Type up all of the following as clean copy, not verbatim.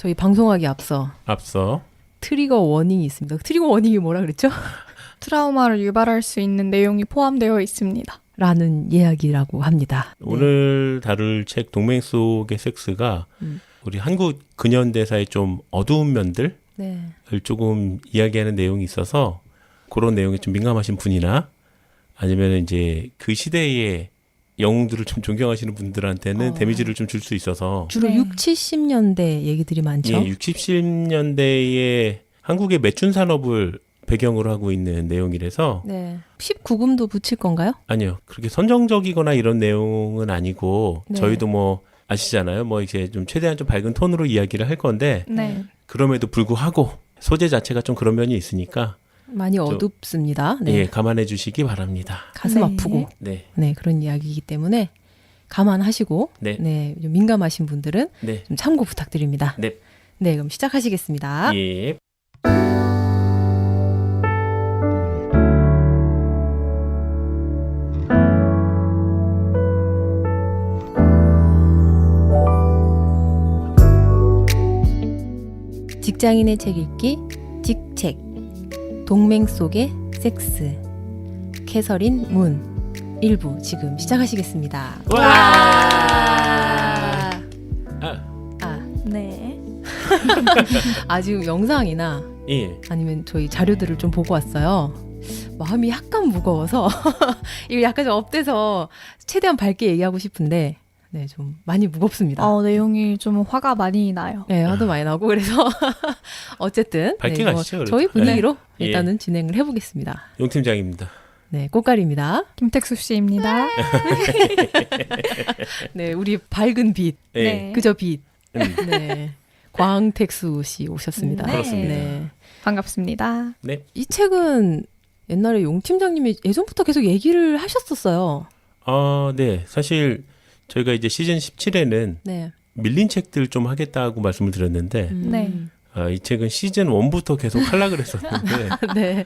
저희 방송하기 앞서 트리거 워닝이 있습니다. 트리거 워닝이 뭐라 그랬죠? 트라우마를 유발할 수 있는 내용이 포함되어 있습니다. 라는 이야기라고 합니다. 오늘 다룰 책 동맹 속의 섹스가 우리 한국 근현대사의 좀 어두운 면들을 조금 이야기하는 내용이 있어서 그런 내용에 좀 민감하신 분이나 아니면 이제 그 시대의 영웅들을 좀 존경하시는 분들한테는 데미지를 좀 줄 수 있어서 주로 60, 70년대 얘기들이 많죠. 예, 60, 70년대의 한국의 매춘 산업을 배경으로 하고 있는 내용이라서 19금도 붙일 건가요? 아니요. 그렇게 선정적이거나 이런 내용은 아니고 저희도 뭐 아시잖아요. 뭐 이제 좀 최대한 좀 밝은 톤으로 이야기를 할 건데 그럼에도 불구하고 소재 자체가 좀 그런 면이 있으니까 많이 어둡습니다. 예, 감안해 주시기 바랍니다. 가슴 아프고 그런 이야기이기 때문에 감안하시고 좀 민감하신 분들은 좀 참고 부탁드립니다. 네, 그럼 시작하시겠습니다. 예. 직장인의 책 읽기 직책 동맹 속의 섹스 캐서린 문 1부 지금 시작하시겠습니다. 와! 네. 지금 영상이나 아니면 저희 자료들을 좀 보고 왔어요. 마음이 약간 무거워서 이거 약간 좀 업돼서 최대한 밝게 얘기하고 싶은데 좀 많이 무겁습니다. 내용이 좀 화가 많이 나요. 네, 화도 많이 나고 그래서 어쨌든 밝게 가시죠. 저희 분위기로 일단은 진행을 해보겠습니다. 용 팀장입니다. 네, 꽃가리입니다. 김택수 씨입니다. 네, 우리 밝은 빛, 그저 빛. 광택수 씨 오셨습니다. 그렇습니다. 반갑습니다. 이 책은 옛날에 용 팀장님이 예전부터 계속 얘기를 하셨었어요. 네, 사실 저희가 이제 시즌 17에는 밀린 책들 좀 하겠다고 말씀을 드렸는데 이 책은 시즌 1부터 계속 하려고 그랬었는데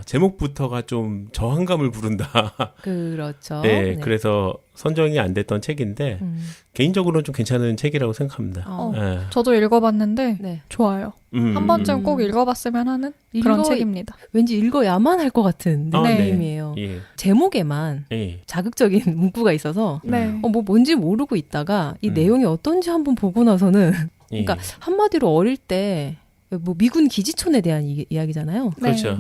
제목부터가 좀 저항감을 부른다. 그렇죠. 그래서 선정이 안 됐던 책인데 개인적으로는 좀 괜찮은 책이라고 생각합니다. 저도 읽어봤는데 좋아요. 한 번쯤 꼭 읽어봤으면 하는 그런 책입니다. 왠지 읽어야만 할 것 같은 느낌이에요. 제목에만 자극적인 문구가 있어서 뭐 뭔지 모르고 있다가 이 내용이 어떤지 한번 보고 나서는 그러니까 한마디로 어릴 때 뭐 미군 기지촌에 대한 이야기잖아요. 그렇죠.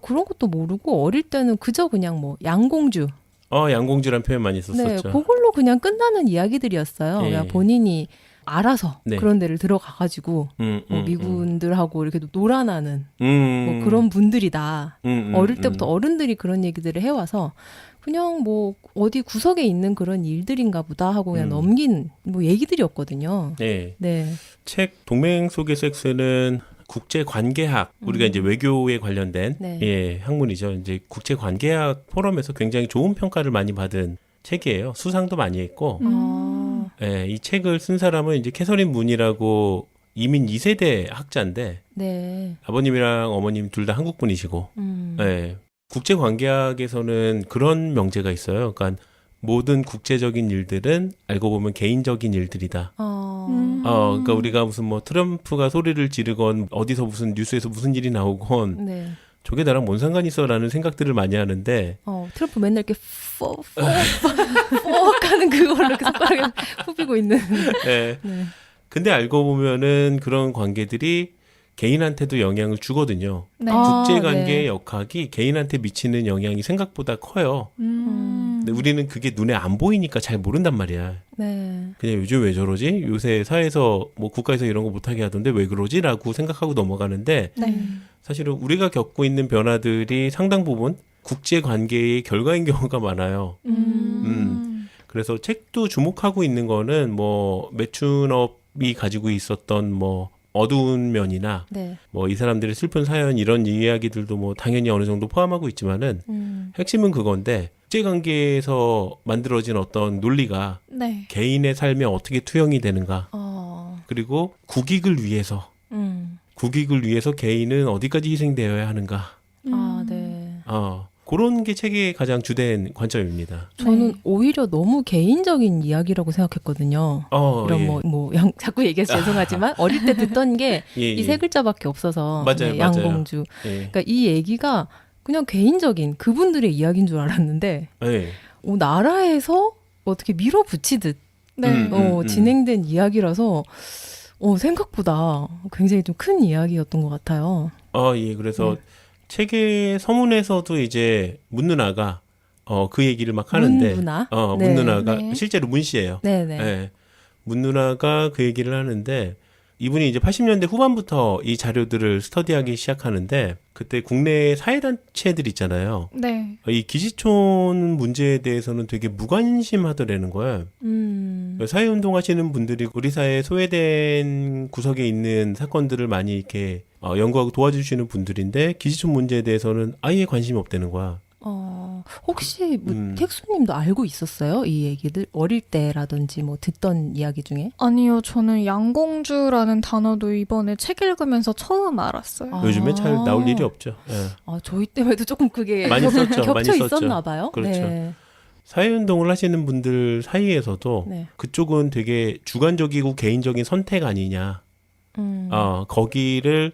그런 것도 모르고 어릴 때는 그저 그냥 뭐 양공주. 양공주란 표현 많이 썼었죠. 그걸로 그냥 끝나는 이야기들이었어요. 그냥 본인이 알아서 그런 데를 들어가가지고 뭐 미군들하고 이렇게 놀아나는 뭐 그런 분들이다. 어릴 때부터 어른들이 그런 얘기들을 해와서 그냥 뭐 어디 구석에 있는 그런 일들인가 보다 하고 그냥 넘긴 뭐 얘기들이었거든요. 책 동맹 속의 섹스는 국제관계학 우리가 이제 외교에 관련된 학문이죠. 이제 국제관계학 포럼에서 굉장히 좋은 평가를 많이 받은 책이에요. 수상도 많이 했고 이 책을 쓴 사람은 이제 캐서린 문이라고 이민 2세대 학자인데 아버님이랑 어머님 둘 다 한국 분이시고 국제관계학에서는 그런 명제가 있어요. 그러니까 모든 국제적인 일들은 알고 보면 개인적인 일들이다. 그러니까 우리가 무슨 뭐 트럼프가 소리를 지르건 어디서 무슨 뉴스에서 무슨 일이 나오건 저게 나랑 뭔 상관이 있어라는 생각들을 많이 하는데 트럼프 맨날 이렇게 퍽 하는 그걸로 이렇게 손가락에 후비고 있는. 근데 알고 보면은 그런 관계들이 개인한테도 영향을 주거든요. 국제관계의 역학이 개인한테 미치는 영향이 생각보다 커요. 근데 우리는 그게 눈에 안 보이니까 잘 모른단 말이야. 그냥 요즘 왜 저러지? 요새 사회에서 뭐 국가에서 이런 거 못하게 하던데 왜 그러지? 라고 생각하고 넘어가는데 사실은 우리가 겪고 있는 변화들이 상당 부분 국제관계의 결과인 경우가 많아요. 그래서 책도 주목하고 있는 거는 뭐 매춘업이 가지고 있었던 뭐 어두운 면이나 뭐 이 사람들의 슬픈 사연 이런 이야기들도 뭐 당연히 어느 정도 포함하고 있지만은 핵심은 그건데 국제관계에서 만들어진 어떤 논리가 개인의 삶에 어떻게 투영이 되는가 그리고 국익을 위해서 국익을 위해서 개인은 어디까지 희생되어야 하는가 그런 게 책의 가장 주된 관점입니다. 저는 오히려 너무 개인적인 이야기라고 생각했거든요. 이런 자꾸 얘기해서 죄송하지만 어릴 때 듣던 게 이 세 글자밖에 없어서 맞아요, 네, 양공주. 그러니까 이 얘기가 그냥 개인적인 그분들의 이야기인 줄 알았는데 나라에서 어떻게 밀어붙이듯 진행된 이야기라서 생각보다 굉장히 좀 큰 이야기였던 것 같아요. 그래서 책의 서문에서도 이제 문 누나가 그 얘기를 막 하는데 문 누나가 실제로 문 씨예요. 문 누나가 그 얘기를 하는데 이분이 이제 80년대 후반부터 이 자료들을 스터디하기 시작하는데 그때 국내 사회단체들 있잖아요. 이 기지촌 문제에 대해서는 되게 무관심하더라는 거예요. 사회운동 하시는 분들이 우리 사회에 소외된 구석에 있는 사건들을 많이 이렇게 연구하고 도와주시는 분들인데 기지촌 문제에 대해서는 아예 관심이 없다는 거야. 혹시 택수님도 알고 있었어요? 이 얘기들 어릴 때라든지 뭐 듣던 이야기 중에? 아니요, 저는 양공주라는 단어도 이번에 책 읽으면서 처음 알았어요. 요즘에 잘 나올 일이 없죠. 저희 때에도 조금 그게 많이 썼죠. 겹쳐 있었나 봐요. 그렇죠. 사회운동을 하시는 분들 사이에서도 그쪽은 되게 주관적이고 개인적인 선택 아니냐. 거기를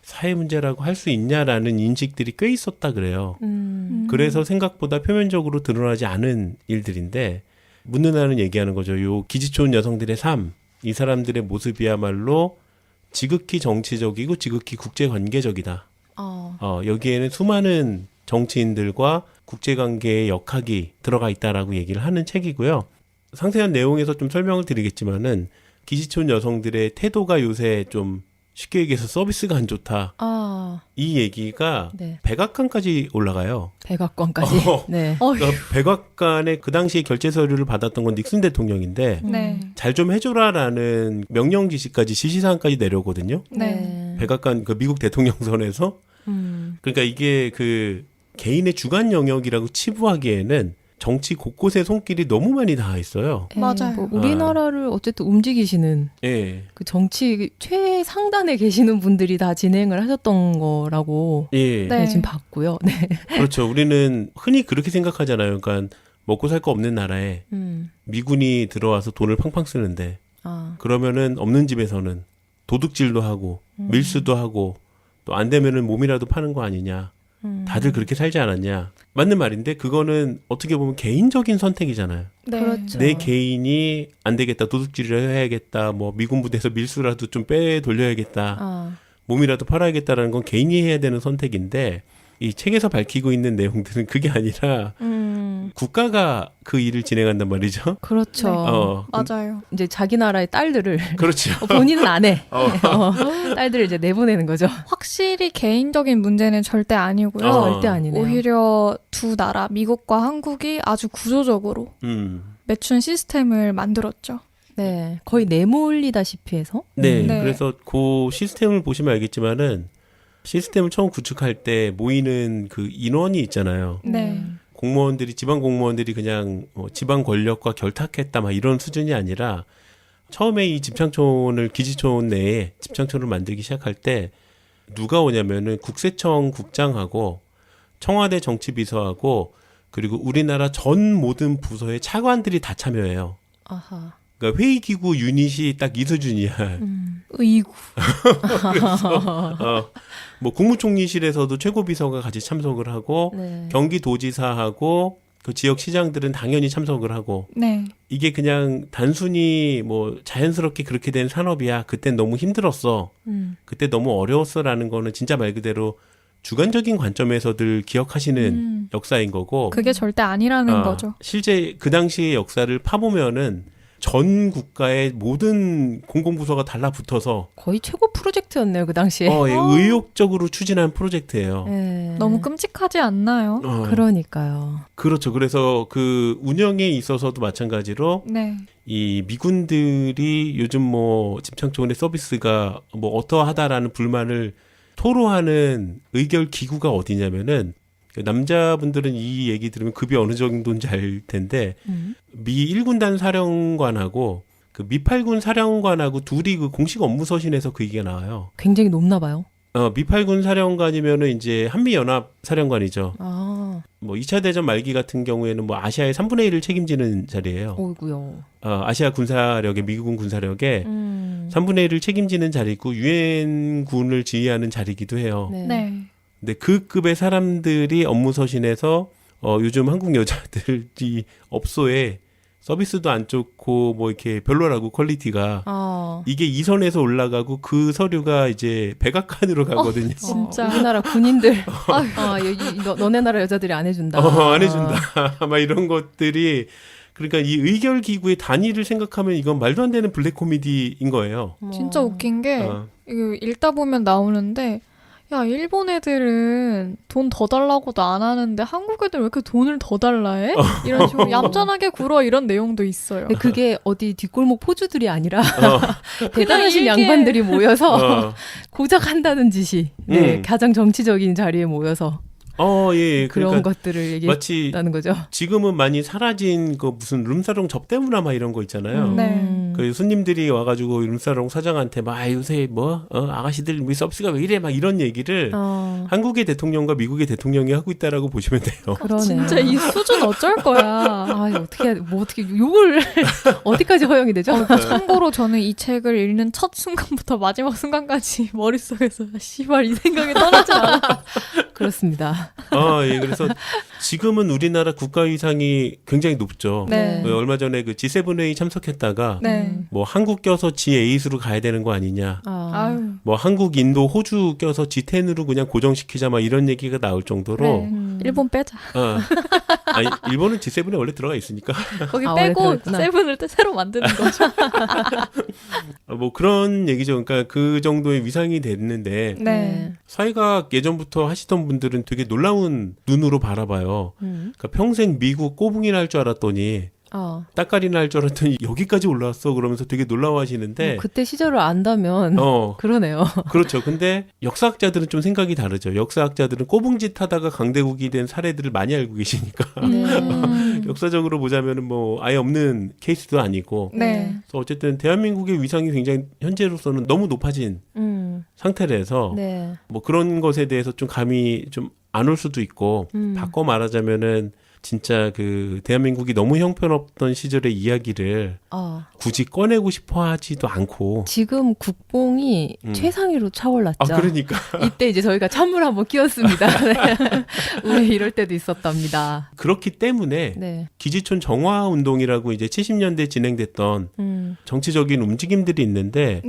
사회 문제라고 할 수 있냐라는 인식들이 꽤 있었다 그래요. 그래서 생각보다 표면적으로 드러나지 않은 일들인데 문 누나는 얘기하는 거죠. 요 기지촌 여성들의 삶, 이 사람들의 모습이야말로 지극히 정치적이고 지극히 국제관계적이다. 여기에는 수많은 정치인들과 국제관계의 역학이 들어가 있다라고 얘기를 하는 책이고요. 상세한 내용에서 좀 설명을 드리겠지만은 기지촌 여성들의 태도가 요새 좀 쉽게 얘기해서 서비스가 안 좋다. 이 얘기가 백악관까지 올라가요. 백악관까지. 그러니까 백악관의 그 당시에 결재 서류를 받았던 건 닉슨 대통령인데 잘 좀 해줘라라는 명령 지시까지 지시사항까지 내려오거든요. 백악관 그 미국 대통령선에서. 그러니까 이게 그 개인의 주관 영역이라고 치부하기에는 정치 곳곳에 손길이 너무 많이 닿아 있어요. 맞아요. 뭐 우리나라를 어쨌든 움직이시는 그 정치 최상단에 계시는 분들이 다 진행을 하셨던 거라고 지금 봤고요. 그렇죠. 우리는 흔히 그렇게 생각하잖아요. 그러니까 먹고 살 거 없는 나라에 미군이 들어와서 돈을 팡팡 쓰는데 그러면은 없는 집에서는 도둑질도 하고 밀수도 하고 또 안 되면은 몸이라도 파는 거 아니냐. 다들 그렇게 살지 않았냐. 맞는 말인데 그거는 어떻게 보면 개인적인 선택이잖아요. 그렇죠. 내 개인이 안 되겠다. 도둑질을 해야겠다. 뭐 미군 부대에서 밀수라도 좀 빼돌려야겠다. 몸이라도 팔아야겠다라는 건 개인이 해야 되는 선택인데 이 책에서 밝히고 있는 내용들은 그게 아니라 국가가 그 일을 진행한단 말이죠. 그렇죠. 맞아요. 이제 자기 나라의 딸들을 그렇죠. 본인은 안 해. 딸들을 이제 내보내는 거죠. 확실히 개인적인 문제는 절대 아니고요. 절대 아니네요. 오히려 두 나라, 미국과 한국이 아주 구조적으로 매춘 시스템을 만들었죠. 거의 내몰리다시피 해서. 그래서 그 시스템을 보시면 알겠지만은 시스템을 처음 구축할 때 모이는 그 인원이 있잖아요. 공무원들이 지방 공무원들이 그냥 지방 권력과 결탁했다 막 이런 수준이 아니라 처음에 이 집창촌을 기지촌 내에 집창촌을 만들기 시작할 때 누가 오냐면은 국세청 국장하고 청와대 정치비서하고 그리고 우리나라 전 모든 부서의 차관들이 다 참여해요. 그러니까 회의기구 유닛이 딱 이 수준이야. 의구. 그래서 뭐 국무총리실에서도 최고비서가 같이 참석을 하고 경기도지사하고 그 지역 시장들은 당연히 참석을 하고 이게 그냥 단순히 뭐 자연스럽게 그렇게 된 산업이야. 그땐 너무 힘들었어. 그때 너무 어려웠어라는 거는 진짜 말 그대로 주관적인 관점에서들 기억하시는 역사인 거고 그게 절대 아니라는 거죠. 실제 그 당시의 역사를 파보면은 전 국가의 모든 공공부서가 달라붙어서 거의 최고 프로젝트였네요, 그 당시에. 의욕적으로 추진한 프로젝트예요. 너무 끔찍하지 않나요? 그러니까요. 그렇죠. 그래서 그 운영에 있어서도 마찬가지로 이 미군들이 요즘 뭐 집창촌의 서비스가 뭐 어떠하다라는 불만을 토로하는 의결 기구가 어디냐면은 남자분들은 이 얘기 들으면 급이 어느 정도인지 알 텐데 미 1군단 사령관하고 그 미 8군 사령관하고 둘이 그 공식 업무 서신에서 그 얘기가 나와요. 굉장히 높나 봐요. 미 8군 사령관이면은 이제 한미연합 사령관이죠. 뭐 2차 대전 말기 같은 경우에는 뭐 아시아의 3분의 1을 책임지는 자리예요. 어이구요. 아시아 군사력의 미국군 군사력의 3분의 1을 책임지는 자리고 유엔군을 지휘하는 자리기도 해요. 네. 근데 그 급의 사람들이 업무 서신에서 요즘 한국 여자들이 업소에 서비스도 안 좋고 뭐 이렇게 별로라고 퀄리티가 이게 2선에서 올라가고 그 서류가 이제 백악관으로 가거든요. 진짜 우리나라 군인들 너네 나라 여자들이 안 해준다. 안 해준다. 막 이런 것들이 그러니까 이 의결 기구의 단위를 생각하면 이건 말도 안 되는 블랙 코미디인 거예요. 진짜 웃긴 게 이거 읽다 보면 나오는데 야, 일본 애들은 돈 더 달라고도 안 하는데 한국 애들 왜 이렇게 돈을 더 달라 해? 이런 식으로 얌전하게 굴어 이런 내용도 있어요. 그게 어디 뒷골목 포주들이 아니라 대단하신 양반들이 모여서 고작 한다는 짓이 가장 정치적인 자리에 모여서 예. 그런 것들을 얘기했다는 거죠. 지금은 많이 사라진 그 무슨 룸사롱 접대 문화 막 이런 거 있잖아요. 네. 그 손님들이 와가지고 룸사롱 사장한테 막 요새 아가씨들 우리 서비스가 왜 이래 막 이런 얘기를 한국의 대통령과 미국의 대통령이 하고 있다라고 보시면 돼요. 그러네. 진짜 이 수준 어쩔 거야. 어떻게 욕을 어디까지 허용이 되죠? 참고로 저는 이 책을 읽는 첫 순간부터 마지막 순간까지 머릿속에서 씨발 이 생각이 떠나지 않아. 그렇습니다. 예. 그래서 지금은 우리나라 국가 위상이 굉장히 높죠. 네. 얼마 전에 그 G7회의 참석했다가 네. 뭐 한국 껴서 G8으로 가야 되는 거 아니냐. 아유. 뭐 한국, 인도, 호주 껴서 G10으로 그냥 고정시키자 막 이런 얘기가 나올 정도로. 일본 빼자. 일본은 G7에 원래 들어가 있으니까. 거기 빼고 세븐을 새로 만드는 거죠. 뭐 그런 얘기죠. 그러니까 그 정도의 위상이 됐는데 네. 사회학 예전부터 하시던 분들은 되게 놀라운 눈으로 바라봐요. 그러니까 평생 미국 꼬붕이나 할 줄 알았더니 따까리나 할 줄 알았더니 여기까지 올라왔어 그러면서 되게 놀라워하시는데 그때 시절을 안다면 그러네요. 그렇죠. 근데 역사학자들은 좀 생각이 다르죠. 역사학자들은 꼬붕짓 하다가 강대국이 된 사례들을 많이 알고 계시니까 역사적으로 보자면은 뭐 아예 없는 케이스도 아니고 네. 그래서 어쨌든 대한민국의 위상이 굉장히 현재로서는 너무 높아진 상태라서 뭐 그런 것에 대해서 좀 감이 좀 안 올 수도 있고 바꿔 말하자면은 진짜 그 대한민국이 너무 형편없던 시절의 이야기를 굳이 꺼내고 싶어 하지도 않고 지금 국뽕이 최상위로 차올랐죠. 그러니까 이때 이제 저희가 찬물 한번 끼웠습니다. 우리 이럴 때도 있었답니다. 그렇기 때문에 기지촌 정화 운동이라고 이제 70년대 진행됐던 정치적인 움직임들이 있는데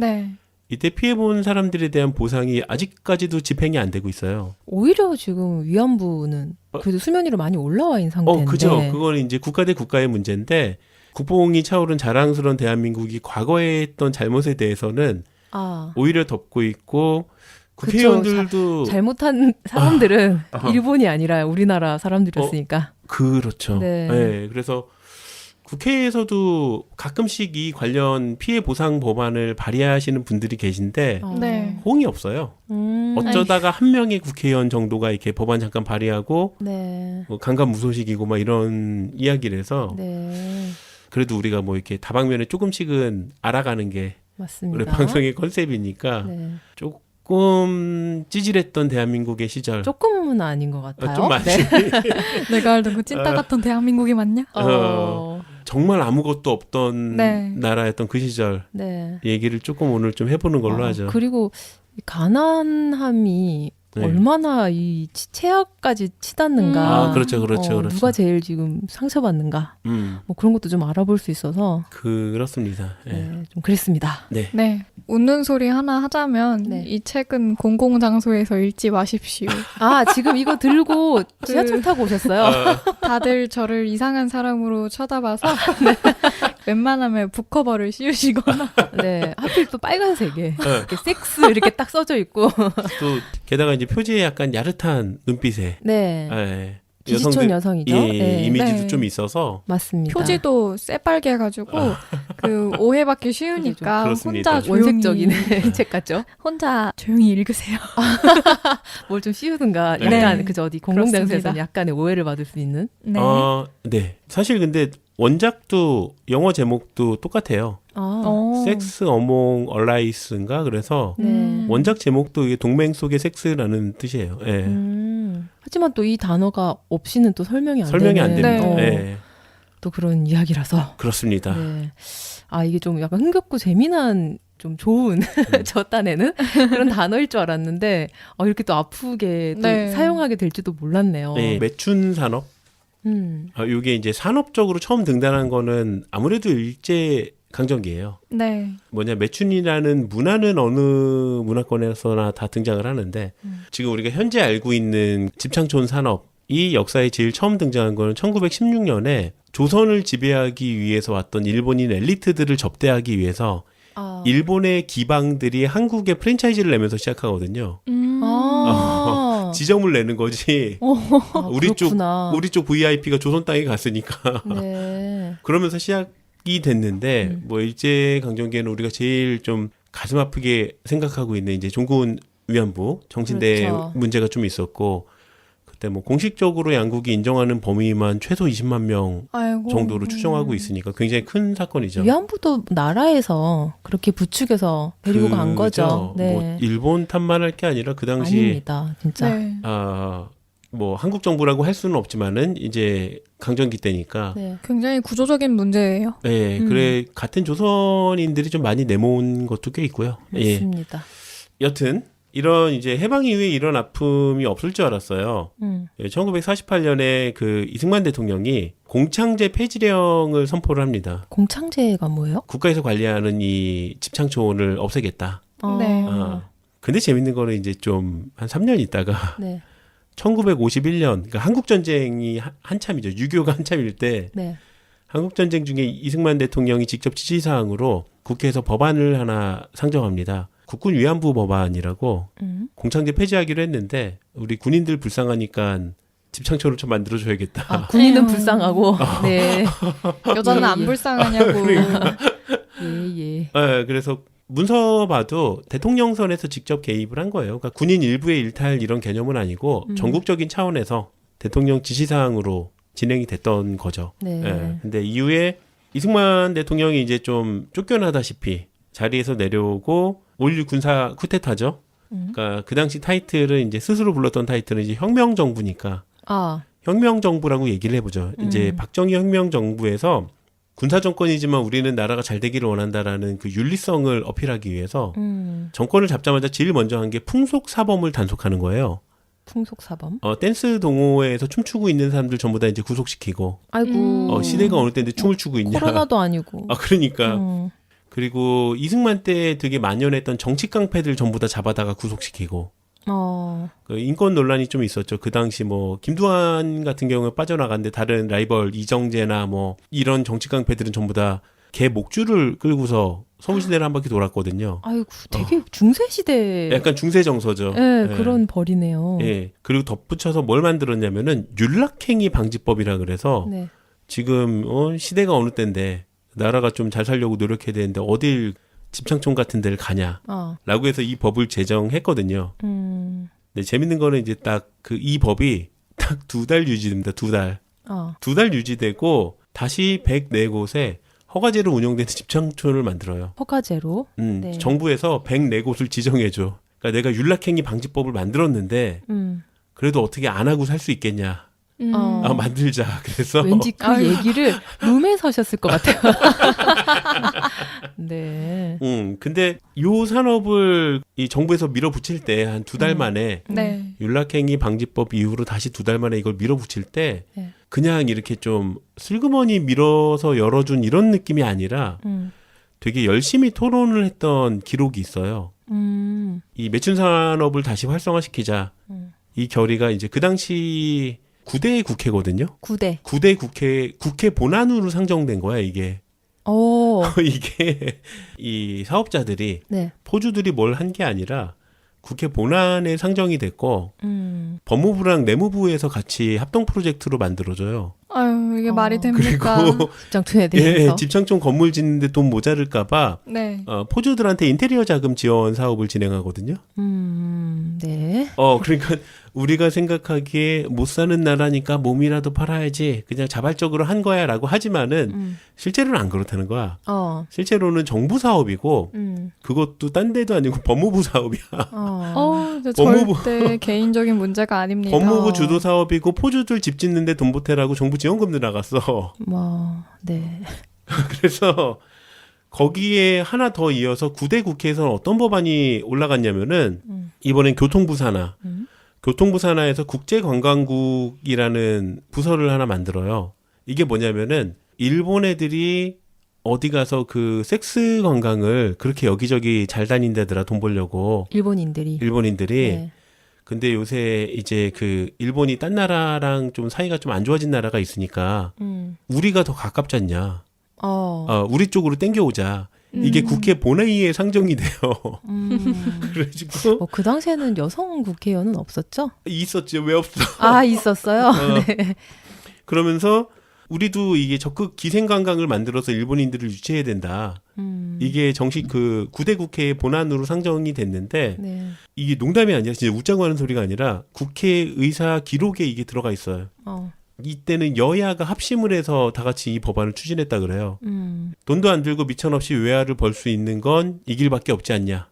이때 피해본 사람들에 대한 보상이 아직까지도 집행이 안 되고 있어요. 오히려 지금 위안부는 그래도 수면 위로 많이 올라와 있는 상태인데. 그죠. 그거는 이제 국가 대 국가의 문제인데 국뽕이 차오른 자랑스러운 대한민국이 과거에 했던 잘못에 대해서는 오히려 덮고 있고 국회의원들도 잘못한 사람들은 일본이 아니라 우리나라 사람들이었으니까. 그렇죠. 네. 그래서 국회에서도 가끔씩 이 관련 피해 보상 법안을 발의하시는 분들이 계신데 호응이 없어요. 어쩌다가 한 명의 국회의원 정도가 이렇게 법안 잠깐 발의하고 뭐 강간무소식이고 막 이런 이야기를 해서 그래도 우리가 뭐 이렇게 다방면에 조금씩은 알아가는 게 맞습니다. 우리 방송의 컨셉이니까 조금 찌질했던 대한민국의 시절. 조금은 아닌 것 같아요. 좀 많지. 내가 알던 그 찐따 같던 대한민국이 맞냐? 정말 아무것도 없던 나라였던 그 시절 얘기를 조금 오늘 좀 해보는 걸로 하죠. 그리고 가난함이 얼마나 이 최악까지 치닫는가. 그렇죠. 누가 제일 지금 상처받는가. 뭐 그런 것도 좀 알아볼 수 있어서. 그렇습니다. 좀 그랬습니다. 네. 웃는 소리 하나 하자면 이 책은 공공장소에서 읽지 마십시오. 지금 이거 들고 지하철 타고 오셨어요? 다들 저를 이상한 사람으로 쳐다봐서 웬만하면 북커버를 씌우시거나 하필 또 빨간색에 이렇게 섹스 이렇게 딱 써져 있고 또 게다가 이제 표지에 약간 야릇한 눈빛에 기지촌 여성이죠. 이미지도 좀 있어서 맞습니다. 표지도 새빨개 해가지고 그 오해받기 쉬우니까 혼자 조용히 원색적인 책 같죠? 혼자 조용히 읽으세요. 뭘 좀 씌우든가 약간 그저 어디 공공장소에서는 약간의 오해를 받을 수 있는. 사실 근데 원작도 영어 제목도 똑같아요. 섹스 어몽 얼라이스인가 그래서 원작 제목도 이게 동맹 속의 섹스라는 뜻이에요. 하지만 또 이 단어가 없이는 또 설명이 안 설명이 안 되는 됩니다. 네. 또 그런 이야기라서. 그렇습니다. 네. 아, 이게 좀 약간 흥겹고 재미난 좀 좋은 저 딴에는 그런 단어일 줄 알았는데 이렇게 또 아프게 또 네. 사용하게 될지도 몰랐네요. 네, 매춘 산업. 이게 이제 산업적으로 처음 등단한 거는 아무래도 일제 강점기예요. 네. 매춘이라는 문화는 어느 문화권에서나 다 등장을 하는데 지금 우리가 현재 알고 있는 집창촌 산업이 역사에 제일 처음 등장한 거는 1916년에 조선을 지배하기 위해서 왔던 일본인 엘리트들을 접대하기 위해서 일본의 기방들이 한국에 프랜차이즈를 내면서 시작하거든요. 지점을 내는 거지. 우리 쪽 VIP가 조선 땅에 갔으니까. 네. 그러면서 시작이 됐는데 일제 강점기에는 우리가 제일 좀 가슴 아프게 생각하고 있는 이제 종군 위안부 정신대 그렇죠. 문제가 좀 있었고 그때 공식적으로 양국이 인정하는 범위만 최소 20만 명 정도로 추정하고 있으니까 굉장히 큰 사건이죠. 위안부도 나라에서 그렇게 부축해서 데리고 간 거죠. 네. 일본 탓만 할 게 아니라 그 당시 아닙니다, 진짜. 네. 한국 정부라고 할 수는 없지만은 이제 강점기 때니까 굉장히 구조적인 문제예요. 네, 그래 같은 조선인들이 좀 많이 내모은 것도 꽤 있고요. 맞습니다. 여튼 이런 이제 해방 이후에 이런 아픔이 없을 줄 알았어요. 1948년에 그 이승만 대통령이 공창제 폐지령을 선포를 합니다. 공창제가 뭐예요? 국가에서 관리하는 이 집창촌을 없애겠다. 네. 근데 재밌는 거는 이제 좀 한 3년 있다가 네. 1951년 그러니까 한국전쟁이 한참이죠. 6.25가 한참일 때 한국전쟁 중에 이승만 대통령이 직접 지시사항으로 국회에서 법안을 하나 상정합니다. 국군 위안부 법안이라고 공창제 폐지하기로 했는데 우리 군인들 불쌍하니까 집창촌을 좀 만들어줘야겠다. 군인은 불쌍하고 네. 여자는 안 불쌍하냐고. 예. 그래서 문서 봐도 대통령 선에서 직접 개입을 한 거예요. 그러니까 군인 일부의 일탈 이런 개념은 아니고 전국적인 차원에서 대통령 지시사항으로 진행이 됐던 거죠. 네. 근데 이후에 이승만 대통령이 이제 좀 쫓겨나다시피 자리에서 내려오고 5.16 군사 쿠데타죠. 그러니까 그 당시 타이틀은 이제 스스로 불렀던 타이틀은 이제 혁명정부니까 혁명정부라고 얘기를 해보죠. 이제 박정희 혁명정부에서 군사정권이지만 우리는 나라가 잘 되기를 원한다라는 그 윤리성을 어필하기 위해서 정권을 잡자마자 제일 먼저 한 게 풍속사범을 단속하는 거예요. 풍속사범? 댄스 동호회에서 춤추고 있는 사람들 전부 다 이제 구속시키고. 아이고. 시대가 어느 때인데 춤을 추고 있냐. 코로나도 아니고. 그러니까. 그리고 이승만 때 되게 만연했던 정치 깡패들 전부 다 잡아다가 구속시키고. 그 인권 논란이 좀 있었죠. 그 당시 김두한 같은 경우에 빠져나갔는데 다른 라이벌 이정재나 이런 정치 깡패들은 전부 다 개 목줄을 끌고서 서울시내를 한 바퀴 돌았거든요. 아이고, 되게 중세시대. 약간 중세 정서죠. 네, 그런 벌이네요. 예. 그리고 덧붙여서 뭘 만들었냐면은 윤락행위 방지법이라 그래서 지금 시대가 어느 때인데 나라가 좀 잘 살려고 노력해야 되는데 어딜 집창촌 같은 데를 가냐라고 해서 이 법을 제정했거든요. 근데 재밌는 거는 이제 딱 이 법이 딱 2달 유지됩니다. 2달. 2달 유지되고 다시 104곳에 허가제로 운영되는 집창촌을 만들어요. 허가제로? 네. 정부에서 104곳을 지정해줘. 그러니까 내가 윤락행위 방지법을 만들었는데 그래도 어떻게 안 하고 살 수 있겠냐. 만들자. 그래서 왠지 그 얘기를 룸에 서셨을 것 같아요. 네. 근데 요 산업을 이 정부에서 밀어붙일 때 한 2달 만에 윤락행위 방지법 이후로 다시 2달 만에 이걸 밀어붙일 때 그냥 이렇게 좀 슬그머니 밀어서 열어준 이런 느낌이 아니라 되게 열심히 토론을 했던 기록이 있어요. 이 매춘 산업을 다시 활성화시키자. 이 결의가 이제 그 당시 9대 국회거든요. 9대 국회 본안으로 상정된 거야, 이게. 이게 이 사업자들이 포주들이 뭘 한 게 아니라 국회 본안에 상정이 됐고 법무부랑 내무부에서 같이 합동 프로젝트로 만들어져요. 아유, 이게 말이 됩니까? 그리고 집창촌에 대해서. 집창촌 건물 짓는데 돈 모자랄까봐 포주들한테 인테리어 자금 지원 사업을 진행하거든요. 네. 그러니까 우리가 생각하기에 못 사는 나라니까 몸이라도 팔아야지 그냥 자발적으로 한 거야라고 하지만은 실제로는 안 그렇다는 거야. 실제로는 정부 사업이고 그것도 딴 데도 아니고 법무부 사업이야. 절대 개인적인 문제가 아닙니다. 법무부 주도 사업이고 포주들 집 짓는데 돈 보태라고 정부 지원금도 나갔어. 네. 그래서 거기에 하나 더 이어서 9대 국회에서는 어떤 법안이 올라갔냐면은 이번엔 교통부 산하. 교통부 산하에서 국제관광국이라는 부서를 하나 만들어요. 이게 뭐냐면은 일본 애들이 어디 가서 그 섹스 관광을 그렇게 여기저기 잘 다닌다더라, 돈 벌려고. 일본인들이. 네. 근데 요새 이제 그 일본이 딴 나라랑 좀 사이가 좀 안 좋아진 나라가 있으니까 우리가 더 가깝지 않냐. 우리 쪽으로 땡겨오자. 이게 국회 본회의에 상정이 돼요. 그래가지고 그 당시에는 여성 국회의원은 없었죠? 있었죠. 왜 없어? 있었어요. 네. 그러면서 우리도 이게 적극 기생관광을 만들어서 일본인들을 유치해야 된다. 이게 정식 그 9대 국회의 본안으로 상정이 됐는데 네. 이게 농담이 아니라 진짜 웃자고 하는 소리가 아니라 국회의사 기록에 이게 들어가 있어요. 이때는 여야가 합심을 해서 다 같이 이 법안을 추진했다 그래요. 돈도 안 들고 미천없이 외화를 벌 수 있는 건 이 길밖에 없지 않냐.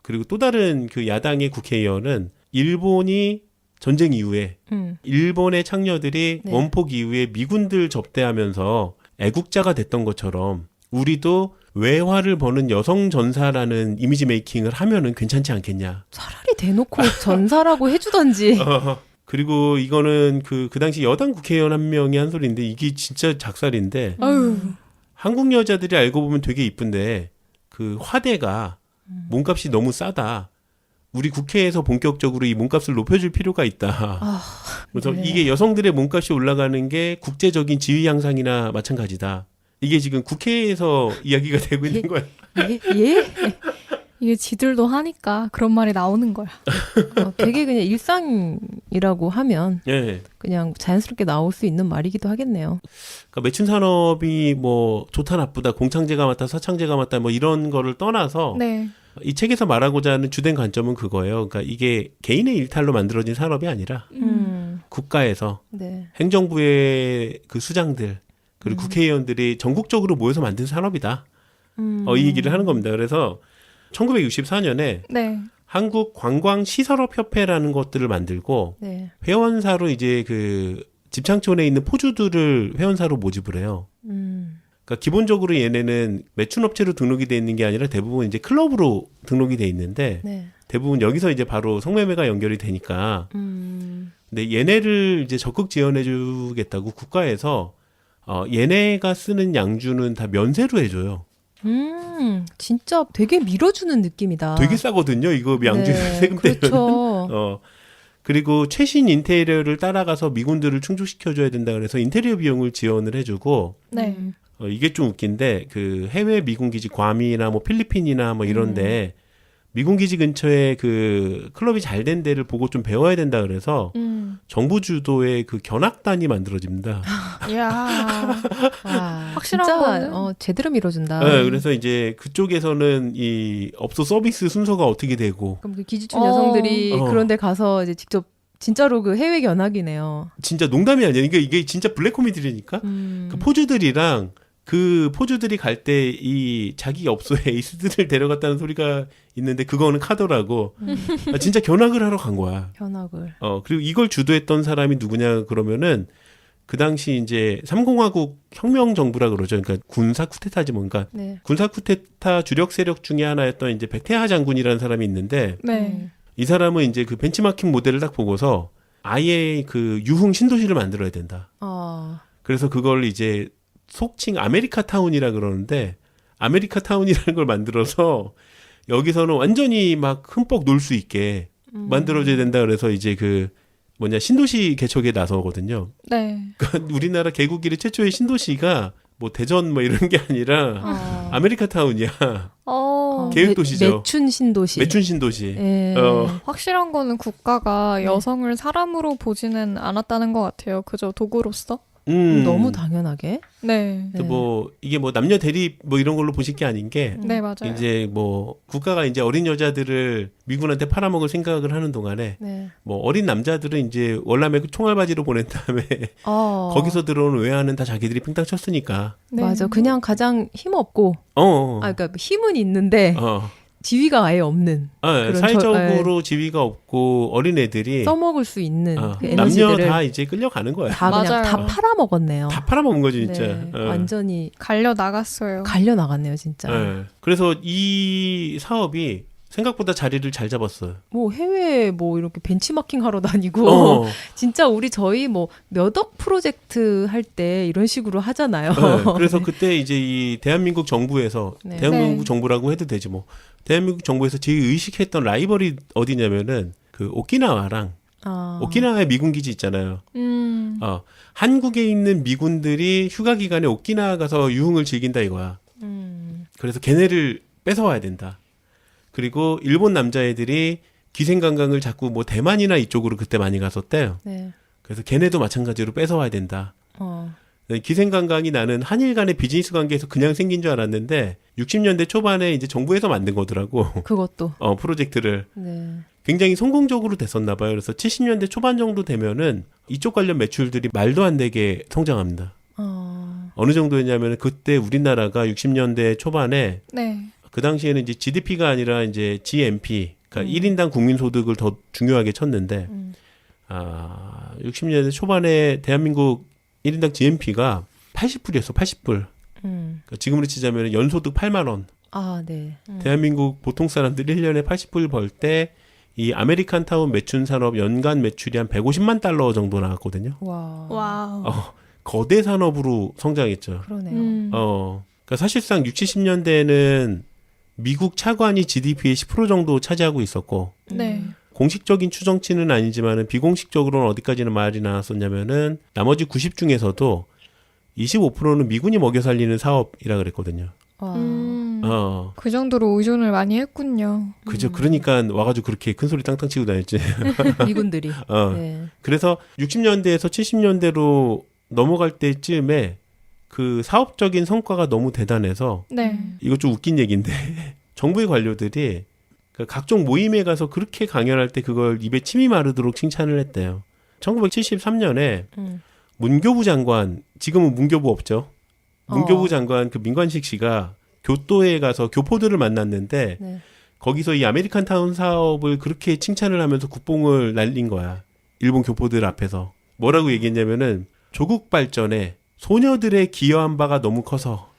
그리고 또 다른 그 야당의 국회의원은 일본이 전쟁 이후에 일본의 창녀들이 네. 원폭 이후에 미군들 접대하면서 애국자가 됐던 것처럼 우리도 외화를 버는 여성 전사라는 이미지 메이킹을 하면은 괜찮지 않겠냐. 차라리 대놓고 전사라고 해주던지. 그리고 이거는 그 당시 여당 국회의원 한 명이 한 소리인데 이게 진짜 작살인데 한국 여자들이 알고 보면 되게 이쁜데 그 화대가 몸값이 너무 싸다. 우리 국회에서 본격적으로 이 몸값을 높여줄 필요가 있다. 그래서 네. 이게 여성들의 몸값이 올라가는 게 국제적인 지위 향상이나 마찬가지다. 이게 지금 국회에서 이야기가 되고 있는 거야. 예? 이게 지들도 하니까 그런 말이 나오는 거야. 되게 그냥 일상이라고 하면 예. 그냥 자연스럽게 나올 수 있는 말이기도 하겠네요. 그러니까 매춘 산업이 뭐 좋다 나쁘다, 공창제가 맞다, 사창제가 맞다, 뭐 이런 거를 떠나서 네. 이 책에서 말하고자 하는 주된 관점은 그거예요. 그러니까 이게 개인의 일탈로 만들어진 산업이 아니라 국가에서 네. 행정부의 그 수장들 그리고 국회의원들이 전국적으로 모여서 만든 산업이다. 이 얘기를 하는 겁니다. 그래서 1964년에 네. 한국관광시설업협회라는 것들을 만들고 네. 회원사로 이제 그 집창촌에 있는 포주들을 회원사로 모집을 해요. 그러니까 기본적으로 얘네는 매춘업체로 등록이 돼 있는 게 아니라 대부분 이제 클럽으로 등록이 돼 있는데 네. 대부분 여기서 이제 바로 성매매가 연결이 되니까. 근데 얘네를 이제 적극 지원해주겠다고 국가에서 얘네가 쓰는 양주는 다 면세로 해줘요. 진짜 되게 밀어주는 느낌이다. 되게 싸거든요. 이거 양주 네, 세금 때문에. 그렇죠. 그리고 최신 인테리어를 따라가서 미군들을 충족시켜줘야 된다 그래서 인테리어 비용을 지원을 해주고. 네. 이게 좀 웃긴데 그 해외 미군 기지 괌이나 뭐 필리핀이나 뭐 이런데 미군 기지 근처에 그 클럽이 잘 된 데를 보고 좀 배워야 된다 그래서 정부 주도의 그 견학단이 만들어집니다. 이야. 확실한 진짜, 거는 제대로 밀어준다. 네, 그래서 이제 그쪽에서는 이 업소 서비스 순서가 어떻게 되고 그럼 그 기지촌 여성들이 그런데 가서 이제 직접 진짜로 그 해외 견학이네요. 진짜 농담이 아니야. 이게 진짜 블랙 코미디라니까. 그 포주들이랑 그 포주들이 갈 때 이 자기 업소에 에이스들을 데려갔다는 소리가 있는데 그거는 카더라고. 진짜 견학을 하러 간 거야. 견학을. 그리고 이걸 주도했던 사람이 누구냐 그러면은 그 당시 이제 3공화국 혁명 정부라 그러죠. 그러니까 군사 쿠데타지 뭔가. 네. 군사 쿠데타 주력 세력 중에 하나였던 이제 백태하 장군이라는 사람이 있는데 네. 이 사람은 이제 그 벤치마킹 모델을 딱 보고서 아예 그 유흥 신도시를 만들어야 된다. 그래서 그걸 이제 속칭 아메리카 타운이라 그러는데 아메리카 타운이라는 걸 만들어서 여기서는 완전히 막 흠뻑 놀 수 있게 만들어줘야 된다. 그래서 이제 그 신도시 개척에 나서거든요. 네. 그러니까 우리나라 개국 이래 최초의 신도시가 뭐 대전 뭐 이런 게 아니라 아메리카 타운이야. 계획도시죠. 매춘 신도시. 매춘 신도시. 예. 확실한 거는 국가가 여성을 사람으로 보지는 않았다는 것 같아요. 그저 도구로서. 너무 당연하게. 네. 뭐 이게 뭐 남녀 대립 뭐 이런 걸로 보실 게 아닌 게 네, 맞아요. 이제 뭐 국가가 이제 어린 여자들을 미군한테 팔아먹을 생각을 하는 동안에 네. 뭐 어린 남자들은 이제 월남에 총알바지로 보낸 다음에 거기서 들어오는 외화는 다 자기들이 팽탕 쳤으니까. 네. 맞아. 그냥 가장 힘 없고. 그러니까 힘은 있는데 지위가 아예 없는. 사회적으로 지위가 없고 어린 애들이 써먹을 수 있는 그 남녀 다 이제 끌려가는 거야. 다 그냥 맞아요. 다 팔아먹었네요. 다 팔아먹은 거지 진짜. 네, 완전히 갈려 나갔어요. 갈려 나갔네요 진짜. 그래서 이 사업이 생각보다 자리를 잘 잡았어요. 뭐 해외 뭐 이렇게 벤치마킹 하러 다니고 진짜 저희 뭐 몇억 프로젝트 할 때 이런 식으로 하잖아요. 그래서 그때 이제 이 대한민국 정부에서 대한민국 정부라고 해도 되지 뭐 대한민국 정부에서 제일 의식했던 라이벌이 어디냐면은 그 오키나와랑 오키나와에 미군 기지 있잖아요. 한국에 있는 미군들이 휴가 기간에 오키나와 가서 유흥을 즐긴다 이거야. 그래서 걔네를 뺏어와야 된다. 그리고 일본 남자애들이 기생관광을 자꾸 뭐 대만이나 이쪽으로 그때 많이 갔었대요. 네. 그래서 걔네도 마찬가지로 뺏어와야 된다. 기생관광이 나는 한일 간의 비즈니스 관계에서 그냥 생긴 줄 알았는데 60년대 초반에 이제 정부에서 만든 거더라고. 그것도. 프로젝트를. 네. 굉장히 성공적으로 됐었나 봐요. 그래서 70년대 초반 정도 되면은 이쪽 관련 매출들이 말도 안 되게 성장합니다. 어느 정도였냐면 그때 우리나라가 60년대 초반에 그 당시에는 이제 GDP가 아니라 이제 GNP, 그러니까 1인당 국민소득을 더 중요하게 쳤는데, 60년대 초반에 대한민국 1인당 GNP가 80불이었어, 80불. 그러니까 지금으로 치자면 연소득 8만 원. 네. 대한민국 보통 사람들이 1년에 80불 벌 때, 이 아메리칸 타운 매춘 산업 연간 매출이 한 150만 달러 정도 나왔거든요. 와우. 거대 산업으로 성장했죠. 그러네요. 그러니까 사실상 60, 70년대에는 미국 차관이 GDP의 10% 정도 차지하고 있었고, 공식적인 추정치는 아니지만은 비공식적으로는 어디까지는 말이 나왔었냐면은 나머지 90 중에서도 25%는 미군이 먹여 살리는 사업이라 그랬거든요. 그 정도로 의존을 많이 했군요. 그죠. 그러니까 와가지고 그렇게 큰 소리 땅땅 치고 다녔지. 미군들이. 네. 그래서 60년대에서 70년대로 넘어갈 때쯤에 그 사업적인 성과가 너무 대단해서 이거 좀 웃긴 얘기인데 정부의 관료들이 그 각종 모임에 가서 그렇게 강연할 때 그걸 입에 침이 마르도록 칭찬을 했대요. 1973년에 문교부 장관, 지금은 문교부 없죠. 문교부 장관 그 민관식 씨가 교토에 가서 교포들을 만났는데 거기서 이 아메리칸 타운 사업을 그렇게 칭찬을 하면서 국뽕을 날린 거야. 일본 교포들 앞에서. 뭐라고 얘기했냐면은 조국 발전에 소녀들의 기여한 바가 너무 커서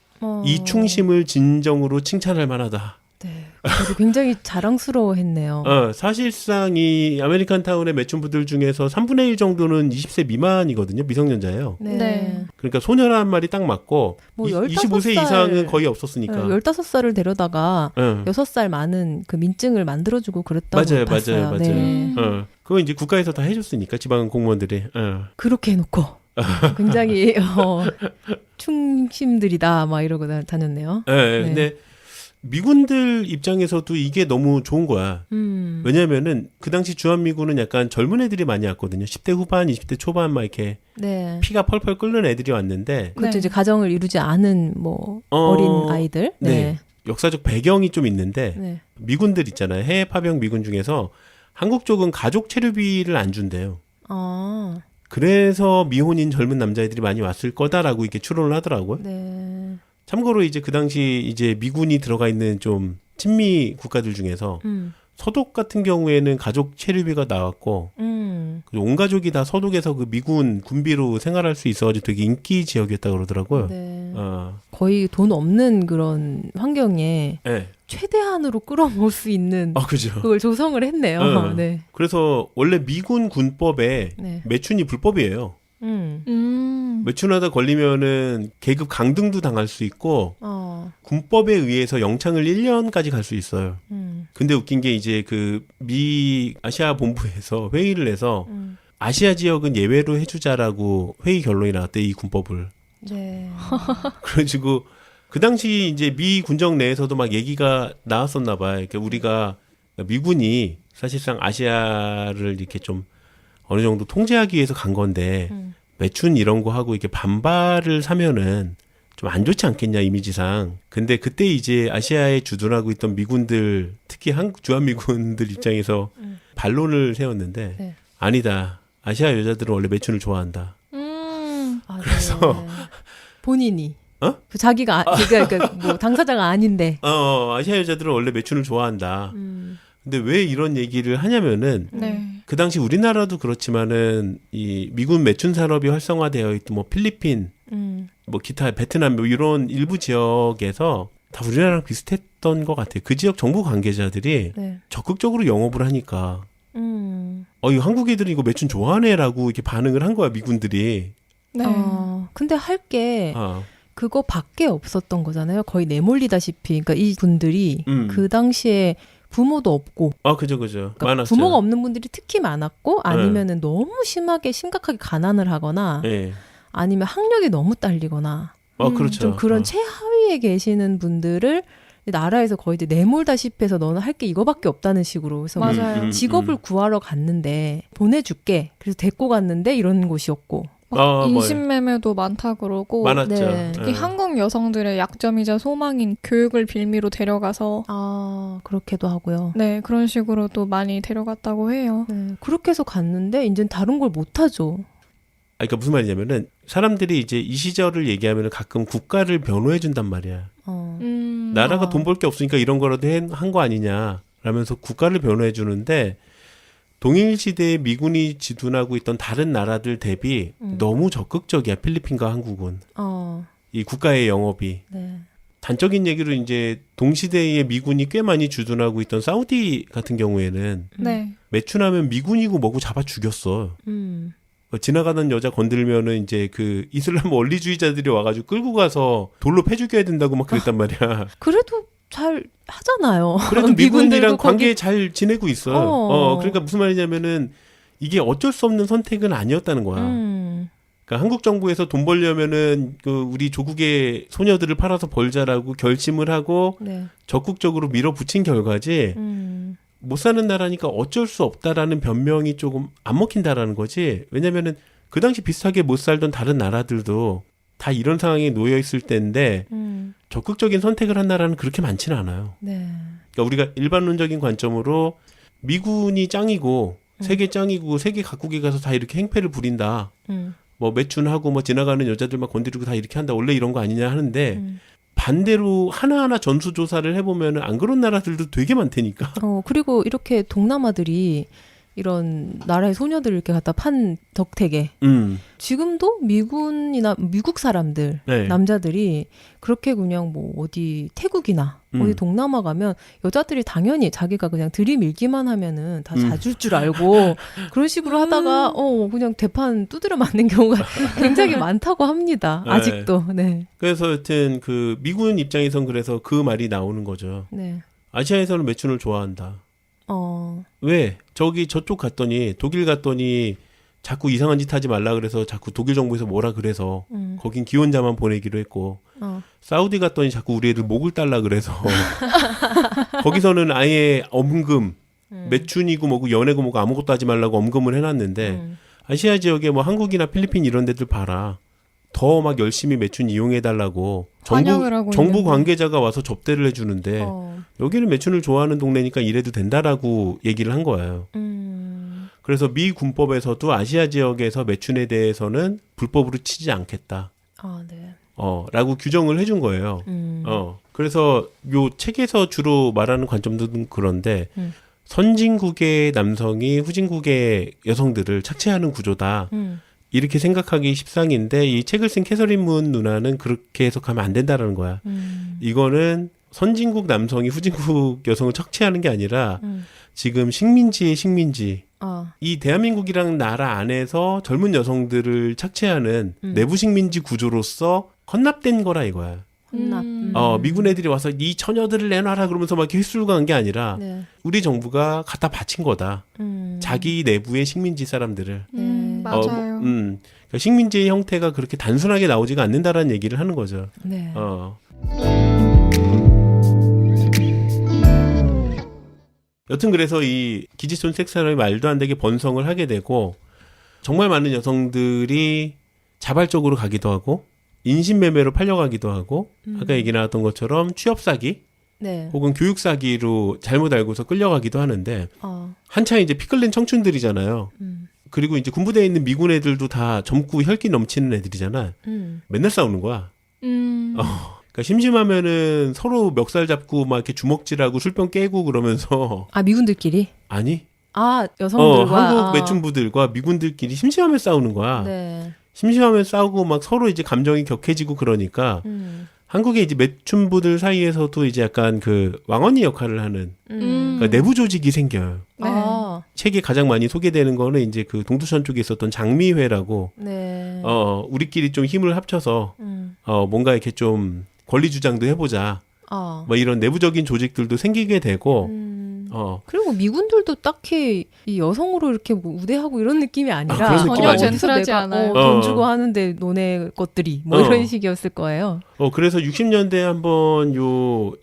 이 충심을 진정으로 칭찬할 만하다. 네. 그래도 굉장히 자랑스러워했네요. 사실상 이 아메리칸 타운의 매춘부들 중에서 3분의 1 정도는 20세 미만이거든요. 미성년자예요. 네. 그러니까 소녀란 말이 딱 맞고 뭐 25세 이상은 거의 없었으니까. 15살을 데려다가 6살 많은 그 민증을 만들어주고 그랬다고 봤어요. 맞아요. 네. 그거 이제 국가에서 다 해줬으니까 지방 공무원들이. 그렇게 해놓고 굉장히 충심들이다 막 이러고 다녔네요. 네. 근데 미군들 입장에서도 이게 너무 좋은 거야. 왜냐면은 그 당시 주한미군은 약간 젊은 애들이 많이 왔거든요. 10대 후반, 20대 초반 막 이렇게 피가 펄펄 끓는 애들이 왔는데 그것도 이제 가정을 이루지 않은 뭐 어린 아이들. 네. 역사적 배경이 좀 있는데 미군들 있잖아요. 해외 파병 미군 중에서 한국 쪽은 가족 체류비를 안 준대요. 그래서 미혼인 젊은 남자애들이 많이 왔을 거다라고 이렇게 추론을 하더라고요. 참고로 이제 그 당시 이제 미군이 들어가 있는 좀 친미 국가들 중에서 서독 같은 경우에는 가족 체류비가 나왔고 온 가족이 다 서독에서 그 미군 군비로 생활할 수 있어가지고 되게 인기 지역이었다 그러더라고요. 거의 돈 없는 그런 환경에 최대한으로 끌어모을 수 있는 그죠. 그걸 조성을 했네요. 그래서 원래 미군 군법에 매춘이 불법이에요. 매춘하다 걸리면은 계급 강등도 당할 수 있고 군법에 의해서 영창을 1년까지 갈 수 있어요. 근데 웃긴 게 이제 그 미 아시아 본부에서 회의를 해서 아시아 지역은 예외로 해주자라고 회의 결론이 나왔대, 이 군법을. 그래가지고 그 당시 이제 미 군정 내에서도 막 얘기가 나왔었나 봐요. 그러니까 우리가 미군이 사실상 아시아를 이렇게 좀 어느 정도 통제하기 위해서 간 건데 매춘 이런 거 하고 이렇게 반발을 사면은 좀 안 좋지 않겠냐, 이미지상. 근데 그때 이제 아시아에 주둔하고 있던 미군들, 특히 한국 주한미군들 입장에서 반론을 세웠는데 아니다. 아시아 여자들은 원래 매춘을 좋아한다. 그래서 본인이 그 자기가 그러니까 뭐 당사자가 아닌데. 아시아 여자들은 원래 매춘을 좋아한다. 근데 왜 이런 얘기를 하냐면은 그 당시 우리나라도 그렇지만은 이 미군 매춘 산업이 활성화되어 있던 뭐 필리핀, 뭐 기타 베트남 뭐 이런 일부 지역에서 다 우리나라랑 비슷했던 것 같아요. 그 지역 정부 관계자들이 적극적으로 영업을 하니까 이 한국 애들이 이거 매춘 좋아하네라고 이렇게 반응을 한 거야 미군들이. 네. 근데 할 게 그거밖에 없었던 거잖아요. 거의 내몰리다시피. 그러니까 이 분들이 그 당시에 부모도 없고. 그죠. 그러니까 많았죠. 부모가 없는 분들이 특히 많았고, 아니면은 너무 심각하게 가난을 하거나, 아니면 학력이 너무 딸리거나, 그렇죠. 좀 그런 최하위에 계시는 분들을 나라에서 거의 이제 내몰다시피 해서 너는 할 게 이거밖에 없다는 식으로. 그래서 맞아요. 직업을 구하러 갔는데, 보내줄게. 그래서 데리고 갔는데 이런 곳이었고. 인신매매도 많다 그러고 많았죠. 네. 특히 한국 여성들의 약점이자 소망인 교육을 빌미로 데려가서 그렇게도 하고요. 네, 그런 식으로 또 많이 데려갔다고 해요. 네, 그렇게 해서 갔는데 이제는 다른 걸 못 하죠. 그러니까 무슨 말이냐면은 사람들이 이제 이 시절을 얘기하면은 가끔 국가를 변호해 준단 말이야. 나라가 돈 벌 게 없으니까 이런 거라도 한 거 아니냐 라면서 국가를 변호해 주는데, 동일시대에 미군이 지둔하고 있던 다른 나라들 대비 너무 적극적이야, 필리핀과 한국은. 이 국가의 영업이. 네. 단적인 얘기로 이제 동시대에 미군이 꽤 많이 주둔하고 있던 사우디 같은 경우에는 매춘하면 미군이고 뭐고 잡아 죽였어. 지나가던 여자 건들면은 이제 그 이슬람 원리주의자들이 와가지고 끌고 가서 돌로 패 죽여야 된다고 막 그랬단 말이야. 그래도 잘 하잖아요. 그래도 미군이랑 관계 잘 지내고 있어요. 그러니까 무슨 말이냐면은 이게 어쩔 수 없는 선택은 아니었다는 거야. 그러니까 한국 정부에서 돈 벌려면은 그 우리 조국의 소녀들을 팔아서 벌자라고 결심을 하고 적극적으로 밀어붙인 결과지. 못 사는 나라니까 어쩔 수 없다라는 변명이 조금 안 먹힌다라는 거지. 왜냐면은 그 당시 비슷하게 못 살던 다른 나라들도 다 이런 상황에 놓여 있을 때인데 적극적인 선택을 한 나라는 그렇게 많지는 않아요. 그러니까 우리가 일반론적인 관점으로 미군이 짱이고 세계 짱이고 세계 각국에 가서 다 이렇게 행패를 부린다. 뭐 매춘하고 뭐 지나가는 여자들 막 건드리고 다 이렇게 한다. 원래 이런 거 아니냐 하는데 반대로 하나하나 전수조사를 해보면은 안 그런 나라들도 되게 많다니까. 그리고 이렇게 동남아들이 이런 나라의 소녀들을 이렇게 갖다 판 덕택에 지금도 미군이나 미국 사람들 남자들이 그렇게 그냥 뭐 어디 태국이나 어디 동남아 가면 여자들이 당연히 자기가 그냥 들이밀기만 하면은 다 사줄 줄 알고 그런 식으로 하다가 그냥 대판 두드려 맞는 경우가 굉장히 많다고 합니다. 아직도. 네. 그래서 여튼 그 미군 입장에선 그래서 그 말이 나오는 거죠. 아시아에서는 매춘을 좋아한다. 왜? 저쪽 갔더니 독일 갔더니 자꾸 이상한 짓 하지 말라 그래서 자꾸 독일 정부에서 뭐라 그래서 거긴 기혼자만 보내기로 했고 사우디 갔더니 자꾸 우리 애들 목을 달라 그래서 거기서는 아예 엄금 매춘이고 뭐고 연애고 뭐고 아무것도 하지 말라고 엄금을 해놨는데 아시아 지역에 뭐 한국이나 필리핀 이런 데들 봐라. 더 막 열심히 매춘 이용해달라고 정부 관계자가 와서 접대를 해주는데 여기는 매춘을 좋아하는 동네니까 이래도 된다라고 얘기를 한 거예요. 그래서 미 군법에서도 아시아 지역에서 매춘에 대해서는 불법으로 치지 않겠다. 라고 규정을 해준 거예요. 그래서 요 책에서 주로 말하는 관점도 그런데 선진국의 남성이 후진국의 여성들을 착취하는 구조다. 이렇게 생각하기 십상인데 이 책을 쓴 캐서린 문 누나는 그렇게 해석하면 안 된다라는 거야. 이거는 선진국 남성이 후진국 여성을 착취하는 게 아니라 지금 식민지의 식민지. 이 대한민국이라는 나라 안에서 젊은 여성들을 착취하는 내부 식민지 구조로서 헌납된 거라 이거야. 미군 애들이 와서 이 처녀들을 내놔라 그러면서 막 이렇게 휘둘고 간 게 아니라 우리 정부가 갖다 바친 거다. 자기 내부의 식민지 사람들을. 맞아요. 그러니까 식민지의 형태가 그렇게 단순하게 나오지가 않는다라는 얘기를 하는 거죠. 여튼 그래서 이 기지촌 섹스라이 말도 안 되게 번성을 하게 되고 정말 많은 여성들이 자발적으로 가기도 하고 인신매매로 팔려가기도 하고 아까 얘기 나왔던 것처럼 취업사기 혹은 교육사기로 잘못 알고서 끌려가기도 하는데 한창 이제 피클린 청춘들이잖아요. 그리고 이제 군부대에 있는 미군 애들도 다 젊고 혈기 넘치는 애들이잖아. 맨날 싸우는 거야. 그러니까 심심하면은 서로 멱살 잡고 막 이렇게 주먹질하고 술병 깨고 그러면서. 아, 미군들끼리? 아니. 아, 여성들과. 한국 매춘부들과 미군들끼리 심심하면 싸우는 거야. 네. 심심하면 싸우고 막 서로 이제 감정이 격해지고 그러니까 한국의 이제 매춘부들 사이에서도 이제 약간 그 왕언니 역할을 하는 그러니까 내부 조직이 생겨요. 네. 아. 책에 가장 많이 소개되는 거는 이제 그 동두천 쪽에 있었던 장미회라고 네. 우리끼리 좀 힘을 합쳐서 뭔가 이렇게 좀 권리 주장도 해보자. 뭐 이런 내부적인 조직들도 생기게 되고 그리고 미군들도 딱히 이 여성으로 이렇게 뭐 우대하고 이런 느낌이 아니라 전혀 젠틀하지 않아요. 돈 주고 하는데 너네 것들이 뭐 이런 식이었을 거예요. 그래서 60년대에 한번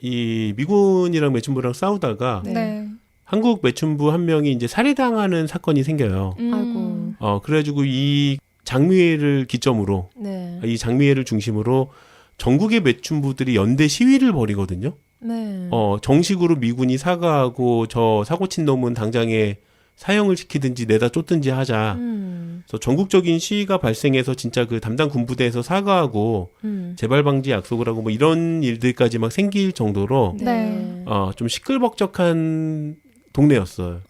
이 미군이랑 매춘부랑 싸우다가 네. 한국 매춘부 한 명이 이제 살해당하는 사건이 생겨요. 아이고. 그래가지고 이 장미회를 기점으로 네. 이 장미회를 중심으로 전국의 매춘부들이 연대 시위를 벌이거든요. 네. 정식으로 미군이 사과하고 저 사고 친 놈은 당장에 사형을 시키든지 내다 쫓든지 하자. 그래서 전국적인 시위가 발생해서 진짜 그 담당 군부대에서 사과하고 재발 방지 약속을 하고 뭐 이런 일들까지 막 생길 정도로 네. 좀 시끌벅적한 동네였어요.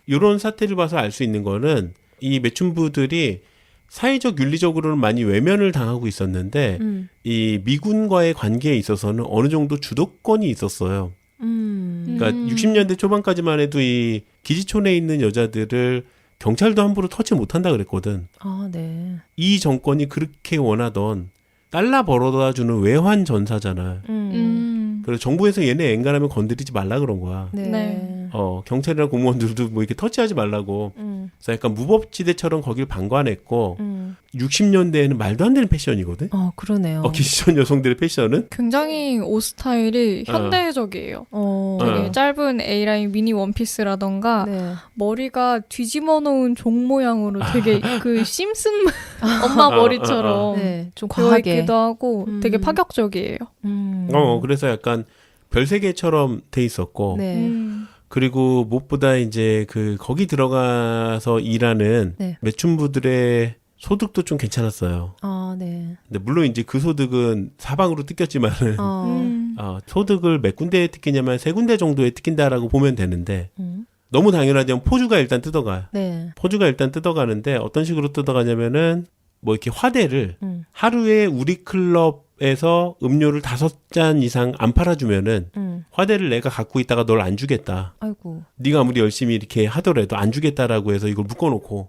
이런 사태를 봐서 알 수 있는 거는 이 매춘부들이 사회적 윤리적으로는 많이 외면을 당하고 있었는데 이 미군과의 관계에 있어서는 어느 정도 주도권이 있었어요. 그러니까 60년대 초반까지만 해도 이 기지촌에 있는 여자들을 경찰도 함부로 터치 못한다 그랬거든. 아, 네. 이 정권이 그렇게 원하던 달러 벌어다 주는 외환 전사잖아. 그래서 정부에서 얘네 엔간하면 건드리지 말라 그런 거야. 네. 경찰이나 공무원들도 뭐 이렇게 터치하지 말라고. 그래서 약간 무법지대처럼 거길 방관했고 60년대에는 말도 안 되는 패션이거든. 그러네요. 기시촌 여성들의 패션은 굉장히 옷 스타일이 현대적이에요. 되게 짧은 A라인 미니 원피스라던가 네. 머리가 뒤집어 놓은 종 모양으로 되게 그 심슨 엄마 머리처럼 네, 좀 되어 과하게 있기도 하고 되게 파격적이에요. 그래서 약간 별세계처럼 돼 있었고 네. 그리고 무엇보다 이제 거기 들어가서 일하는 네. 매춘부들의 소득도 좀 괜찮았어요. 네. 근데 물론 이제 그 소득은 사방으로 뜯겼지만은 소득을 몇 군데에 뜯기냐면 3군데 정도에 뜯긴다라고 보면 되는데 너무 당연하지만 포주가 일단 뜯어가요. 네. 포주가 일단 뜯어가는데 어떤 식으로 뜯어가냐면은 뭐 이렇게 화대를 하루에 우리 클럽에서 음료를 5잔 이상 안 팔아주면은 화대를 내가 갖고 있다가 널 안 주겠다. 아이고. 네가 아무리 열심히 이렇게 하더라도 안 주겠다라고 해서 이걸 묶어놓고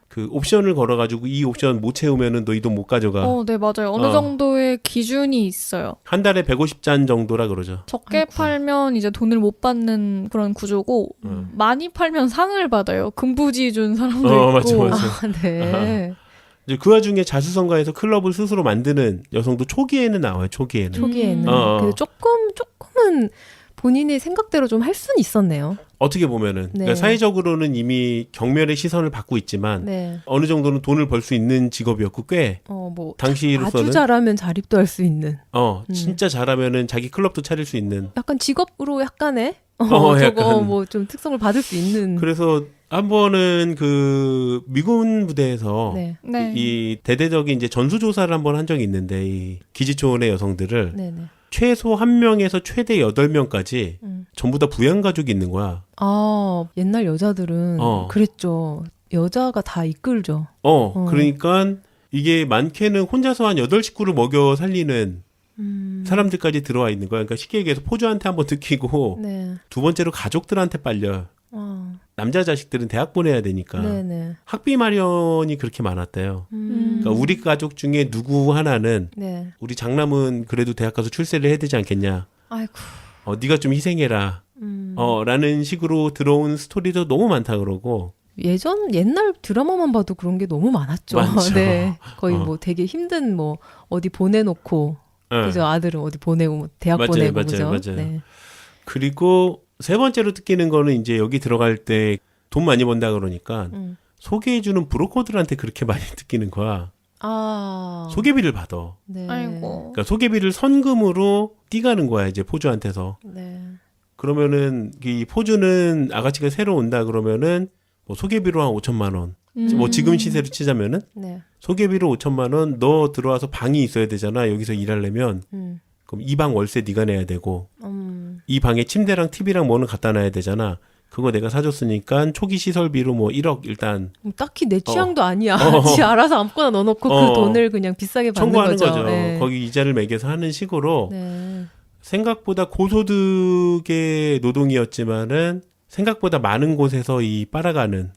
그 옵션을 걸어가지고 이 옵션 못 채우면은 너 이 돈 못 가져가. 네, 맞아요. 어느 정도의 기준이 있어요. 한 달에 150잔 정도라 그러죠. 적게 팔면 이제 돈을 못 받는 그런 구조고 많이 팔면 상을 받아요. 금부지 준 사람도 있고. 맞아. 네. 이제 그 와중에 자수성가해서 클럽을 스스로 만드는 여성도 초기에는 나와요. 초기에는. 그래도 조금은 본인의 생각대로 좀 할 수는 있었네요. 어떻게 보면은 네. 그러니까 사회적으로는 이미 경멸의 시선을 받고 있지만 네. 어느 정도는 돈을 벌 수 있는 직업이었고 꽤 뭐 당시로서는 아주 잘하면 자립도 할 수 있는. 진짜 잘하면은 자기 클럽도 차릴 수 있는. 약간 직업으로 약간의 약간. 저거 뭐 좀 특성을 받을 수 있는. 그래서 한 번은 그 미군 부대에서 네. 네. 이 대대적인 이제 전수조사를 한 번 한 적이 있는데 이 기지촌의 여성들을 네네. 최소 1명에서 최대 8명까지 전부 다 부양가족이 있는 거야. 옛날 여자들은 그랬죠. 여자가 다 이끌죠. 그러니까 이게 많게는 혼자서 한 8식구를 먹여 살리는 사람들까지 들어와 있는 거야. 그러니까 쉽게 얘기해서 포주한테 한번 들키고 네. 두 번째로 가족들한테 빨려. 남자 자식들은 대학 보내야 되니까 네네. 학비 마련이 그렇게 많았대요. 그러니까 우리 가족 중에 누구 하나는 네. 우리 장남은 그래도 대학 가서 출세를 해야 되지 않겠냐. 아이고. 네가 좀 희생해라. 라는 식으로 들어온 스토리도 너무 많다 그러고. 옛날 드라마만 봐도 그런 게 너무 많았죠. 많죠. 네. 거의 뭐 되게 힘든 뭐 어디 보내놓고 그죠? 아들은 어디 보내고 뭐 대학 보내고 그죠? 맞아요. 네. 그리고 세 번째로 뜯기는 거는 이제 여기 들어갈 때 돈 많이 번다 그러니까 소개해주는 브로커들한테 그렇게 많이 뜯기는 거야. 소개비를 받아. 네. 아이고. 그러니까 소개비를 선금으로 띠가는 거야 이제 포주한테서. 네. 그러면은 이 포주는 아가씨가 새로 온다 그러면은 뭐 소개비로 한 5천만 원. 뭐 지금 시세로 치자면은 네. 소개비로 5천만 원, 너 들어와서 방이 있어야 되잖아. 여기서 일하려면 그럼 이 방 월세 네가 내야 되고 이 방에 침대랑 TV랑 뭐는 갖다 놔야 되잖아. 그거 내가 사줬으니까 초기 시설비로 뭐 1억 일단 딱히 내 취향도 아니야. 지 알아서 아무거나 넣어놓고 그 돈을 그냥 비싸게 받는 청구하는 거죠. 네. 거기 이자를 매겨서 하는 식으로 네. 생각보다 고소득의 노동이었지만은 생각보다 많은 곳에서 이 빨아가는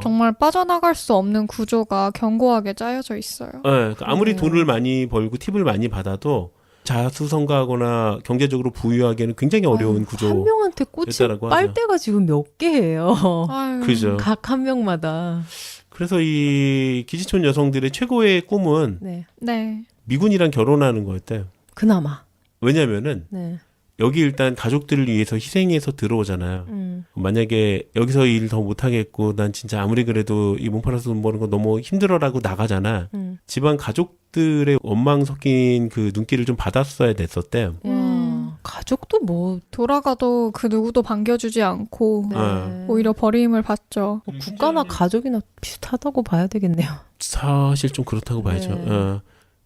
정말 빠져나갈 수 없는 구조가 견고하게 짜여져 있어요. 그러니까 아무리 돈을 많이 벌고 팁을 많이 받아도 자수성가하거나 경제적으로 부유하기에는 굉장히 어려운 구조. 한 명한테 꽂힌 빨대가 지금 몇 개예요. 그죠. 각 한 명마다. 그래서 이 기지촌 여성들의 최고의 꿈은 네. 미군이랑 결혼하는 거였대요. 그나마. 왜냐면은 네. 여기 일단 가족들을 위해서 희생해서 들어오잖아요. 만약에 여기서 일 더 못하겠고 난 진짜 아무리 그래도 이 몸 팔아서 돈 버는 거 너무 힘들어라고 나가잖아. 집안 가족들의 원망 섞인 그 눈길을 좀 받았어야 됐었대. 가족도 뭐 돌아가도 그 누구도 반겨주지 않고 오히려 버림을 받죠. 뭐 국가나 가족이나 비슷하다고 봐야 되겠네요. 사실 좀 그렇다고 봐야죠.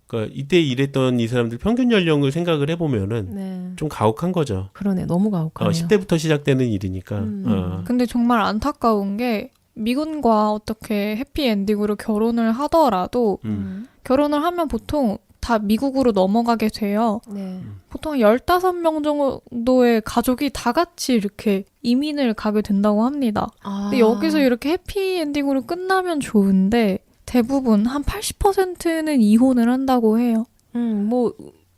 그러니까 이때 일했던 이 사람들 평균 연령을 생각을 해보면은 좀 가혹한 거죠. 그러네, 너무 가혹하네요. 10대부터 시작되는 일이니까. 근데 정말 안타까운 게 미군과 어떻게 해피엔딩으로 결혼을 하더라도 결혼을 하면 보통 다 미국으로 넘어가게 돼요. 보통 15명 정도의 가족이 다 같이 이렇게 이민을 가게 된다고 합니다. 근데 여기서 이렇게 해피엔딩으로 끝나면 좋은데 대부분 한 80%는 이혼을 한다고 해요. 뭐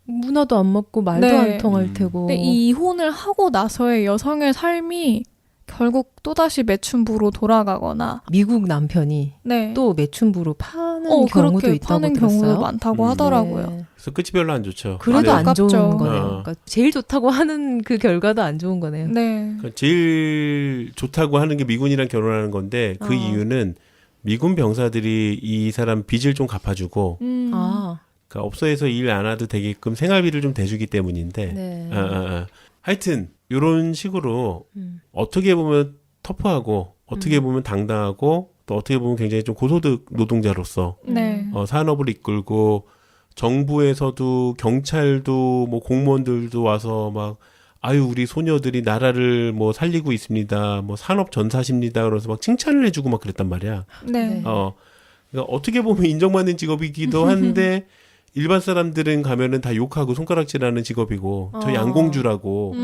문화도 안 맞고 말도 안 통할 테고. 근데 이 이혼을 하고 나서의 여성의 삶이 결국 또다시 매춘부로 돌아가거나 미국 남편이 또 매춘부로 파는 경우도 있다고 파는 들었어요. 경우도 많다고 하더라고요. 그래서 끝이 별로 안 좋죠. 그래도 안 아깝죠. 좋은 거네요. 그러니까 제일 좋다고 하는 그 결과도 안 좋은 거네요. 그러니까 제일 좋다고 하는 게 미군이랑 결혼하는 건데 그 이유는 미군 병사들이 이 사람 빚을 좀 갚아주고 그러니까 업소에서 일 안 와도 되게끔 생활비를 좀 대주기 때문인데 하여튼 이런 식으로 어떻게 보면 터프하고 어떻게 보면 당당하고 또 어떻게 보면 굉장히 좀 고소득 노동자로서 산업을 이끌고 정부에서도 경찰도 뭐 공무원들도 와서 막 아유 우리 소녀들이 나라를 뭐 살리고 있습니다. 뭐 산업 전사십니다. 그래서 막 칭찬을 해주고 막 그랬단 말이야. 그러니까 어떻게 보면 인정받는 직업이기도 한데 일반 사람들은 가면은 다 욕하고 손가락질하는 직업이고 저 양공주라고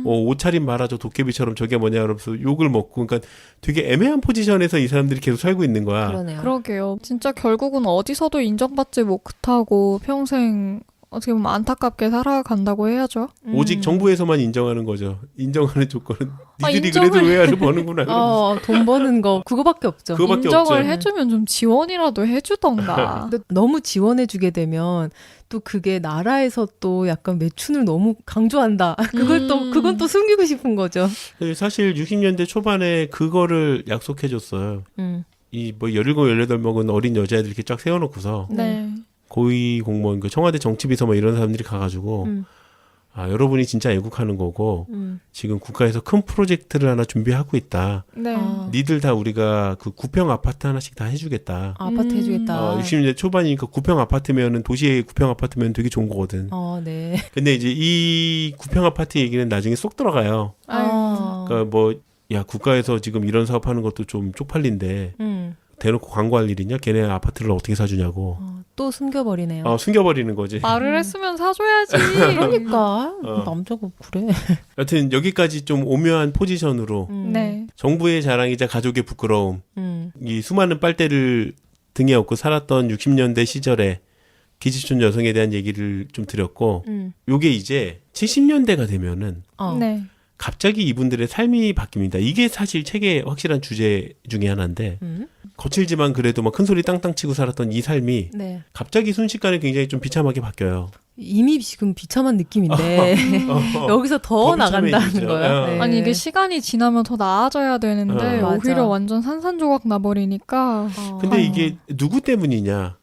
옷차림 말아줘 도깨비처럼 저게 뭐냐 그러면서 욕을 먹고 그러니까 되게 애매한 포지션에서 이 사람들이 계속 살고 있는 거야. 그러네요. 그러게요. 진짜 결국은 어디서도 인정받지 못하고 평생 어떻게 보면 안타깝게 살아간다고 해야죠. 오직 정부에서만 인정하는 거죠. 인정하는 조건은 니들이 그래도 외화를 버는구나. 돈 버는 거 그거밖에 없죠. 그거밖에 인정을 없죠. 해주면 좀 지원이라도 해주던가. 근데 너무 지원해주게 되면 또 그게 나라에서 또 약간 매춘을 너무 강조한다. 그건 또 숨기고 싶은 거죠. 사실 60년대 초반에 그거를 약속해줬어요. 이 뭐 17, 18 먹은 어린 여자애들 이렇게 쫙 세워놓고서 고위 공무원, 그 청와대 정치비서 뭐 이런 사람들이 가가지고 여러분이 진짜 애국하는 거고 지금 국가에서 큰 프로젝트를 하나 준비하고 있다. 니들 다 우리가 그 구평 아파트 하나씩 다 해주겠다. 아파트 해주겠다. 60년대 초반이니까 구평 아파트면은 도시의 구평 아파트면 되게 좋은 거거든. 네. 근데 이제 이 구평 아파트 얘기는 나중에 쏙 들어가요. 그러니까 뭐 야 국가에서 지금 이런 사업하는 것도 좀 쪽팔린데 대놓고 광고할 일이냐? 걔네 아파트를 어떻게 사주냐고. 또 숨겨버리네요. 숨겨버리는 거지. 말을 했으면 사줘야지. 그러니까 남자가 그래. 여튼 여기까지 좀 오묘한 포지션으로 정부의 자랑이자 가족의 부끄러움 이 수많은 빨대를 등에 업고 살았던 60년대 시절에 기지촌 여성에 대한 얘기를 좀 드렸고 요게 이제 70년대가 되면은 갑자기 이분들의 삶이 바뀝니다. 이게 사실 책의 확실한 주제 중에 하나인데 거칠지만 그래도 막 큰 소리 땅땅 치고 살았던 이 삶이 갑자기 순식간에 굉장히 좀 비참하게 바뀌어요. 이미 지금 비참한 느낌인데 여기서 더 나간다는 거예요. 아니 이게 시간이 지나면 더 나아져야 되는데 오히려 완전 산산조각 나버리니까. 근데 이게 누구 때문이냐?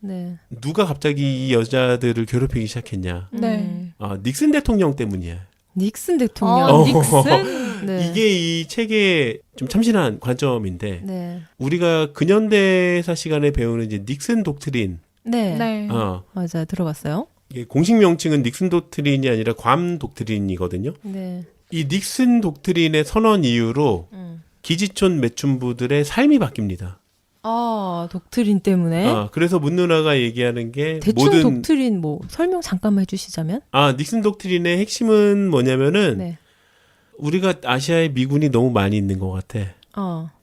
누가 갑자기 이 여자들을 괴롭히기 시작했냐? 닉슨 대통령 때문이야. 닉슨 대통령. 닉슨? 네. 이게 이 책의 좀 참신한 관점인데 네. 우리가 근현대사 시간에 배우는 이제 닉슨 독트린. 네. 네. 맞아요. 들어봤어요. 이게 공식 명칭은 닉슨 독트린이 아니라 괌 독트린이거든요. 네. 이 닉슨 독트린의 선언 이후로 기지촌 매춘부들의 삶이 바뀝니다. 독트린 때문에. 그래서 문 누나가 얘기하는 게 대충 모든 독트린 뭐 설명 잠깐만 해주시자면. 닉슨 독트린의 핵심은 뭐냐면은 네. 우리가 아시아에 미군이 너무 많이 있는 것 같아.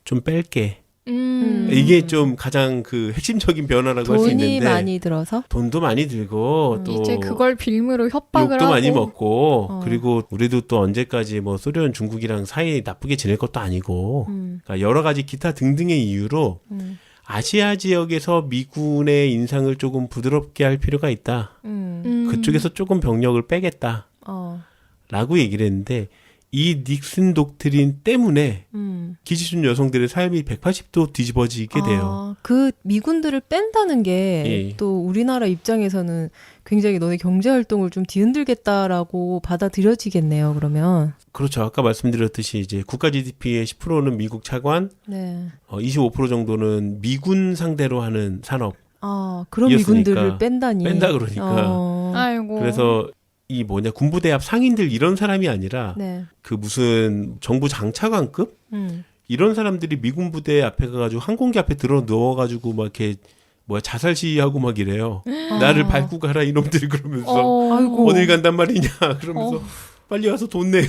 좀 뺄게. 이게 좀 가장 그 핵심적인 변화라고 할 수 있는데 돈이 많이 들어서 돈도 많이 들고 또 이제 그걸 빌미로 협박을 욕도 하고 많이 먹고 그리고 우리도 또 언제까지 뭐 소련 중국이랑 사이 나쁘게 지낼 것도 아니고 그러니까 여러 가지 기타 등등의 이유로 아시아 지역에서 미군의 인상을 조금 부드럽게 할 필요가 있다. 그쪽에서 조금 병력을 빼겠다. 라고 얘기를 했는데 이 닉슨 독트린 때문에 기지촌 여성들의 삶이 180도 뒤집어지게 돼요. 그 미군들을 뺀다는 게 또 우리나라 입장에서는 굉장히 너네 경제 활동을 좀 뒤흔들겠다라고 받아들여지겠네요. 그러면. 그렇죠. 아까 말씀드렸듯이 이제 국가 GDP의 10%는 미국 차관, 25% 정도는 미군 상대로 하는 산업. 그런 미군들을 뺀다 그러니까. 아이고. 그래서 이 군부대 앞 상인들 이런 사람이 아니라 그 무슨 정부 장차관급 이런 사람들이 미군 부대 앞에 가가지고 항공기 앞에 들어 누워가지고 막 이렇게 자살 시위하고 막 이래요. 나를 밟고 가라 이놈들 그러면서 어딜 간단 말이냐 그러면서 빨리 와서 돈 내.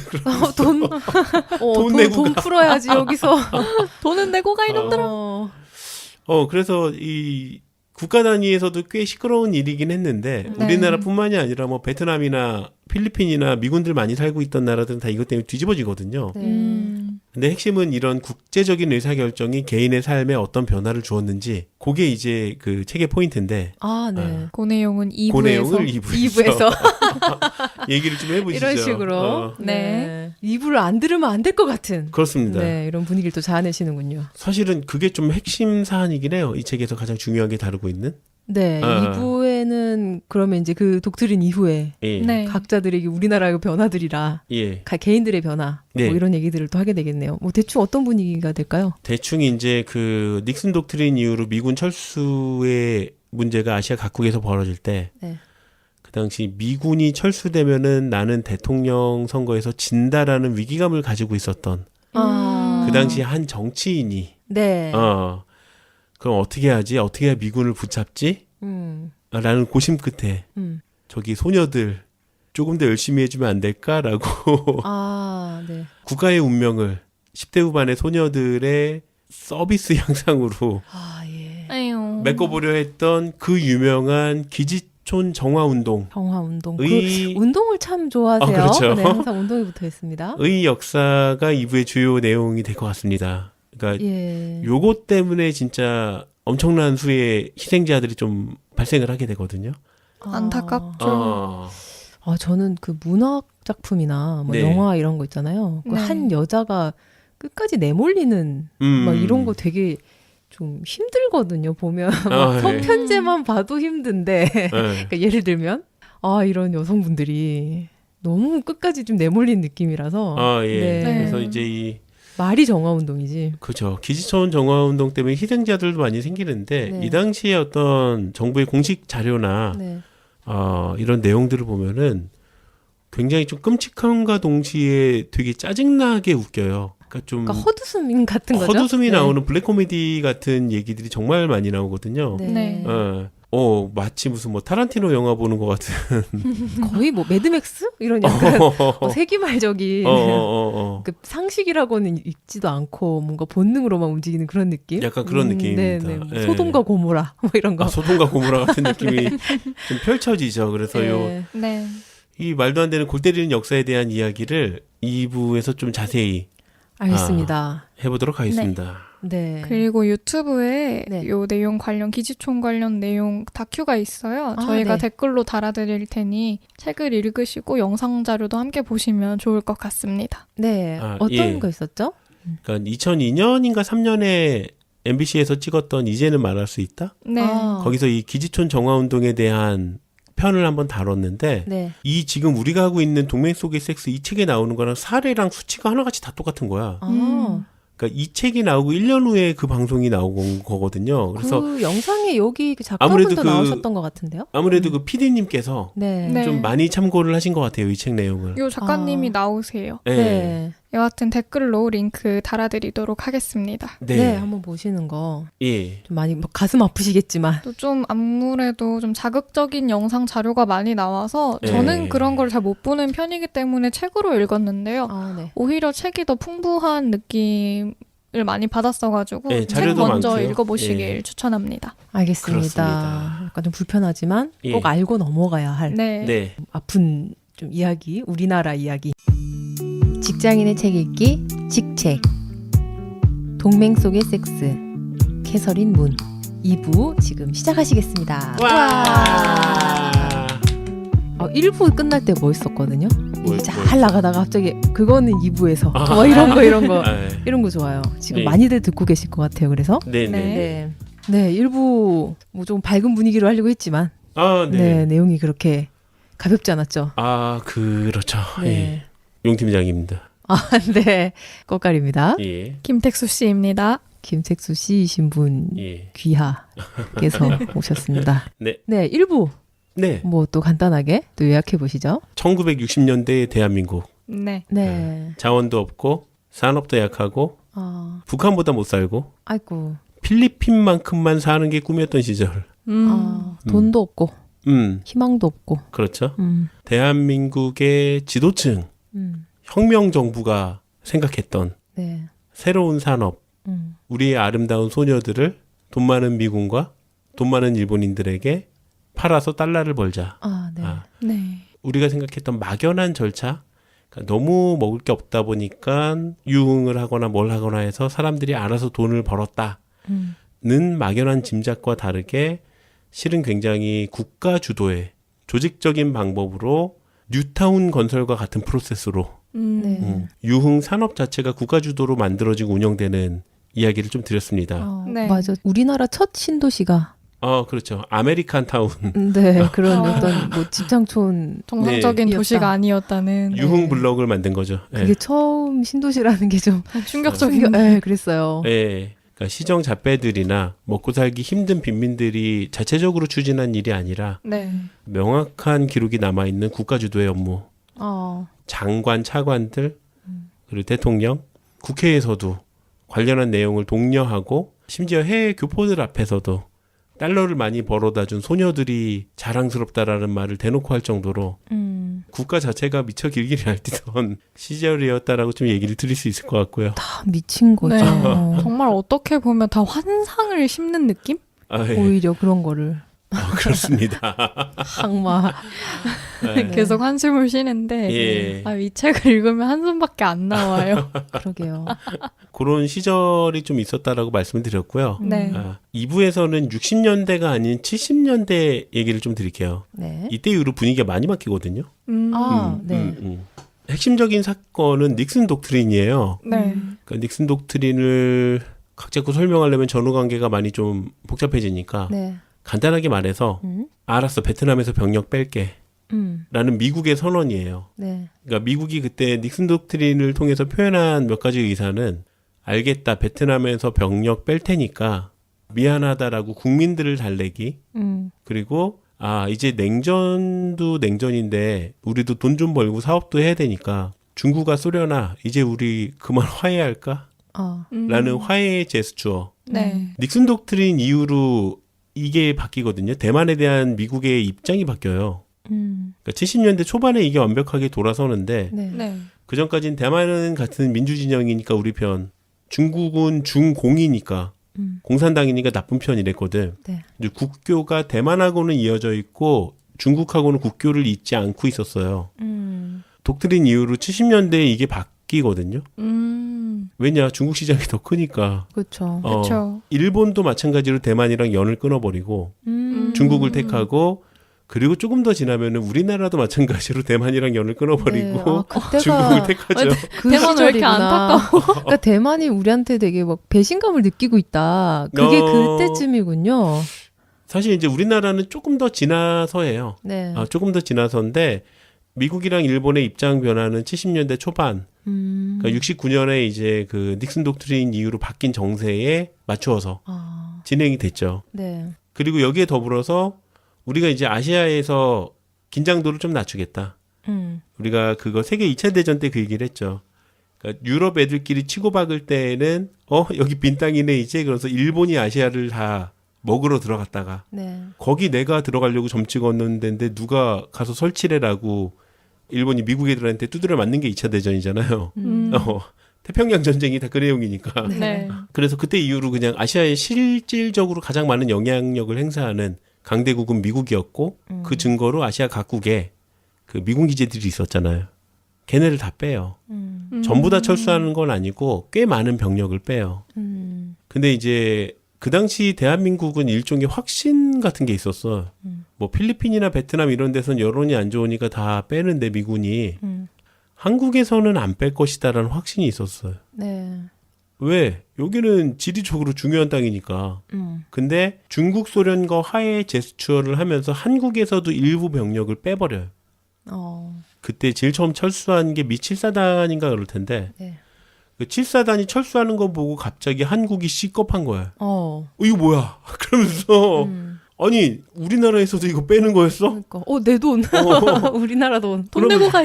돈 내고 돈 풀어야지 여기서. 돈은 내고 가 이놈들아. 그래서 이 국가 단위에서도 꽤 시끄러운 일이긴 했는데 우리나라뿐만이 아니라 뭐 베트남이나 필리핀이나 미군들 많이 살고 있던 나라들은 다 이것 때문에 뒤집어지거든요. 근데 핵심은 이런 국제적인 의사결정이 개인의 삶에 어떤 변화를 주었는지 그게 이제 그 책의 포인트인데 그 내용은 2부에서 그 내용을 2부에서 얘기를 좀 해보시죠. 이런 식으로 네. 2부를 안 들으면 안 될 것 같은 그렇습니다. 네, 이런 분위기를 또 자아내시는군요. 사실은 그게 좀 핵심 사안이긴 해요. 이 책에서 가장 중요하게 다루고 있는. 네, 2부에는 그러면 이제 그 독트린 이후에 각자들에게 우리나라의 변화들이라 개인들의 변화 뭐 이런 얘기들을 또 하게 되겠네요. 뭐 대충 어떤 분위기가 될까요? 대충 이제 그 닉슨 독트린 이후로 미군 철수의 문제가 아시아 각국에서 벌어질 때 그 당시 미군이 철수되면은 나는 대통령 선거에서 진다라는 위기감을 가지고 있었던 그 당시 한 정치인이 그럼 어떻게 하지? 어떻게 해야 미군을 붙잡지? 라는 고심 끝에 저기 소녀들 조금 더 열심히 해주면 안 될까라고 국가의 운명을 10대 후반의 소녀들의 서비스 향상으로 메꿔보려 했던 그 유명한 기지촌 정화운동. 그 운동을 참 좋아하세요. 그렇죠. 네, 항상 운동에 붙어 있습니다. 의 역사가 2부의 주요 내용이 될 것 같습니다. 그러니까 요거 때문에 진짜 엄청난 수의 희생자들이 좀 발생을 하게 되거든요. 안타깝죠. 저는 그 문학 작품이나 뭐 영화 이런 거 있잖아요. 그 한 여자가 끝까지 내몰리는 막 이런 거 되게 좀 힘들거든요. 보면 서편제만 봐도 힘든데 그러니까 예를 들면 이런 여성분들이 너무 끝까지 좀 내몰린 느낌이라서 그래서 이제 이 말이 정화운동이지. 그렇죠. 기지촌 정화운동 때문에 희생자들도 많이 생기는데 이 당시에 어떤 정부의 공식 자료나 이런 내용들을 보면은 굉장히 좀 끔찍함과 동시에 되게 짜증나게 웃겨요. 그러니까 헛웃음 같은 거죠. 헛웃음이 나오는 블랙 코미디 같은 얘기들이 정말 많이 나오거든요. 마치 무슨 타란티노 영화 보는 것 같은. 거의 매드맥스? 이런 약간 세기말적인 그 상식이라고는 읽지도 않고 뭔가 본능으로만 움직이는 그런 느낌? 약간 그런 느낌입니다. 소돔과 고모라 뭐 이런 거. 소돔과 고모라 같은 느낌이 좀 펼쳐지죠. 그래서 이 말도 안 되는 골 때리는 역사에 대한 이야기를 2부에서 좀 자세히 알겠습니다. 해보도록 하겠습니다. 네. 그리고 유튜브에 요 내용 관련 기지촌 관련 내용 다큐가 있어요. 저희가 댓글로 달아드릴 테니 책을 읽으시고 영상 자료도 함께 보시면 좋을 것 같습니다. 네. 어떤 거 있었죠? 그러니까 2002년인가 3년에 MBC에서 찍었던 이제는 말할 수 있다? 네. 거기서 이 기지촌 정화운동에 대한 편을 한번 다뤘는데 네. 이 지금 우리가 하고 있는 동맹 속의 섹스 이 책에 나오는 거랑 사례랑 수치가 하나같이 다 똑같은 거야. 그러니까 이 책이 나오고 1년 후에 그 방송이 나온 거거든요. 그래서 그 영상에 여기 작가분도 나오셨던 것 같은데요? 아무래도 그 PD님께서 네. 좀 많이 참고를 하신 것 같아요. 이 책 내용을. 요 작가님이 나오세요. 네. 네. 여하튼 댓글로 링크 달아드리도록 하겠습니다. 네, 한번 보시는 거. 예. 좀 많이 가슴 아프시겠지만. 또 좀 아무래도 좀 자극적인 영상 자료가 많이 나와서 저는 그런 걸 잘 못 보는 편이기 때문에 책으로 읽었는데요. 네. 오히려 책이 더 풍부한 느낌을 많이 받았어가지고 네, 책 먼저 많고요. 읽어보시길 추천합니다. 알겠습니다. 그렇습니다. 약간 좀 불편하지만 꼭 알고 넘어가야 할 네. 아픈 좀 이야기, 우리나라 이야기. 직장인의 책 읽기, 직책. 동맹 속의 섹스, 캐서린 문. 2부 지금 시작하시겠습니다. 와! 1부 끝날 때 멋있었거든요. 뭘 잘 나가다가 갑자기 그거는 2부에서 이런 거 이런 거 좋아요. 지금 네. 많이들 듣고 계실 것 같아요. 그래서 네네. 네, 1부 뭐 좀 밝은 분위기로 하려고 했지만 네. 내용이 그렇게 가볍지 않았죠. 그렇죠. 네. 예. 용 팀장입니다. 네. 꽃갈입니다. 예. 김택수 씨입니다. 김택수 씨이신 분 예. 귀하께서 오셨습니다. 네. 네, 1부 네. 뭐 또 간단하게 또 요약해 보시죠. 1960년대의 대한민국. 네. 네. 자원도 없고 산업도 약하고 북한보다 못 살고 아이고. 필리핀만큼만 사는 게 꿈이었던 시절. 돈도 없고 희망도 없고. 그렇죠. 대한민국의 지도층, 혁명 정부가 생각했던 네. 새로운 산업, 우리의 아름다운 소녀들을 돈 많은 미군과 돈 많은 일본인들에게 팔아서 달러를 벌자. 네. 우리가 생각했던 막연한 절차, 그러니까 너무 먹을 게 없다 보니까 유흥을 하거나 뭘 하거나 해서 사람들이 알아서 돈을 벌었다는 막연한 짐작과 다르게 실은 굉장히 국가 주도의 조직적인 방법으로 뉴타운 건설과 같은 프로세스로 유흥 산업 자체가 국가 주도로 만들어지고 운영되는 이야기를 좀 드렸습니다. 네. 맞아. 우리나라 첫 신도시가 그렇죠. 아메리칸 타운. 네, 그런 어떤 뭐 집창촌 정상적인 도시가 아니었다는 유흥 블럭을 만든 거죠. 그게 처음 신도시라는 게 좀 충격적인. 네, 그랬어요. 네. 그러니까 시정 잡배들이나 먹고 살기 힘든 빈민들이 자체적으로 추진한 일이 아니라 명확한 기록이 남아있는 국가 주도의 업무. 장관, 차관들, 그리고 대통령, 국회에서도 관련한 내용을 독려하고 심지어 해외 교포들 앞에서도 달러를 많이 벌어다 준 소녀들이 자랑스럽다라는 말을 대놓고 할 정도로 국가 자체가 미처 길길이 날뛰던 시절이었다라고 좀 얘기를 드릴 수 있을 것 같고요. 다 미친 거죠. 네. 정말 어떻게 보면 다 환상을 심는 느낌? 예. 오히려 그런 거를. 그렇습니다. 항마. 네. 계속 한숨을 쉬는데 예. 이 책을 읽으면 한숨밖에 안 나와요. 그러게요. 그런 시절이 좀 있었다라고 말씀을 드렸고요. 네. 2부에서는 60년대가 아닌 70년대 얘기를 좀 드릴게요. 네. 이때 이후로 분위기가 많이 바뀌거든요. 네. 핵심적인 사건은 닉슨 독트린이에요. 네. 그러니까 닉슨 독트린을 각 잡고 설명하려면 전후 관계가 많이 좀 복잡해지니까 네. 간단하게 말해서 알았어, 베트남에서 병력 뺄게 라는 미국의 선언이에요. 네. 그러니까 미국이 그때 닉슨 독트린을 통해서 표현한 몇 가지 의사는 알겠다, 베트남에서 병력 뺄 테니까 미안하다라고 국민들을 달래기, 그리고 이제 냉전도 냉전인데 우리도 돈 좀 벌고 사업도 해야 되니까 중국아 쏘려나 이제 우리 그만 화해할까? 라는 화해의 제스처. 네. 닉슨 독트린 이후로 이게 바뀌거든요. 대만에 대한 미국의 입장이 바뀌어요. 그러니까 70년대 초반에 이게 완벽하게 돌아서는데 네. 그전까지는 대만은 같은 민주진영이니까 우리 편, 중국은 중공이니까 공산당이니까 나쁜 편이랬거든. 네. 이제 국교가 대만하고는 이어져 있고 중국하고는 국교를 잇지 않고 있었어요. 독트린 이후로 70년대에 이게 바뀌거든요. 왜냐, 중국 시장이 더 크니까. 그렇죠. 그렇죠. 일본도 마찬가지로 대만이랑 연을 끊어버리고 중국을 택하고, 그리고 조금 더 지나면은 우리나라도 마찬가지로 대만이랑 연을 끊어버리고 그때가 중국을 택하죠. 그 대만 왜 이렇게 시절이구나. 안타까워? 그러니까 대만이 우리한테 되게 막 배신감을 느끼고 있다. 그게 그때쯤이군요. 사실 이제 우리나라는 조금 더 지나서예요. 네. 조금 더 지나서인데 미국이랑 일본의 입장 변화는 70년대 초반. 그러니까 69년에 이제 그 닉슨 독트린 이후로 바뀐 정세에 맞추어서 진행이 됐죠. 네. 그리고 여기에 더불어서 우리가 이제 아시아에서 긴장도를 좀 낮추겠다. 우리가 그거 세계 2차 대전 때 그 얘기를 했죠. 그러니까 유럽 애들끼리 치고박을 때는 여기 빈 땅이네 이제 그래서 일본이 아시아를 다 먹으러 들어갔다가 네. 거기 내가 들어가려고 점 찍었는 데인데 누가 가서 설치래라고 일본이 미국 애들한테 두드려 맞는 게 2차 대전이잖아요. 태평양 전쟁이 다 그 내용이니까. 네. 그래서 그때 이후로 그냥 아시아에 실질적으로 가장 많은 영향력을 행사하는 강대국은 미국이었고 그 증거로 아시아 각국에 그 미군 기지들이 있었잖아요. 걔네를 다 빼요. 전부 다 철수하는 건 아니고 꽤 많은 병력을 빼요. 근데 이제 그 당시 대한민국은 일종의 확신 같은 게 있었어. 뭐 필리핀이나 베트남 이런 데선 여론이 안 좋으니까 다 빼는데 미군이 한국에서는 안 뺄 것이다라는 확신이 있었어요. 네. 왜? 여기는 지리적으로 중요한 땅이니까. 근데 중국 소련과 화해 제스처를 하면서 한국에서도 일부 병력을 빼버려요. 그때 제일 처음 철수한 게 미 7사단인가 그럴 텐데 네. 그 7사단이 철수하는 거 보고 갑자기 한국이 시겁한 거야. 이거 뭐야? 그러면서 아니 우리나라에서도 이거 빼는 거였어? 그러니까 내 돈. 우리나라 돈 내고 가.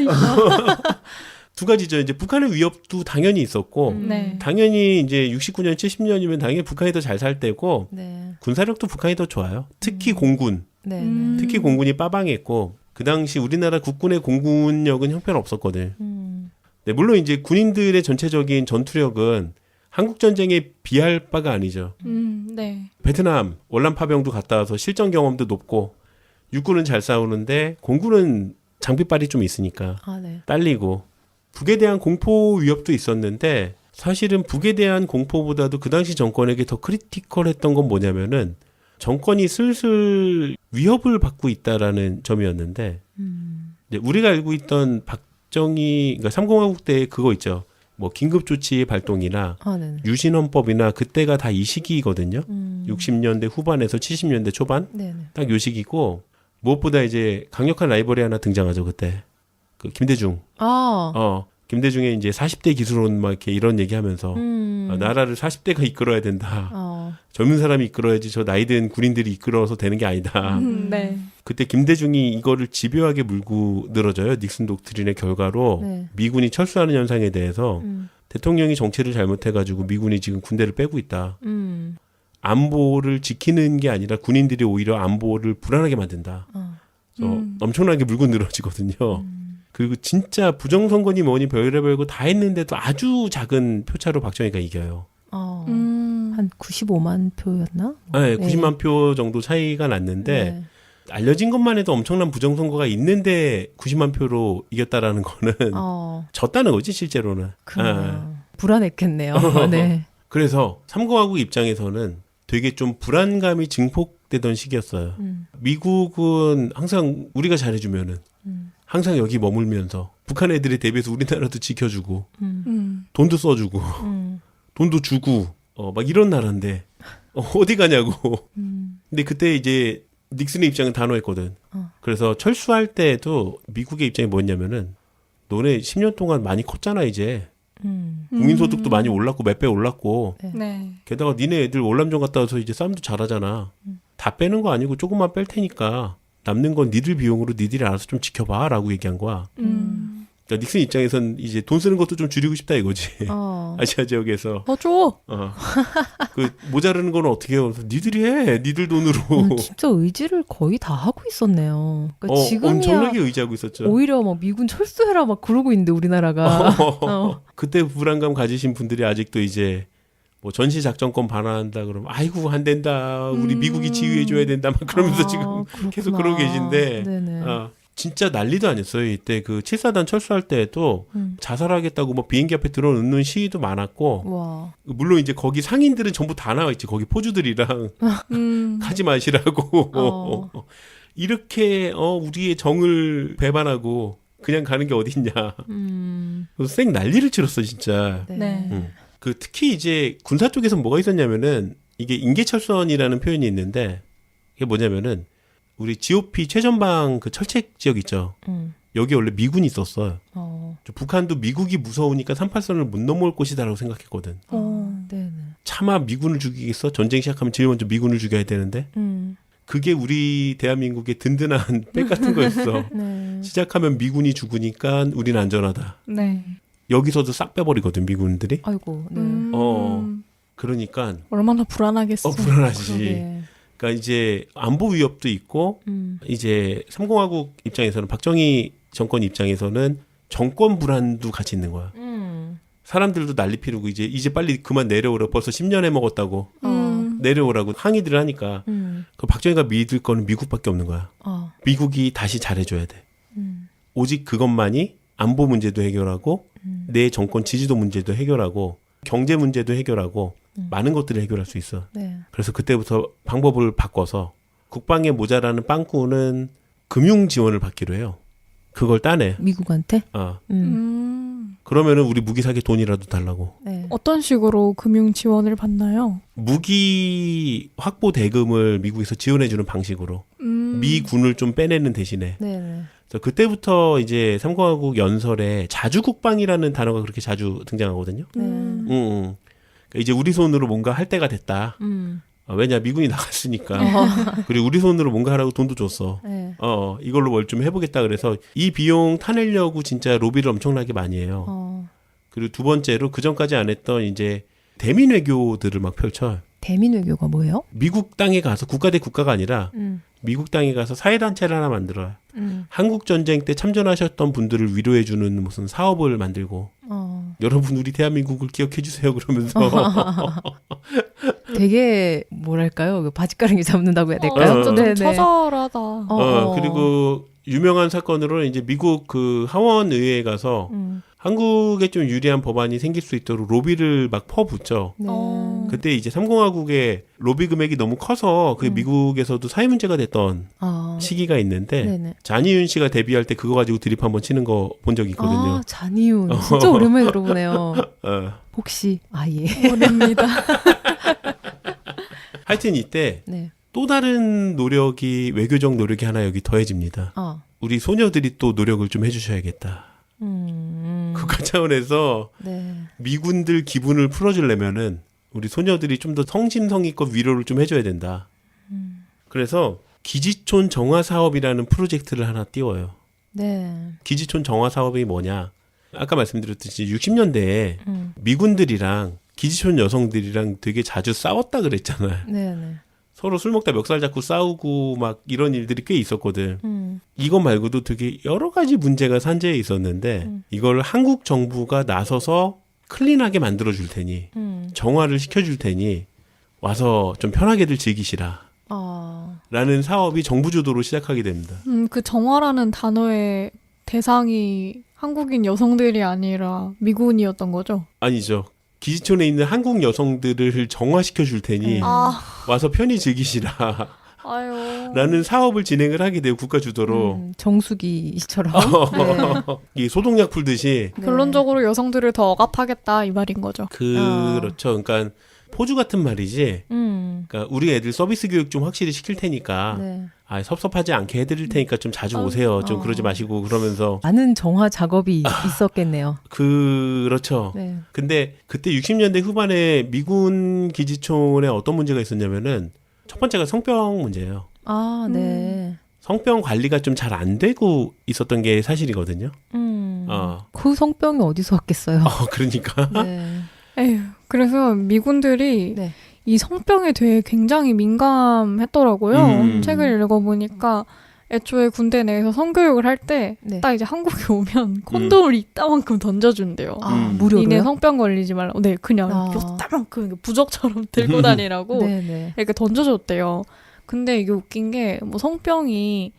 두 가지죠. 이제 북한의 위협도 당연히 있었고 네. 당연히 이제 69년 70년이면 당연히 북한이 더 잘 살 때고 네. 군사력도 북한이 더 좋아요. 특히 공군. 네. 특히 공군이 빠방했고 그 당시 우리나라 국군의 공군력은 형편없었거든. 네, 물론 이제 군인들의 전체적인 전투력은 한국 전쟁에 비할 바가 아니죠. 네. 베트남 월남 파병도 갔다 와서 실전 경험도 높고 육군은 잘 싸우는데 공군은 장비빨이 좀 있으니까 네. 딸리고 북에 대한 공포 위협도 있었는데 사실은 북에 대한 공포보다도 그 당시 정권에게 더 크리티컬했던 건 뭐냐면은 정권이 슬슬 위협을 받고 있다라는 점이었는데 이제 우리가 알고 있던 박정희 그러니까 3공화국 때 그거 있죠. 뭐 긴급조치 발동이나 유신헌법이나 그때가 다 이 시기거든요. 60년대 후반에서 70년대 초반 딱 요 시기고 무엇보다 이제 강력한 라이벌이 하나 등장하죠. 그때 그 김대중. 김대중의 이제 40대 기술론 막 이렇게 이런 얘기하면서 나라를 40대가 이끌어야 된다. 젊은 사람이 이끌어야지 저 나이든 군인들이 이끌어서 되는 게 아니다. 네. 그때 김대중이 이거를 집요하게 물고 늘어져요. 닉슨 독트린의 결과로 미군이 철수하는 현상에 대해서 대통령이 정치를 잘못해가지고 미군이 지금 군대를 빼고 있다. 안보를 지키는 게 아니라 군인들이 오히려 안보를 불안하게 만든다. 그래서 엄청나게 물고 늘어지거든요. 그리고 진짜 부정선거니 뭐니 별의별 거 다 했는데도 아주 작은 표차로 박정희가 이겨요. 한 95만 표였나? 네, 90만 표 정도 차이가 났는데 알려진 것만 해도 엄청난 부정선거가 있는데 90만 표로 이겼다라는 거는 졌다는 거지 실제로는. 불안했겠네요. 네. 그래서 3공화국 입장에서는 되게 좀 불안감이 증폭되던 시기였어요. 미국은 항상 우리가 잘해주면은 항상 여기 머물면서 북한 애들에 대비해서 우리나라도 지켜주고 돈도 써주고 돈도 주고 막 이런 나라인데 어디 가냐고. 근데 그때 이제 닉슨의 입장은 단호했거든. 그래서 철수할 때도 미국의 입장이 뭐였냐면은 너네 10년 동안 많이 컸잖아 이제. 국민소득도 많이 올랐고 몇 배 올랐고 네. 게다가 니네 애들 월남전 갔다 와서 이제 싸움도 잘하잖아. 다 빼는 거 아니고 조금만 뺄 테니까 남는 건 니들 비용으로 니들이 알아서 좀 지켜봐 라고 얘기한 거야. 그러니까 닉슨 입장에선 이제 돈 쓰는 것도 좀 줄이고 싶다 이거지. 아시아 지역에서. 더 줘. 그 모자르는 건 어떻게 해요? 니들이 해. 니들 돈으로. 진짜 의지를 거의 다 하고 있었네요. 그러니까 지금이야 엄청나게 의지하고 있었죠. 오히려 막 미군 철수해라 막 그러고 있는데 우리나라가. 그때 불안감 가지신 분들이 아직도 이제 뭐 전시 작전권 반환한다 그러면 아이고 안 된다. 우리 미국이 지휘해 줘야 된다. 막 그러면서 지금 그렇구나. 계속 그러고 계신데. 네네. 진짜 난리도 아니었어요. 이때 그 7사단 철수할 때도 자살하겠다고 뭐 비행기 앞에 들어놓는 시위도 많았고. 와. 물론 이제 거기 상인들은 전부 다 나와 있지. 거기 포주들이랑 가지 마시라고. 이렇게 우리의 정을 배반하고 그냥 가는 게 어딨냐. 그래서 쌩 난리를 치렀어 진짜. 네. 그 특히 이제 군사 쪽에서 뭐가 있었냐면은 이게 인계철선이라는 표현이 있는데 이게 뭐냐면은 우리 GOP 최전방 그 철책 지역 있죠. 여기 원래 미군이 있었어요. 북한도 미국이 무서우니까 38선을 못 넘어올 곳이다라고 생각했거든. 네네. 차마 미군을 죽이겠어? 전쟁 시작하면 제일 먼저 미군을 죽여야 되는데. 그게 우리 대한민국의 든든한 백 같은 거였어. 네. 시작하면 미군이 죽으니까 우리는 안전하다. 네. 여기서도 싹 빼버리거든, 미군들이. 아이고. 네. 그러니까 얼마나 불안하겠어. 불안하지. 그러게. 그러니까 이제 안보 위협도 있고 이제 3공화국 입장에서는 박정희 정권 입장에서는 정권 불안도 같이 있는 거야. 사람들도 난리 피우고 이제 빨리 그만 내려오라. 벌써 10년 해먹었다고. 내려오라고 항의들을 하니까 그 박정희가 믿을 거는 미국밖에 없는 거야. 미국이 다시 잘해줘야 돼. 오직 그것만이 안보 문제도 해결하고 내 정권 지지도 문제도 해결하고 경제 문제도 해결하고 많은 것들을 해결할 수 있어. 네. 그래서 그때부터 방법을 바꿔서 국방에 모자라는 빵꾸는 금융 지원을 받기로 해요. 그걸 따내. 미국한테? 그러면은 우리 무기 사기 돈이라도 달라고. 네. 어떤 식으로 금융 지원을 받나요? 무기 확보 대금을 미국에서 지원해주는 방식으로 미군을 좀 빼내는 대신에. 네네. 그래서 그때부터 이제 3공화국 연설에 자주국방이라는 단어가 그렇게 자주 등장하거든요. 그러니까 이제 우리 손으로 뭔가 할 때가 됐다. 왜냐 미군이 나갔으니까. 그리고 우리 손으로 뭔가 하라고 돈도 줬어. 네. 이걸로 뭘 좀 해보겠다 그래서 이 비용 타내려고 진짜 로비를 엄청나게 많이 해요. 그리고 두 번째로 그 전까지 안 했던 이제 대민 외교들을 막 펼쳐. 대민 외교가 뭐예요? 미국 땅에 가서 국가 대 국가가 아니라 미국 땅에 가서 사회단체를 하나 만들어요. 한국 전쟁 때 참전하셨던 분들을 위로해주는 무슨 사업을 만들고 여러분 우리 대한민국을 기억해 주세요 그러면서 되게 뭐랄까요? 바짓가랑이 잡는다고 해야 될까요? 진짜 좀 처절하다. 그리고 유명한 사건으로 이제 미국 그 하원 의회에 가서 한국에 좀 유리한 법안이 생길 수 있도록 로비를 막 퍼붓죠. 네. 그때 이제 3공화국의 로비 금액이 너무 커서 그게 미국에서도 사회 문제가 됐던 시기가 있는데 네네. 잔이윤 씨가 데뷔할 때 그거 가지고 드립 한번 치는 거 본 적이 있거든요. 잔이윤. 진짜 오랜만에 들어보네요. 혹시 예. 모릅니다. 하여튼 이때 네. 또 다른 노력이 외교적 노력이 하나 여기 더해집니다. 우리 소녀들이 또 노력을 좀 해주셔야겠다. 국가 차원에서 네. 미군들 기분을 풀어주려면은 우리 소녀들이 좀 더 성심성의껏 위로를 좀 해줘야 된다. 그래서 기지촌 정화 사업이라는 프로젝트를 하나 띄워요. 네. 기지촌 정화 사업이 뭐냐? 아까 말씀드렸듯이 60년대에 미군들이랑 기지촌 여성들이랑 되게 자주 싸웠다 그랬잖아요. 네네. 서로 술 먹다 멱살 잡고 싸우고 막 이런 일들이 꽤 있었거든. 이것 말고도 되게 여러 가지 문제가 산재해 있었는데 이걸 한국 정부가 나서서 클린하게 만들어줄 테니 정화를 시켜줄 테니 와서 좀 편하게들 즐기시라. 라는 사업이 정부 주도로 시작하게 됩니다. 그 정화라는 단어의 대상이 한국인 여성들이 아니라 미군이었던 거죠? 아니죠. 기지촌에 있는 한국 여성들을 정화시켜 줄 테니 와서 편히 즐기시라. 라는 사업을 진행을 하게 돼요. 국가 주도로. 정수기처럼. 이 소독약 풀듯이. 결론적으로 여성들을 더 억압하겠다 이 말인 거죠. 그렇죠. 그러니까 포주 같은 말이지. 그러니까 우리 애들 서비스 교육 좀 확실히 시킬 테니까 네. 섭섭하지 않게 해드릴 테니까 좀 자주 오세요. 좀 그러지 마시고 그러면서. 많은 정화 작업이 있었겠네요. 그렇죠. 네. 근데 그때 60년대 후반에 미군 기지촌에 어떤 문제가 있었냐면은 첫 번째가 성병 문제예요. 네. 성병 관리가 좀 잘 안 되고 있었던 게 사실이거든요. 그 성병이 어디서 왔겠어요? 그러니까. 네. 에휴, 그래서 미군들이 네. 이 성병에 대해 굉장히 민감했더라고요. 책을 읽어보니까 애초에 군대 내에서 성교육을 할 때 딱 이제 한국에 오면 콘돔을 이따만큼 던져준대요. 무료로요? 니네 성병 걸리지 말라고. 네, 그냥 요따만큼 부적처럼 들고 다니라고 이렇게 던져줬대요. 근데 이게 웃긴 게 뭐 성병이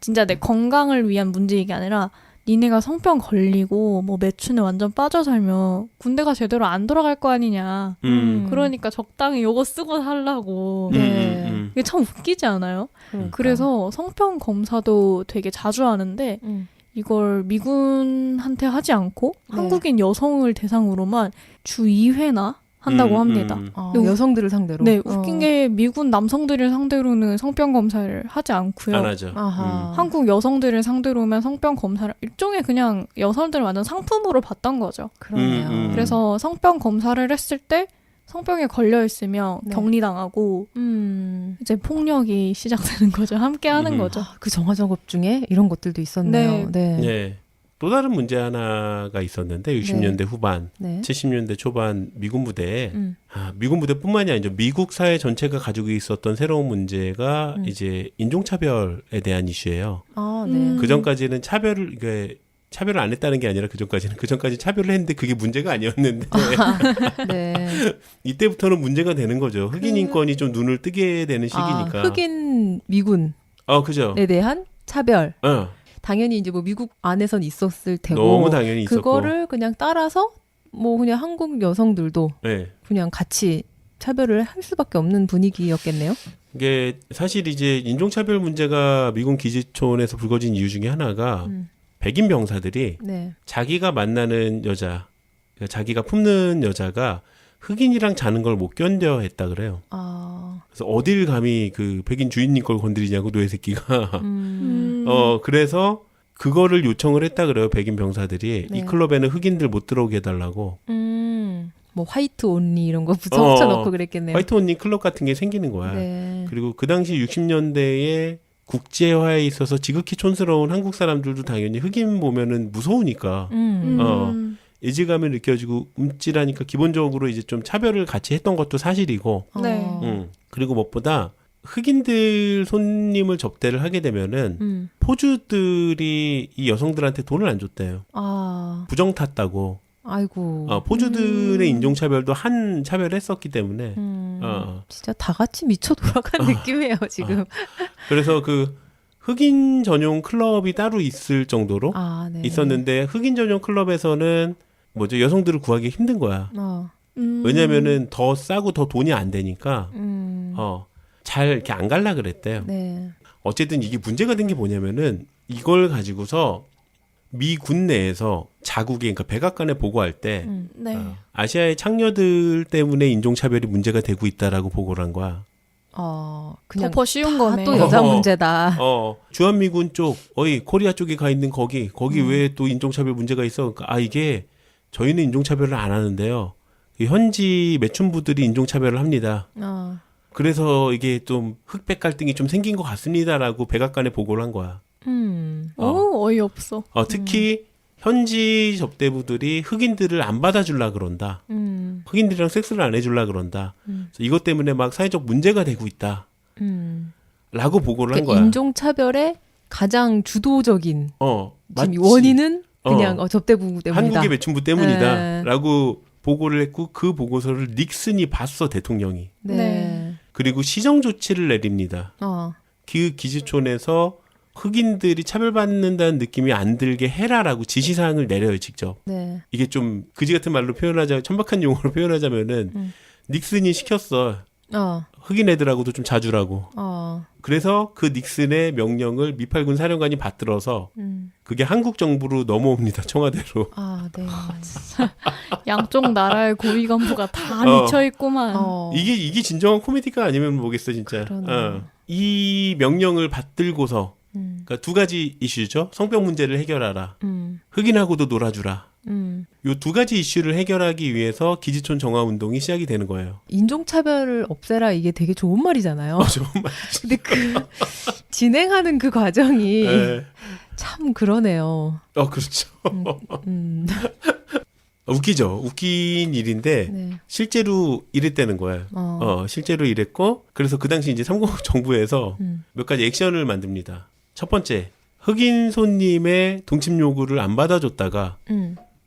진짜 내 건강을 위한 문제인 게 아니라 니네가 성병 걸리고 뭐 매춘에 완전 빠져 살면 군대가 제대로 안 돌아갈 거 아니냐. 그러니까 적당히 요거 쓰고 살라고. 이게 참 웃기지 않아요? 그러니까. 그래서 성병 검사도 되게 자주 하는데 이걸 미군한테 하지 않고 한국인 여성을 대상으로만 주 2회나 한다고 합니다. 여성들을 상대로? 네, 웃긴 게 미군 남성들을 상대로는 성병 검사를 하지 않고요. 안 하죠. 한국 여성들을 상대로만 성병 검사를 일종의 그냥 여성들을 완전 상품으로 봤던 거죠. 그러네요. 그래서 성병 검사를 했을 때 성병에 걸려 있으면 네. 격리당하고 이제 폭력이 시작되는 거죠. 함께 하는 거죠. 그 정화 작업 중에 이런 것들도 있었네요. 네. 또 다른 문제 하나가 있었는데 60년대 후반, 네. 70년대 초반 미군 부대에 미군 부대뿐만이 아니죠. 미국 사회 전체가 가지고 있었던 새로운 문제가 이제 인종차별에 대한 이슈예요. 네. 그 전까지는 차별을 안 했다는 게 아니라 그 전까지 차별을 했는데 그게 문제가 아니었는데 네. 이때부터는 문제가 되는 거죠. 흑인 인권이 좀 눈을 뜨게 되는 시기니까. 흑인 미군에 그죠. 대한 차별. 당연히 이제 뭐 미국 안에선 있었을 테고 너무 당연히 있었고 그거를 그냥 따라서 뭐 그냥 한국 여성들도 그냥 같이 차별을 할 수밖에 없는 분위기였겠네요. 이게 사실 이제 인종차별 문제가 미군 기지촌에서 불거진 이유 중에 하나가 백인 병사들이 자기가 만나는 여자, 자기가 품는 여자가 흑인이랑 자는 걸 못 견뎌 했다 그래요. 그래서 어딜 감히 그 백인 주인님 걸 건드리냐고 노예 새끼가. 그래서 그거를 요청을 했다 그래요. 백인 병사들이. 이 클럽에는 흑인들 못 들어오게 해달라고. 뭐 화이트 온리 이런 거 붙여놓고 그랬겠네요. 화이트 온리 클럽 같은 게 생기는 거야. 그리고 그 당시 60년대에 국제화에 있어서 지극히 촌스러운 한국 사람들도 당연히 흑인 보면은 무서우니까. 예지감을 느껴지고 움찔하니까 기본적으로 이제 좀 차별을 같이 했던 것도 사실이고. 그리고 무엇보다 흑인들 손님을 접대를 하게 되면은 포주들이 이 여성들한테 돈을 안 줬대요. 부정 탔다고. 아이고. 포주들의 인종차별도 한 차별했었기 때문에. 진짜 다 같이 미쳐 돌아간 느낌이에요, 지금. 그래서 그 흑인 전용 클럽이 따로 있을 정도로 있었는데 흑인 전용 클럽에서는 여성들을 구하기 힘든 거야. 왜냐면은 더 싸고 더 돈이 안 되니까 잘 이렇게 안 갈라 그랬대요. 어쨌든 이게 문제가 된 게 뭐냐면은 이걸 가지고서 미 군 내에서 자국에 그러니까 백악관에 보고할 때 아시아의 창녀들 때문에 인종차별이 문제가 되고 있다라고 보고를 한 거야. 그냥 덮어 씌운 거네. 또 여자 문제다. 주한미군 쪽, 코리아 쪽에 가 있는 거기 왜 또 인종차별 문제가 있어? 그러니까 이게 저희는 인종차별을 안 하는데요. 현지 매춘부들이 인종차별을 합니다. 그래서 이게 좀 흑백 갈등이 좀 생긴 것 같습니다라고 백악관에 보고를 한 거야. 어이없어. 특히 현지 접대부들이 흑인들을 안 받아주려 그런다. 흑인들이랑 섹스를 안 해주려 그런다. 그래서 이것 때문에 막 사회적 문제가 되고 있다. 라고 보고를 한 거야. 인종차별의 가장 주도적인 지금 마치, 원인은 그냥 접대부 때문이다. 한국의 매춘부 때문이다. 라고 보고를 했고 그 보고서를 닉슨이 봤어, 대통령이. 그리고 시정 조치를 내립니다. 그 기지촌에서 흑인들이 차별받는다는 느낌이 안 들게 해라라고 지시사항을 내려요, 직접. 이게 좀 그지 같은 말로 천박한 용어로 표현하자면은 닉슨이 시켰어. 흑인 애들하고도 좀 자주라고. 그래서 그 닉슨의 명령을 미팔군 사령관이 받들어서 그게 한국 정부로 넘어옵니다, 청와대로. 진짜 양쪽 나라의 고위 간부가 다 미쳐 있구만. 이게 진정한 코미디가 아니면 뭐겠어, 진짜. 이 명령을 받들고서 그러니까 두 가지 이슈죠. 성병 문제를 해결하라. 흑인하고도 놀아주라. 요 두 가지 이슈를 해결하기 위해서 기지촌 정화 운동이 시작이 되는 거예요. 인종차별을 없애라 이게 되게 좋은 말이잖아요. 좋은 말이죠. 근데 진행하는 그 과정이 참 그러네요. 그렇죠. 웃기죠. 웃긴 일인데 실제로 이랬다는 거예요. 실제로 이랬고 그래서 그 당시 이제 삼국 정부에서 몇 가지 액션을 만듭니다. 첫 번째, 흑인 손님의 동침 요구를 안 받아줬다가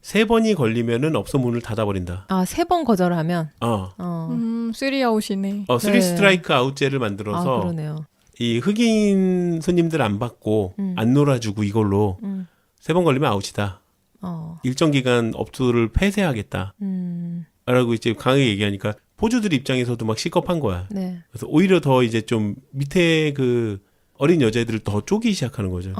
3번이 걸리면은 업소 문을 닫아버린다. 3번 거절하면? 3아웃이네. 3 스트라이크 아웃제를 만들어서 그러네요. 이 흑인 손님들 안 받고 안 놀아주고 이걸로 3번 걸리면 아웃이다. 일정 기간 업소를 폐쇄하겠다. 라고 이제 강하게 얘기하니까 포주들 입장에서도 막 시겁한 거야. 그래서 오히려 더 이제 좀 밑에 그 어린 여자애들을 더 쪼기 시작하는 거죠.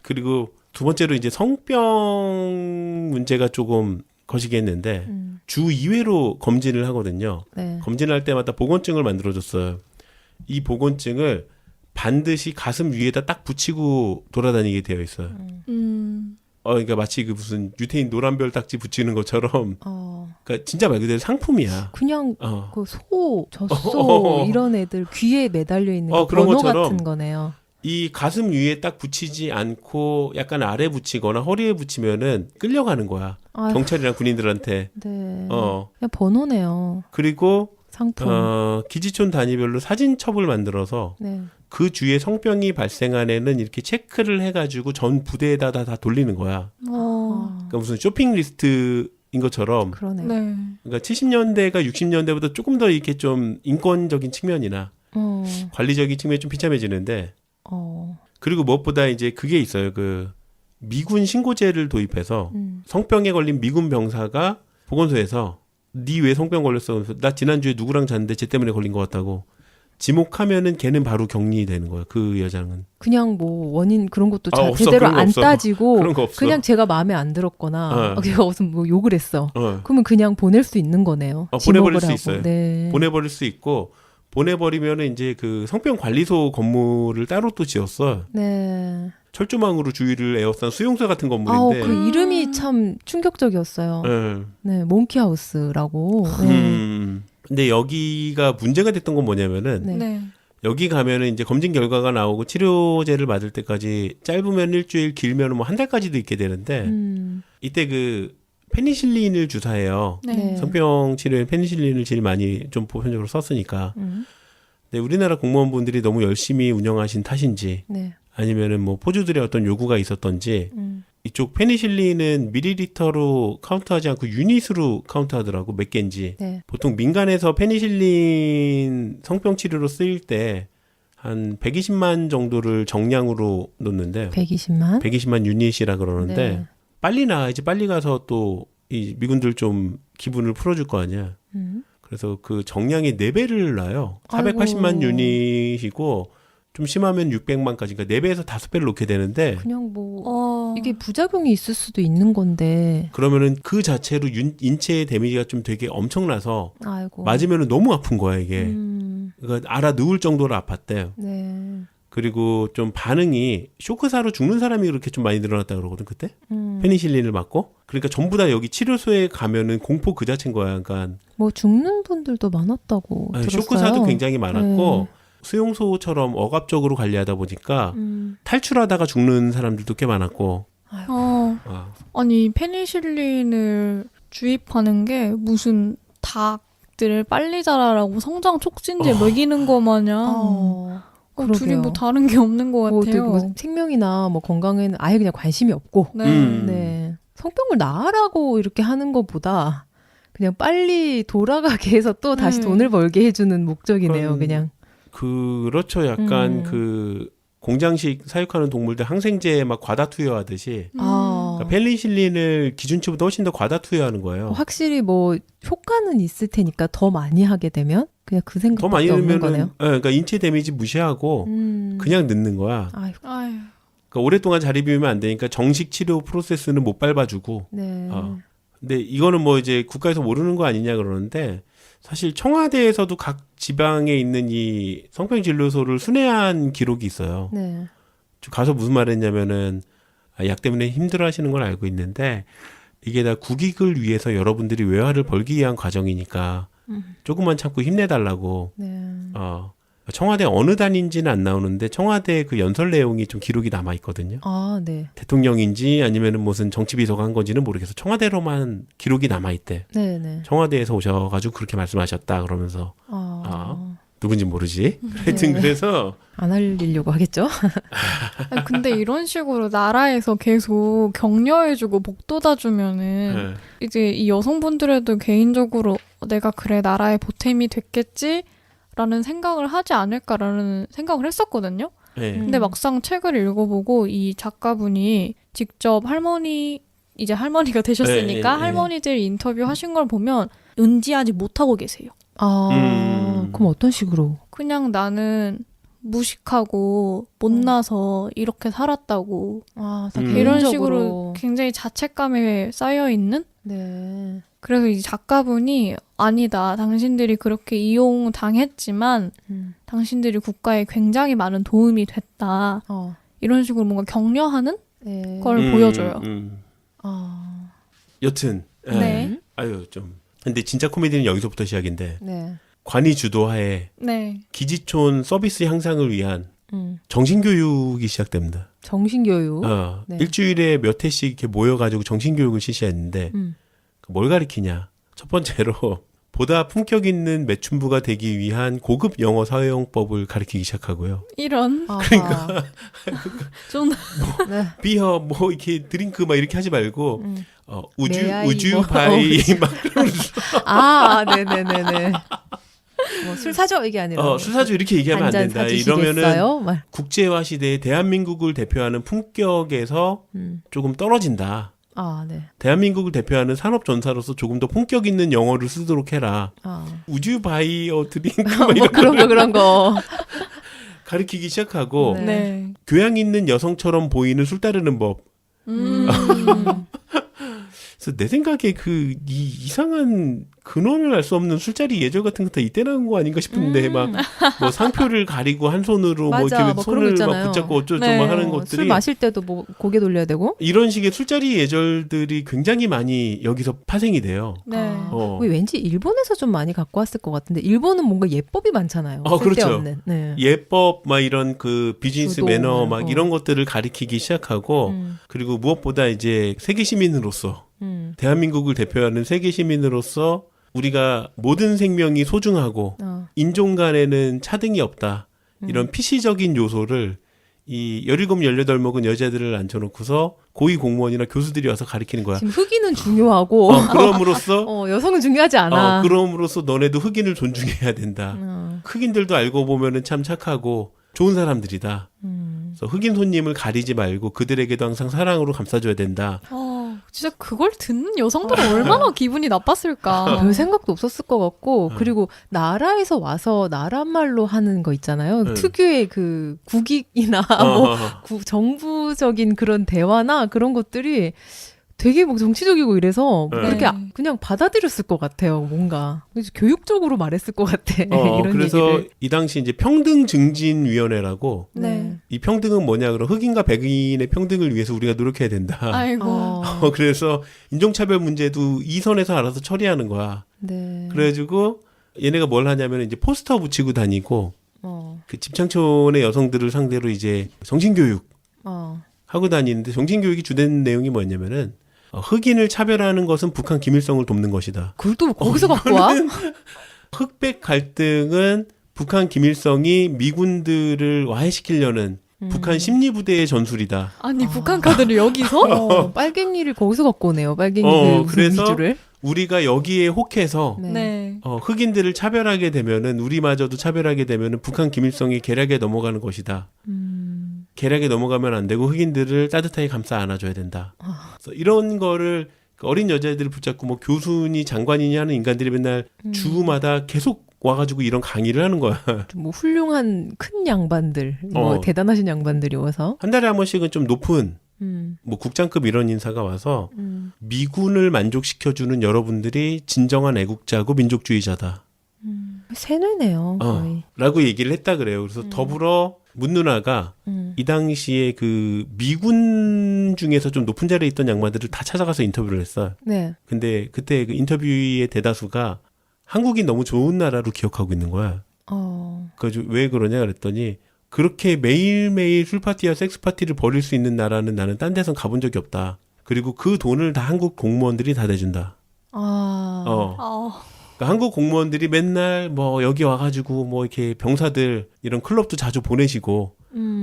그리고 두 번째로 이제 성병 문제가 조금 거시기 했는데 주 2회로 검진을 하거든요. 네. 검진할 때마다 보건증을 만들어줬어요. 이 보건증을 반드시 가슴 위에다 딱 붙이고 돌아다니게 되어 있어요. 그러니까 마치 그 무슨 유태인 노란별 딱지 붙이는 것처럼. 그러니까 진짜 말 그대로 상품이야. 그냥 그 소, 젖소 이런 애들 귀에 매달려 있는 그런 번호 것처럼 같은 거네요. 이 가슴 위에 딱 붙이지 않고 약간 아래 붙이거나 허리에 붙이면은 끌려가는 거야. 아유. 경찰이랑 군인들한테. 네. 그냥 번호네요. 그리고 상품. 기지촌 단위별로 사진첩을 만들어서 네. 그 주에 성병이 발생한 애는 이렇게 체크를 해가지고 전 부대에다 다 돌리는 거야. 그러니까 무슨 쇼핑 리스트인 것처럼. 그러네요. 네. 그러니까 70년대가 60년대보다 조금 더 이렇게 좀 인권적인 측면이나 관리적인 측면이 좀 비참해지는데. 그리고 무엇보다 이제 그게 있어요. 그 미군 신고제를 도입해서 성병에 걸린 미군 병사가 보건소에서 니 왜 성병 걸렸어? 그래서 나 지난주에 누구랑 잤는데 쟤 때문에 걸린 것 같다고. 지목하면은 걔는 바로 격리되는 거예요. 그 여장은. 그냥 뭐 원인 그런 것도 없어. 제대로 그런 거 안 없어. 따지고 그런 거 없어. 그냥 제가 마음에 안 들었거나 제가 무슨 뭐 욕을 했어. 어. 그러면 그냥 보낼 수 있는 거네요. 보내버릴 수 하고. 있어요. 네. 보내버릴 수 있고 보내버리면은 이제 그 성병관리소 건물을 따로 또 지었어. 네. 철조망으로 주위를 에워싼 수용소 같은 건물인데. 그 이름이 참 충격적이었어요. 네, 몽키하우스라고. 네. 근데 여기가 문제가 됐던 건 뭐냐면은 네. 네. 여기 가면은 이제 검진 결과가 나오고 치료제를 맞을 때까지 짧으면 일주일, 길면은 뭐 한 달까지도 있게 되는데 이때 그 페니실린을 주사해요. 네. 성병 치료에 페니실린을 제일 많이 좀 보편적으로 썼으니까. 근데 우리나라 공무원분들이 너무 열심히 운영하신 탓인지 네. 아니면은 뭐 포주들의 어떤 요구가 있었던지 이쪽 페니실린은 밀리리터로 카운트하지 않고 유닛으로 카운트하더라고. 몇 개인지. 네. 보통 민간에서 페니실린 성병 치료로 쓰일 때 한 120만 정도를 정량으로 놓는데 120만 유닛이라 그러는데 네. 빨리 나야지. 빨리 가서 또 이 미군들 좀 기분을 풀어줄 거 아니야. 그래서 그 정량이 4배를 나요. 480만 유닛이고 좀 심하면 600만까지. 그러니까 4배에서 5배를 놓게 되는데 그냥 뭐 이게 부작용이 있을 수도 있는 건데 그러면은 그 자체로 인체의 데미지가 좀 되게 엄청나서 아이고. 맞으면은 너무 아픈 거야 이게. 그러니까 알아 누울 정도로 아팠대요. 네. 그리고 좀 반응이 쇼크사로 죽는 사람이 그렇게 좀 많이 늘어났다 그러거든 그때. 페니실린을 맞고. 그러니까 전부 다 여기 치료소에 가면은 공포 그 자체인 거야. 그러니까 뭐 죽는 분들도 많았다고 들었어요. 쇼크사도 굉장히 많았고 네. 수용소처럼 억압적으로 관리하다 보니까 탈출하다가 죽는 사람들도 꽤 많았고. 아니 페니실린을 주입하는 게 무슨 닭들을 빨리 자라라고 성장 촉진제 먹이는 거 마냥 둘이 뭐 다른 게 없는 것 같아요. 뭐 생명이나 뭐 건강에는 아예 그냥 관심이 없고 네. 성병을 나으라고 이렇게 하는 것보다 그냥 빨리 돌아가게 해서 또 다시 돈을 벌게 해주는 목적이네요. 그냥. 그렇죠. 약간 그 공장식 사육하는 동물들 항생제에 막 과다 투여하듯이 그러니까 페니실린을 기준치보다 훨씬 더 과다 투여하는 거예요. 확실히 뭐 효과는 있을 테니까 더 많이 하게 되면 그냥 그 생각밖에 더 많이 없는 거네요. 그러니까 인체 데미지 무시하고 그냥 넣는 거야. 아이고. 그러니까 오랫동안 자리 비우면 안 되니까 정식 치료 프로세스는 못 밟아주고. 네. 근데 이거는 뭐 이제 국가에서 모르는 거 아니냐 그러는데 사실 청와대에서도 각 지방에 있는 이 성병 진료소를 순회한 기록이 있어요. 네. 가서 무슨 말 했냐면은 약 때문에 힘들어 하시는 걸 알고 있는데 이게 다 국익을 위해서 여러분들이 외화를 벌기 위한 과정이니까 조금만 참고 힘내달라고. 네. 청와대 어느 단인지는 안 나오는데 청와대 그 연설 내용이 좀 기록이 남아 있거든요. 네. 대통령인지 아니면은 무슨 정치비서가 한 건지는 모르겠어. 청와대로만 기록이 남아 있대. 네. 청와대에서 오셔가지고 그렇게 말씀하셨다 그러면서 누군지 모르지. 하여튼 그래서 안 알리려고 하겠죠. 근데 이런 식으로 나라에서 계속 격려해주고 복돋아주면은 이제 이 여성분들에도 개인적으로 내가 그래 나라의 보탬이 됐겠지. 라는 생각을 하지 않을까라는 생각을 했었거든요. 네. 근데 막상 책을 읽어보고 이 작가분이 직접 이제 할머니가 되셨으니까 할머니들 인터뷰 하신 걸 보면 은지하지 못하고 계세요. 그럼 어떤 식으로? 그냥 나는 무식하고 못나서 이렇게 살았다고 다 이런 개인적으로. 식으로 굉장히 자책감에 쌓여있는 네. 그래서 이 작가분이 아니다. 당신들이 그렇게 이용당했지만 당신들이 국가에 굉장히 많은 도움이 됐다. 이런 식으로 뭔가 격려하는 네. 걸 보여줘요. 여튼 네. 아유 좀 근데 진짜 코미디는 여기서부터 시작인데 네. 관이 주도하에 네. 기지촌 서비스 향상을 위한 정신교육이 시작됩니다. 정신교육. 네. 일주일에 몇 회씩 이렇게 모여가지고 정신교육을 실시했는데 뭘 가리키냐? 첫 번째로 보다 품격 있는 매춘부가 되기 위한 고급 영어 사회용법을 가리키기 시작하고요. 이런. 그러니까 좀 네. 비어 뭐 이렇게 드링크 막 이렇게 하지 말고 우주 뭐, 바이 막 그러면서 네네네네. 뭐 술 사줘 이게 아니라 술 사줘 이렇게 얘기하면 안 된다. 이러면은 말. 국제화 시대에 대한민국을 대표하는 품격에서 조금 떨어진다. 네. 대한민국을 대표하는 산업 전사로서 조금 더 품격 있는 영어를 쓰도록 해라. 우주 바이어 드링크 막 뭐 그런 거 가르치기 시작하고 네. 교양 있는 여성처럼 보이는 술 따르는 법. 그래서 내 생각에 이 이상한 근원을 알 수 없는 술자리 예절 같은 거 다 이때 나온 거 아닌가 싶은데 막 뭐 상표를 가리고 한 손으로 뭐 이렇게 뭐 손을 그런 거 막 붙잡고 어쩌고 네. 막 하는 것들이 술 마실 때도 뭐 고개 돌려야 되고 이런 식의 술자리 예절들이 굉장히 많이 여기서 파생이 돼요. 네. 왠지 일본에서 좀 많이 갖고 왔을 것 같은데 일본은 뭔가 예법이 많잖아요. 그렇죠. 쓸데없는. 네. 예법 막 이런 그 비즈니스 주도, 매너 막 이런 것들을 가리키기 시작하고 그리고 무엇보다 이제 세계 시민으로서 대한민국을 대표하는 세계 시민으로서 우리가 모든 생명이 소중하고 인종 간에는 차등이 없다. 이런 피시적인 요소를 이 17, 18 먹은 여자들을 앉혀놓고서 고위 공무원이나 교수들이 와서 가르치는 거야. 지금 흑인은 중요하고 그럼으로써 여성은 중요하지 않아. 그럼으로써 너네도 흑인을 존중해야 된다. 흑인들도 알고 보면은 참 착하고 좋은 사람들이다. 그래서 흑인 손님을 가리지 말고 그들에게도 항상 사랑으로 감싸줘야 된다. 진짜 그걸 듣는 여성들은 얼마나 기분이 나빴을까. 별 생각도 없었을 것 같고 그리고 나라에서 와서 나라 말로 하는 거 있잖아요. 특유의 그 국익이나 정부적인 그런 대화나 그런 것들이 되게 막 정치적이고 이래서 그렇게 그냥 받아들였을 것 같아요. 뭔가 교육적으로 말했을 것 같아. 이런 그래서 얘기를. 이 당시 이제 평등증진위원회라고 네. 이 평등은 뭐냐 그럼 흑인과 백인의 평등을 위해서 우리가 노력해야 된다. 아이고. 그래서 인종차별 문제도 이 선에서 알아서 처리하는 거야. 네. 그래가지고 얘네가 뭘 하냐면 이제 포스터 붙이고 다니고 그 집창촌의 여성들을 상대로 이제 정신교육 하고 다니는데 정신교육이 주된 내용이 뭐였냐면은 흑인을 차별하는 것은 북한 김일성을 돕는 것이다. 그걸 또 거기서 갖고 와? 흑백 갈등은 북한 김일성이 미군들을 와해시키려는 북한 심리부대의 전술이다. 아니 북한 카드를 여기서? 빨갱이를 거기서 갖고 오네요. 빨갱이 그래서 위주를. 우리가 여기에 혹해서 네. 흑인들을 차별하게 되면은 우리마저도 차별하게 되면은 북한 김일성이 계략에 넘어가는 것이다. 계략에 넘어가면 안 되고 흑인들을 따뜻하게 감싸 안아줘야 된다. 그래서 이런 거를 어린 여자애들을 붙잡고 뭐 교수니 장관이니 하는 인간들이 맨날 주마다 계속 와가지고 이런 강의를 하는 거야. 뭐 훌륭한 큰 양반들, 뭐 대단하신 양반들이 와서 한 달에 한 번씩은 좀 높은 뭐 국장급 이런 인사가 와서 미군을 만족시켜주는 여러분들이 진정한 애국자고 민족주의자다. 세뇌네요. 거의. 라고 얘기를 했다 그래요. 그래서 더불어 문 누나가 이 당시에 그 미군 중에서 좀 높은 자리에 있던 양반들을 다 찾아가서 인터뷰를 했어요. 네. 근데 그때 그 인터뷰의 대다수가 한국이 너무 좋은 나라로 기억하고 있는 거야. 그래서 왜 그러냐 그랬더니 그렇게 매일매일 술파티와 섹스파티를 벌일 수 있는 나라는 나는 딴 데선 가본 적이 없다. 그리고 그 돈을 다 한국 공무원들이 다 대준다. 그러니까 한국 공무원들이 맨날 뭐 여기 와가지고 뭐 이렇게 병사들 이런 클럽도 자주 보내시고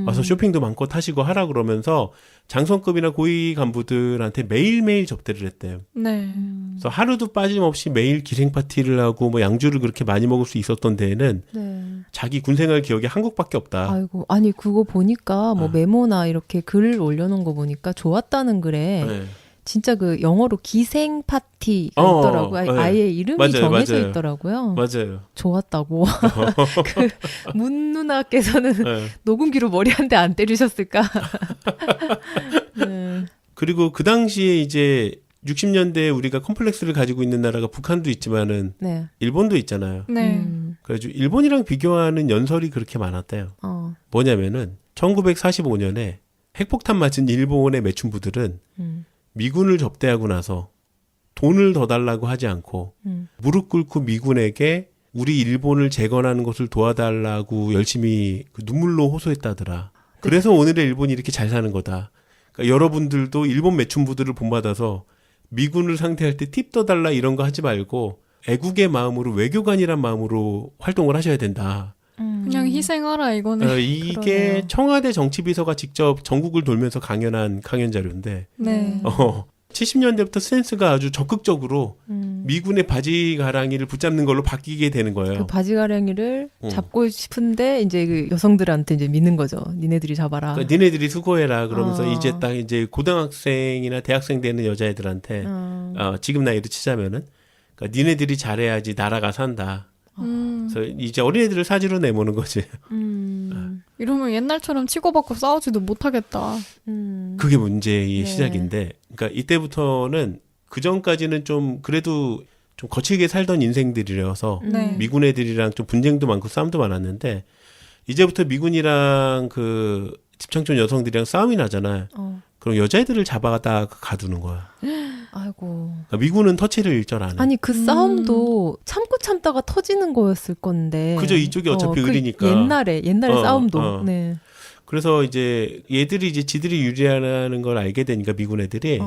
와서 쇼핑도 마음껏 하시고 하라 그러면서 장성급이나 고위 간부들한테 매일매일 접대를 했대요. 네. 그래서 하루도 빠짐없이 매일 기생 파티를 하고 뭐 양주를 그렇게 많이 먹을 수 있었던 데에는 자기 군생활 기억이 한국밖에 없다. 아이고, 아니 그거 보니까 뭐 메모나 이렇게 글을 올려놓은 거 보니까 좋았다는 글에 진짜 그 영어로 기생 파티가 있더라고요. 아예 이름이 맞아요, 정해져 맞아요. 있더라고요. 맞아요. 좋았다고. 그 문 누나께서는 네. 녹음기로 머리 한 대 안 때리셨을까? 그리고 그 당시에 이제 60년대에 우리가 컴플렉스를 가지고 있는 나라가 북한도 있지만은 네. 일본도 있잖아요. 네. 그래가지고 일본이랑 비교하는 연설이 그렇게 많았대요. 뭐냐면은 1945년에 핵폭탄 맞은 일본의 매춘부들은 미군을 접대하고 나서 돈을 더 달라고 하지 않고 무릎 꿇고 미군에게 우리 일본을 재건하는 것을 도와달라고 열심히 그 눈물로 호소했다더라. 그래서 오늘의 일본이 이렇게 잘 사는 거다. 그러니까 여러분들도 일본 매춘부들을 본받아서 미군을 상대할 때 팁 더 달라 이런 거 하지 말고 애국의 마음으로 외교관이란 마음으로 활동을 하셔야 된다. 그냥 희생하라 이거는. 이게 그러네요. 청와대 정치비서가 직접 전국을 돌면서 강연한 강연 자료인데 네. 70년대부터 스탠스가 아주 적극적으로 미군의 바지가랑이를 붙잡는 걸로 바뀌게 되는 거예요. 그 바지가랑이를 잡고 싶은데 이제 그 여성들한테 이제 믿는 거죠. 니네들이 잡아라. 그러니까 니네들이 수고해라 그러면서 어. 이제 딱 이제 고등학생이나 대학생 되는 여자애들한테 지금 나이로 치자면은 그러니까 니네들이 잘해야지 나라가 산다. 그래서 이제 어린애들을 사지로 내모는 거지. 이러면 옛날처럼 치고받고 싸우지도 못하겠다. 그게 문제의 네. 시작인데, 그러니까 이때부터는 그 전까지는 좀 그래도 좀 거칠게 살던 인생들이라서 네. 미군 애들이랑 좀 분쟁도 많고 싸움도 많았는데 이제부터 미군이랑 그 집창촌 여성들이랑 싸움이 나잖아요. 그럼 여자애들을 잡아다 가두는 거야. 아이고. 그러니까 미군은 터치를 일절 안 해. 아니 그 싸움도 참고 참다가 터지는 거였을 건데. 그죠, 이쪽이 어차피 그 의리니까. 옛날에 싸움도. 네. 그래서 이제 얘들이 이제 지들이 유리하다는 걸 알게 되니까 미군 애들이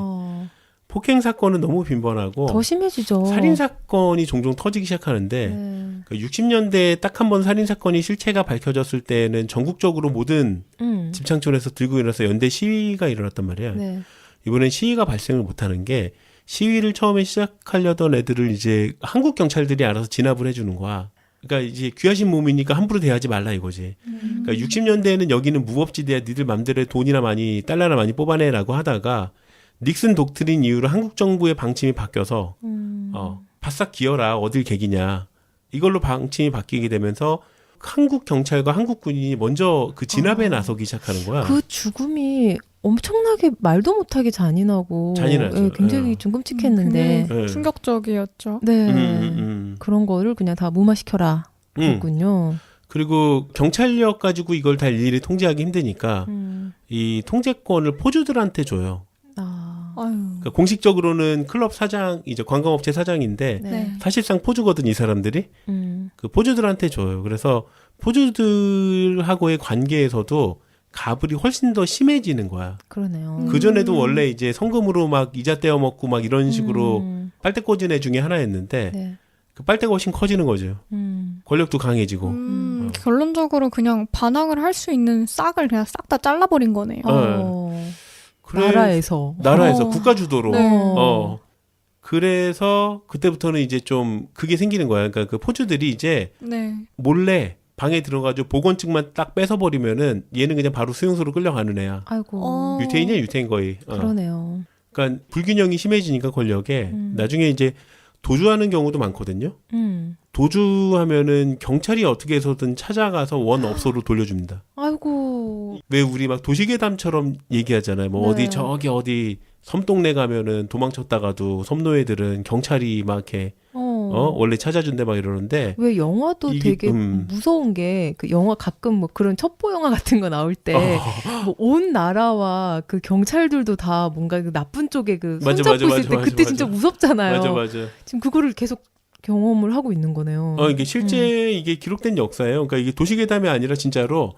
폭행 사건은 너무 빈번하고 더 심해지죠. 살인 사건이 종종 터지기 시작하는데 네. 60년대에 딱 한 번 살인 사건이 실체가 밝혀졌을 때는 전국적으로 모든 집창촌에서 들고 일어나서 연대 시위가 일어났단 말이에요. 네. 이번엔 시위가 발생을 못하는 게 시위를 처음에 시작하려던 애들을 이제 한국 경찰들이 알아서 진압을 해주는 거야. 그러니까 이제 귀하신 몸이니까 함부로 대하지 말라 이거지. 그러니까 60년대에는 여기는 무법지대야 니들 맘대로 돈이나 많이 달러나 많이 뽑아내라고 하다가 닉슨 독트린 이후로 한국 정부의 방침이 바뀌어서 바싹 기어라 어딜 개기냐 이걸로 방침이 바뀌게 되면서 한국 경찰과 한국 군인이 먼저 그 진압에 나서기 시작하는 거야. 그 죽음이 엄청나게 말도 못하게 잔인하고 잔인하죠. 예, 굉장히 좀 끔찍했는데 굉장히 충격적이었죠. 네 그런 거를 그냥 다 무마시켜라 그랬군요. 그리고 경찰력 가지고 이걸 다 일일이 통제하기 힘드니까 이 통제권을 포주들한테 줘요. 그러니까 공식적으로는 클럽 사장, 이제 관광업체 사장인데 네. 사실상 포주거든 이 사람들이. 그 포주들한테 줘요. 그래서 포주들하고의 관계에서도 가불이 훨씬 더 심해지는 거야. 그러네요. 그전에도 원래 이제 성금으로 막 이자 떼어 먹고 막 이런 식으로 빨대 꽂은 애 중에 하나였는데 네. 그 빨대가 훨씬 커지는 거죠. 권력도 강해지고. 결론적으로 그냥 반항을 할 수 있는 싹을 그냥 싹 다 잘라버린 거네요. 그래, 나라에서 국가 주도로. 네. 그래서 그때부터는 이제 좀 그게 생기는 거야. 그러니까 그 포주들이 이제 네. 몰래 방에 들어가지고 보건증만 딱 뺏어버리면은 얘는 그냥 바로 수용소로 끌려가는 애야. 아이고 유태인이야 유태인 거의. 그러네요. 그러니까 불균형이 심해지니까 권력에 나중에 이제 도주하는 경우도 많거든요. 도주하면은 경찰이 어떻게 해서든 찾아가서 원 업소로 돌려줍니다. 아이고 왜 우리 막 도시괴담처럼 얘기하잖아요. 뭐 네. 어디 섬동네 가면은 도망쳤다가도 섬노예들은 경찰이 막 이렇게 원래 찾아준대 막 이러는데 왜 영화도 이게, 되게 무서운 게 그 영화 가끔 뭐 그런 첩보 영화 같은 거 나올 때 뭐 온 나라와 그 경찰들도 다 뭔가 그 나쁜 쪽에 그 손잡고 있을 때 그때 진짜 무섭잖아요. 맞아. 지금 그거를 계속 경험을 하고 있는 거네요. 이게 실제 이게 기록된 역사예요. 그러니까 이게 도시괴담이 아니라 진짜로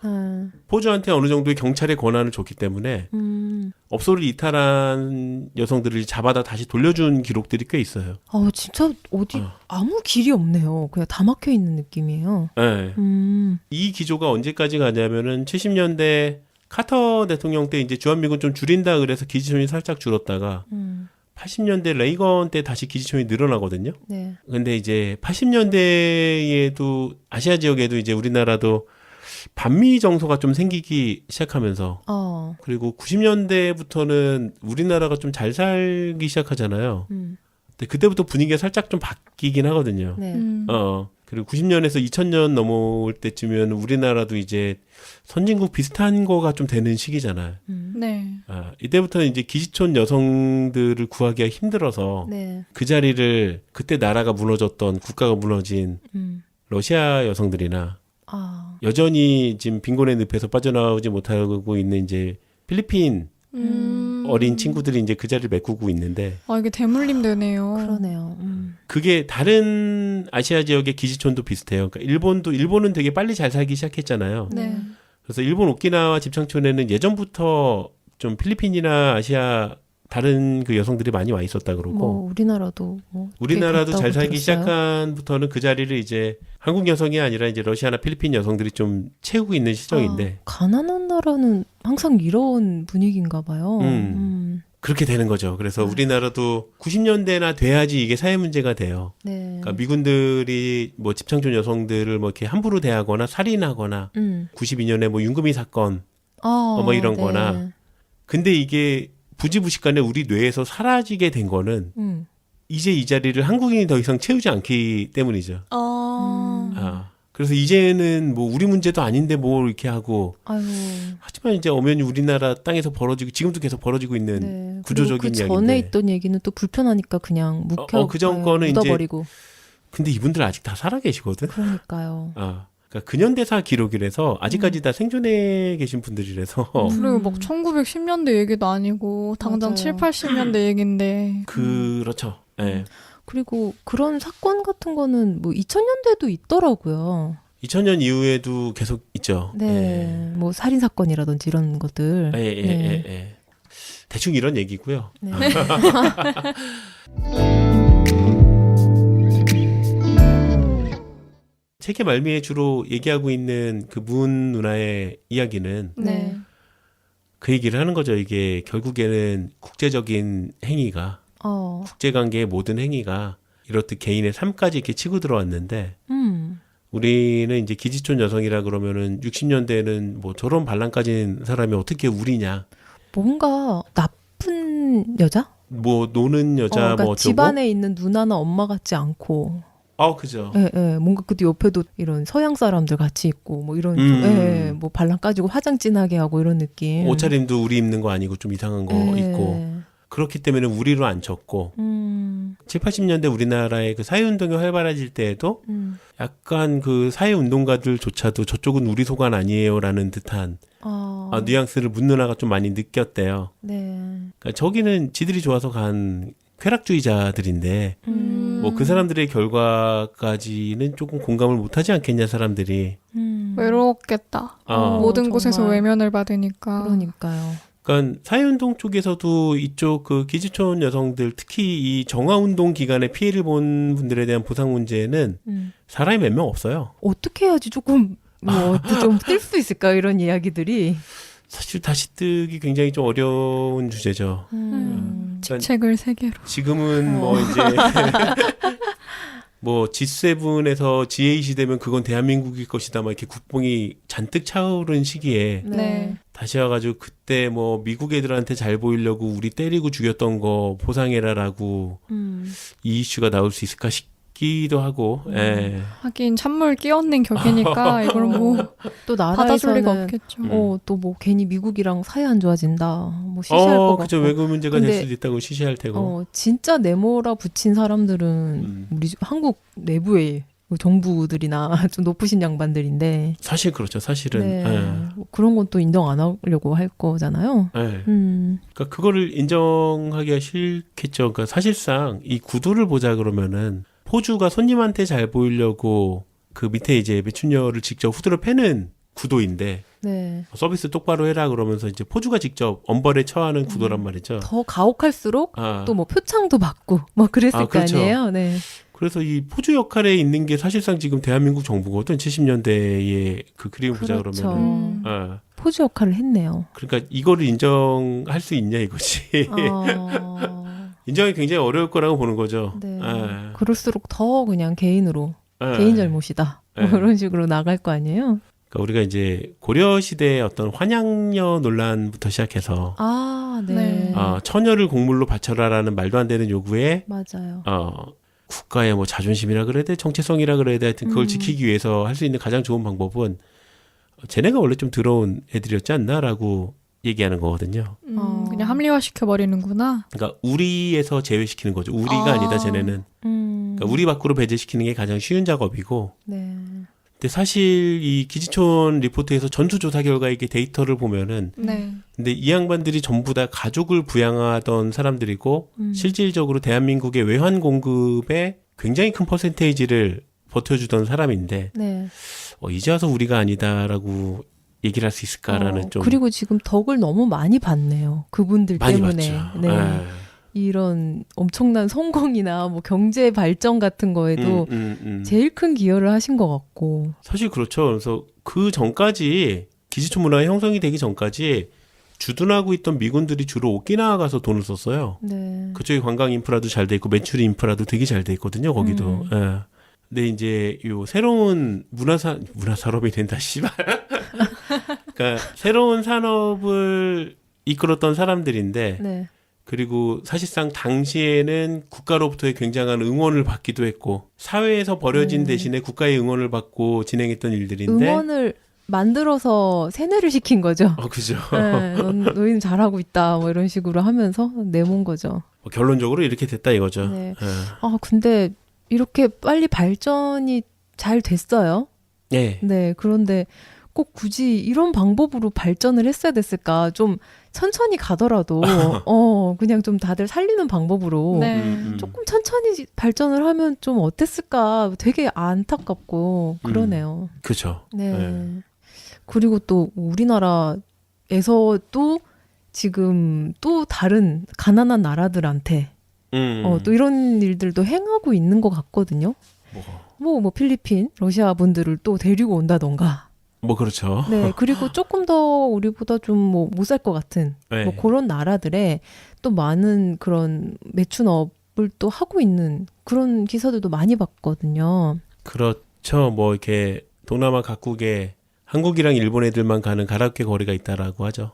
포주한테 어느 정도의 경찰의 권한을 줬기 때문에 업소를 이탈한 여성들을 잡아다 다시 돌려준 기록들이 꽤 있어요. 진짜 어디 아무 길이 없네요. 그냥 다 막혀 있는 느낌이에요. 네. 이 기조가 언제까지 가냐면은 70년대 카터 대통령 때 이제 주한미군 좀 줄인다 그래서 기지촌이 살짝 줄었다가 80년대 레이건 때 다시 기지촌이 늘어나거든요. 네. 근데 이제 80년대에도 아시아 지역에도 이제 우리나라도 반미 정서가 좀 생기기 시작하면서 그리고 90년대부터는 우리나라가 좀 잘 살기 시작하잖아요. 근데 그때부터 분위기가 살짝 좀 바뀌긴 하거든요. 네. 그리고 90년에서 2000년 넘어올 때쯤이면 우리나라도 이제 선진국 비슷한 거가 좀 되는 시기잖아요. 네. 이때부터는 이제 기지촌 여성들을 구하기가 힘들어서 네. 그 자리를 그때 나라가 무너졌던 국가가 무너진 러시아 여성들이나 여전히 지금 빈곤의 늪에서 빠져나오지 못하고 있는 이제 필리핀 어린 친구들이 이제 그 자리를 메꾸고 있는데 이게 대물림 되네요. 그러네요. 그게 다른 아시아 지역의 기지촌도 비슷해요. 그러니까 일본은 되게 빨리 잘 살기 시작했잖아요. 네. 그래서 일본 오키나와 집창촌에는 예전부터 좀 필리핀이나 아시아 다른 그 여성들이 많이 와 있었다 그러고 우리나라도 잘 살기 시작한부터는 그 자리를 이제 한국 여성이 아니라 이제 러시아나 필리핀 여성들이 좀 채우고 있는 시점인데 가난한 나라는 항상 이런 분위기인가 봐요. 그렇게 되는 거죠. 그래서 우리나라도 90년대나 돼야지 이게 사회 문제가 돼요. 네. 그러니까 미군들이 뭐 집창촌 여성들을 뭐 이렇게 함부로 대하거나 살인하거나 92년에 뭐 윤금이 사건 뭐 이런 네. 거나 근데 이게 부지부식간에 우리 뇌에서 사라지게 된 거는 이제 이 자리를 한국인이 더 이상 채우지 않기 때문이죠. 그래서 이제는 뭐 우리 문제도 아닌데 뭐 이렇게 하고 하지만 이제 엄연히 우리나라 땅에서 벌어지고 지금도 계속 벌어지고 있는 구조적인 그 이야기인데 전에 있던 얘기는 또 불편하니까 그냥 그 전 거는 묻어버리고. 근데 이분들 아직 다 살아 계시거든. 그러니까요. 그러니까 근현대사 기록이라서 아직까지 다 생존해 계신 분들이라서 그리고 막 1910년대 얘기도 아니고 당장 맞아요. 7, 80년대 얘긴데. 그렇죠. 네. 그리고 그런 사건 같은 거는 뭐 2000년대도 있더라고요. 2000년 이후에도 계속 있죠. 네. 뭐 살인 사건이라든지 이런 것들. 네. 대충 이런 얘기고요. 네. 책의 말미에 주로 얘기하고 있는 그 문 누나의 이야기는 네. 그 얘기를 하는 거죠. 이게 결국에는 국제적인 행위가 국제관계의 모든 행위가 이렇듯 개인의 삶까지 이렇게 치고 들어왔는데 우리는 이제 기지촌 여성이라 그러면은 60년대에는 뭐 저런 반란까지는 사람이 어떻게 우리냐. 뭔가 나쁜 여자? 뭐 노는 여자 그러니까 뭐 어쩌고. 집안에 있는 누나나 엄마 같지 않고. 그죠. 예. 뭔가 그때 옆에도 이런 서양 사람들 같이 있고 뭐 이런 뭐 발랑 까지고 화장 진하게 하고 이런 느낌. 옷차림도 우리 입는 거 아니고 좀 이상한 거 입고. 그렇기 때문에 우리로 앉혔고 7, 80년대 우리나라의 그 사회운동이 활발해질 때에도 약간 그 사회운동가들조차도 저쪽은 우리 소관 아니에요라는 듯한 뉘앙스를 문 누나가 좀 많이 느꼈대요. 네. 그러니까 저기는 지들이 좋아서 간 쾌락주의자들인데 뭐 그 사람들의 결과까지는 조금 공감을 못하지 않겠냐 사람들이. 외로웠겠다. 모든 정말. 곳에서 외면을 받으니까. 그러니까요. 그러니까 사회운동 쪽에서도 이쪽 그 기지촌 여성들 특히 이 정화운동 기간에 피해를 본 분들에 대한 보상 문제는 사람이 몇 명 없어요. 어떻게 해야지 조금 뭐 좀 뜰 수 있을까 이런 이야기들이 사실 다시 뜨기 굉장히 좀 어려운 주제죠. 책을 세 개로. 지금은 뭐 이제 뭐 G7에서 G8이 되면 그건 대한민국일 것이다 막 이렇게 국뽕이 잔뜩 차오른 시기에 네. 다시 와가지고 그때 뭐 미국 애들한테 잘 보이려고 우리 때리고 죽였던 거 보상해라라고 이 이슈가 나올 수 있을까 싶기도 하고. 하긴 찬물 끼얹는 격이니까 이걸 뭐 또 받아줄 리가 나라에서는 없겠죠. 또 뭐 괜히 미국이랑 사이 안 좋아진다. 뭐 시시할 것 같고. 그죠. 외교 문제가 될 근데, 수도 있다고 시시할 테고. 진짜 네모라 붙인 사람들은 우리 한국 내부의 정부들이나 좀 높으신 양반들인데. 사실 그렇죠. 사실은. 네. 뭐 그런 건 또 인정 안 하려고 할 거잖아요. 그러니까 그거를 인정하기가 싫겠죠. 그러니까 사실상 이 구도를 보자 그러면은 포주가 손님한테 잘 보이려고 그 밑에 이제 매춘녀를 직접 후드로 패는 구도인데 네. 서비스 똑바로 해라 그러면서 이제 포주가 직접 엄벌에 처하는 구도란 말이죠. 더 가혹할수록 또 뭐 표창도 받고 뭐 그랬을 그렇죠. 거 아니에요. 네. 그래서 이 포주 역할에 있는 게 사실상 지금 대한민국 정부거든. 70년대에 그 그림 보자 그렇죠. 그러면은. 포주 역할을 했네요. 그러니까 이거를 인정할 수 있냐 이거지. 인정이 굉장히 어려울 거라고 보는 거죠. 네. 그럴수록 더 그냥 개인으로 네. 개인 잘못이다. 뭐 이런 식으로 나갈 거 아니에요. 그러니까 우리가 이제 고려 시대의 어떤 환양녀 논란부터 시작해서 네. 처녀를 곡물로 바쳐라라는 말도 안 되는 요구에 맞아요. 국가의 뭐 자존심이라 그래야 돼, 정체성이라 그래야 돼, 하여튼 그걸 지키기 위해서 할 수 있는 가장 좋은 방법은 쟤네가 원래 좀 더러운 애들이었지 않나라고 얘기하는 거거든요. 그냥 합리화시켜 버리는구나. 그러니까 우리에서 제외시키는 거죠. 우리가 아니다 쟤네는. 그러니까 우리 밖으로 배제시키는 게 가장 쉬운 작업이고. 네. 근데 사실 이 기지촌 리포트에서 전수조사 결과 이게 데이터를 보면은 근데 이 양반들이 전부 다 가족을 부양하던 사람들이고 실질적으로 대한민국의 외환 공급에 굉장히 큰 퍼센테이지를 버텨주던 사람인데 네. 이제 와서 우리가 아니다라고 얘기를 할 수 있을까라는 좀. 그리고 지금 덕을 너무 많이 봤네요. 그분들 많이 때문에. 봤죠. 네. 이런 엄청난 성공이나 뭐 경제 발전 같은 거에도 제일 큰 기여를 하신 것 같고. 사실 그렇죠. 그래서 그 전까지 기지촌 문화가 형성이 되기 전까지 주둔하고 있던 미군들이 주로 오키나와 가서 돈을 썼어요. 네. 그쪽에 관광 인프라도 잘 돼 있고 매출 인프라도 되게 잘 돼 있거든요. 거기도. 예. 근데 이제 요 새로운 문화산업이 된다 씨발. 그러니까 새로운 산업을 이끌었던 사람들인데. 네. 그리고 사실상 당시에는 국가로부터의 굉장한 응원을 받기도 했고 사회에서 버려진 대신에 국가의 응원을 받고 진행했던 일들인데 응원을 만들어서 세뇌를 시킨 거죠. 그죠. 네, 너희는 잘하고 있다 뭐 이런 식으로 하면서 내몬 거죠. 결론적으로 이렇게 됐다 이거죠. 네. 근데 이렇게 빨리 발전이 잘 됐어요. 네. 네. 그런데 꼭 굳이 이런 방법으로 발전을 했어야 됐을까? 좀 천천히 가더라도 그냥 좀 다들 살리는 방법으로 조금 천천히 발전을 하면 좀 어땠을까? 되게 안타깝고 그러네요. 그렇죠. 네. 그리고 또 우리나라에서 또 지금 또 다른 가난한 나라들한테 또 이런 일들도 행하고 있는 것 같거든요. 뭐 필리핀, 러시아 분들을 또 데리고 온다던가. 그렇죠. 네, 그리고 조금 더 우리보다 좀 못 살 것 같은 뭐 그런 나라들에 또 많은 그런 매춘업을 또 하고 있는 그런 기사들도 많이 봤거든요. 그렇죠. 뭐 이렇게 동남아 각국에 한국이랑 일본 애들만 가는 가라오케 거리가 있다라고 하죠.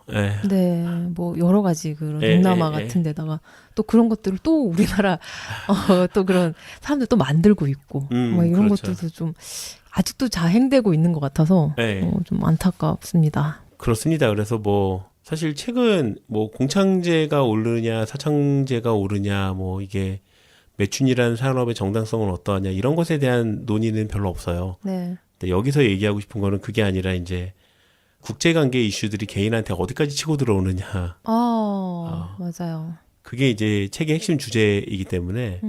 네, 뭐 여러 가지 그런 동남아 같은 데다가 또 그런 것들을 또 우리나라 또 그런 사람들 또 만들고 있고 뭐 이런 그렇죠. 것들도 좀 아직도 자행되고 있는 것 같아서 좀 안타깝습니다. 그렇습니다. 그래서 뭐 사실 최근 뭐 공창제가 오르냐 사창제가 오르냐 뭐 이게 매춘이라는 산업의 정당성은 어떠하냐 이런 것에 대한 논의는 별로 없어요. 네. 근데 여기서 얘기하고 싶은 거는 그게 아니라 이제 국제관계 이슈들이 개인한테 어디까지 치고 들어오느냐. 맞아요. 그게 이제 책의 핵심 주제이기 때문에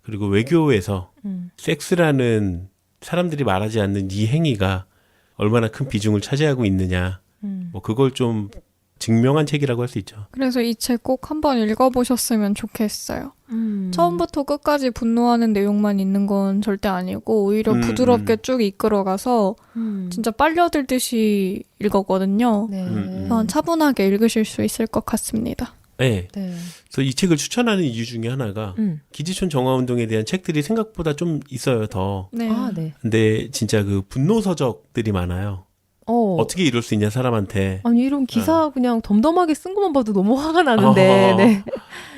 그리고 외교에서 섹스라는 사람들이 말하지 않는 이 행위가 얼마나 큰 비중을 차지하고 있느냐. 뭐 그걸 좀 증명한 책이라고 할 수 있죠. 그래서 이 책 꼭 한번 읽어보셨으면 좋겠어요. 처음부터 끝까지 분노하는 내용만 있는 건 절대 아니고 오히려 부드럽게 쭉 이끌어가서 진짜 빨려들듯이 읽었거든요. 네. 차분하게 읽으실 수 있을 것 같습니다. 네. 그래서 이 책을 추천하는 이유 중에 하나가 기지촌 정화운동에 대한 책들이 생각보다 좀 있어요, 더. 네. 네. 근데 진짜 그 분노 서적들이 많아요. 어떻게 이럴 수 있냐 사람한테. 아니 이런 기사 그냥 덤덤하게 쓴 것만 봐도 너무 화가 나는데. 네.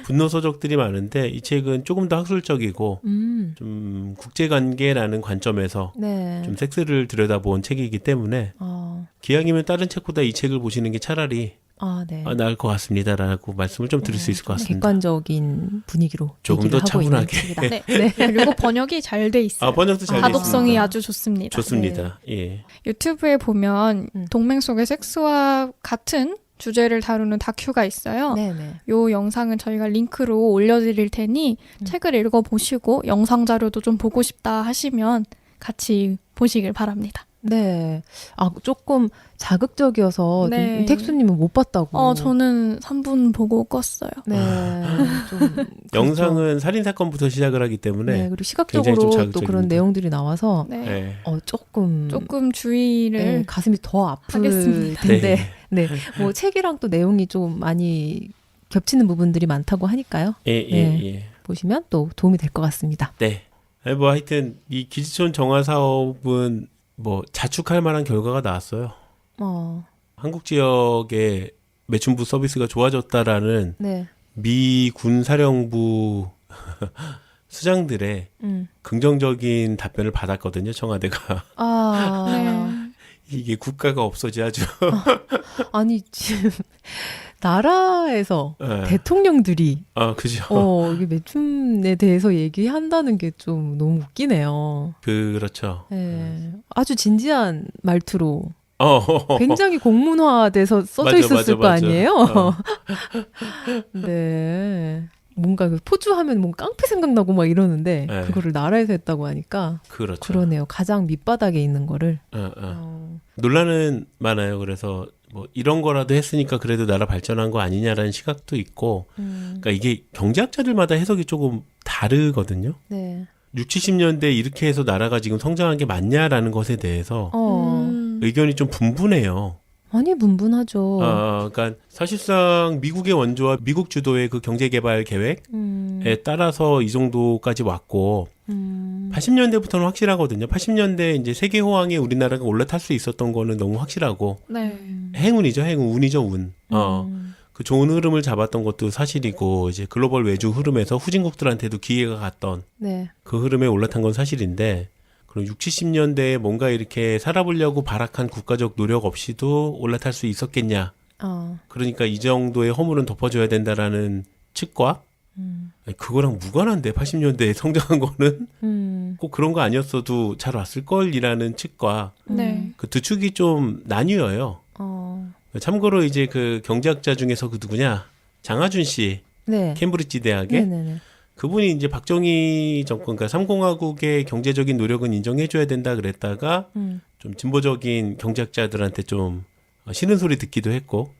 분노 서적들이 많은데 이 책은 조금 더 학술적이고 좀 국제관계라는 관점에서 좀 섹스를 들여다본 책이기 때문에 기왕이면 다른 책보다 이 책을 보시는 게 차라리 나을 것 같습니다라고 말씀을 좀 드릴 수 있을 것 같습니다. 객관적인 분위기로 조금 더 차분하게. 네. 그리고 번역이 잘 돼 있어요. 번역도 잘 돼 있습니다. 가독성이 아주 좋습니다. 좋습니다. 예. 유튜브에 보면 동맹 속의 섹스와 같은 주제를 다루는 다큐가 있어요. 네네. 요 영상은 저희가 링크로 올려드릴 테니 책을 읽어보시고 영상 자료도 좀 보고 싶다 하시면 같이 보시길 바랍니다. 네. 조금 자극적이어서 텍수님은 못 봤다고. 저는 3분 보고 껐어요. 네. 좀 영상은 살인사건부터 시작을 하기 때문에 그리고 시각적으로 또 그런 내용들이 나와서 조금 주의를 가슴이 더 아플 하겠습니다. 텐데 뭐 책이랑 또 내용이 좀 많이 겹치는 부분들이 많다고 하니까요. 보시면 또 도움이 될 것 같습니다. 네. 뭐 하여튼 이 기지촌 정화 사업은 뭐 자축할 만한 결과가 나왔어요. 한국 지역의 매춘부 서비스가 좋아졌다라는 네. 미 군사령부 수장들의 긍정적인 답변을 받았거든요. 청와대가. 네. 이게 국가가 없어져야죠. 아니 지금 나라에서 네. 대통령들이 그죠. 이게 매춘에 대해서 얘기한다는 게 좀 너무 웃기네요. 그렇죠. 네. 아주 진지한 말투로 굉장히 공문화돼서 써져 맞아, 있었을 맞아, 거 맞아. 아니에요? 네. 뭔가 그 포주하면 뭔가 깡패 생각나고 막 이러는데 네. 그거를 나라에서 했다고 하니까 그렇죠. 그러네요. 가장 밑바닥에 있는 거를. 논란은 많아요. 그래서 뭐 이런 거라도 했으니까 그래도 나라 발전한 거 아니냐라는 시각도 있고 그러니까 이게 경제학자들마다 해석이 조금 다르거든요. 네. 60, 70년대 이렇게 해서 나라가 지금 성장한 게 맞냐라는 것에 대해서 의견이 좀 분분해요. 많이 분분하죠. 그러니까 사실상 미국의 원조와 미국 주도의 그 경제개발 계획에 따라서 이 정도까지 왔고 80년대부터는 확실하고요. 80년대 이제 세계 호황에 우리나라가 올라탈 수 있었던 거는 너무 확실하고 네. 행운이죠, 행운, 운이죠, 운. 그 좋은 흐름을 잡았던 것도 사실이고 이제 글로벌 외주 흐름에서 후진국들한테도 기회가 갔던 네. 그 흐름에 올라탄 건 사실인데. 그럼 60, 70년대에 뭔가 이렇게 살아보려고 발악한 국가적 노력 없이도 올라탈 수 있었겠냐. 그러니까 이 정도의 허물은 덮어줘야 된다라는 측과 그거랑 무관한데 80년대에 성장한 거는 꼭 그런 거 아니었어도 잘 왔을 걸이라는 측과 네. 그 두 축이 좀 나뉘어요. 참고로 이제 그 경제학자 중에서 그 누구냐 장하준 씨 네. 캠브리지 대학에 네네네. 그분이 이제 박정희 정권, 그러니까 삼공화국의 경제적인 노력은 인정해줘야 된다 그랬다가 좀 진보적인 경제학자들한테 좀 싫은 소리 듣기도 했고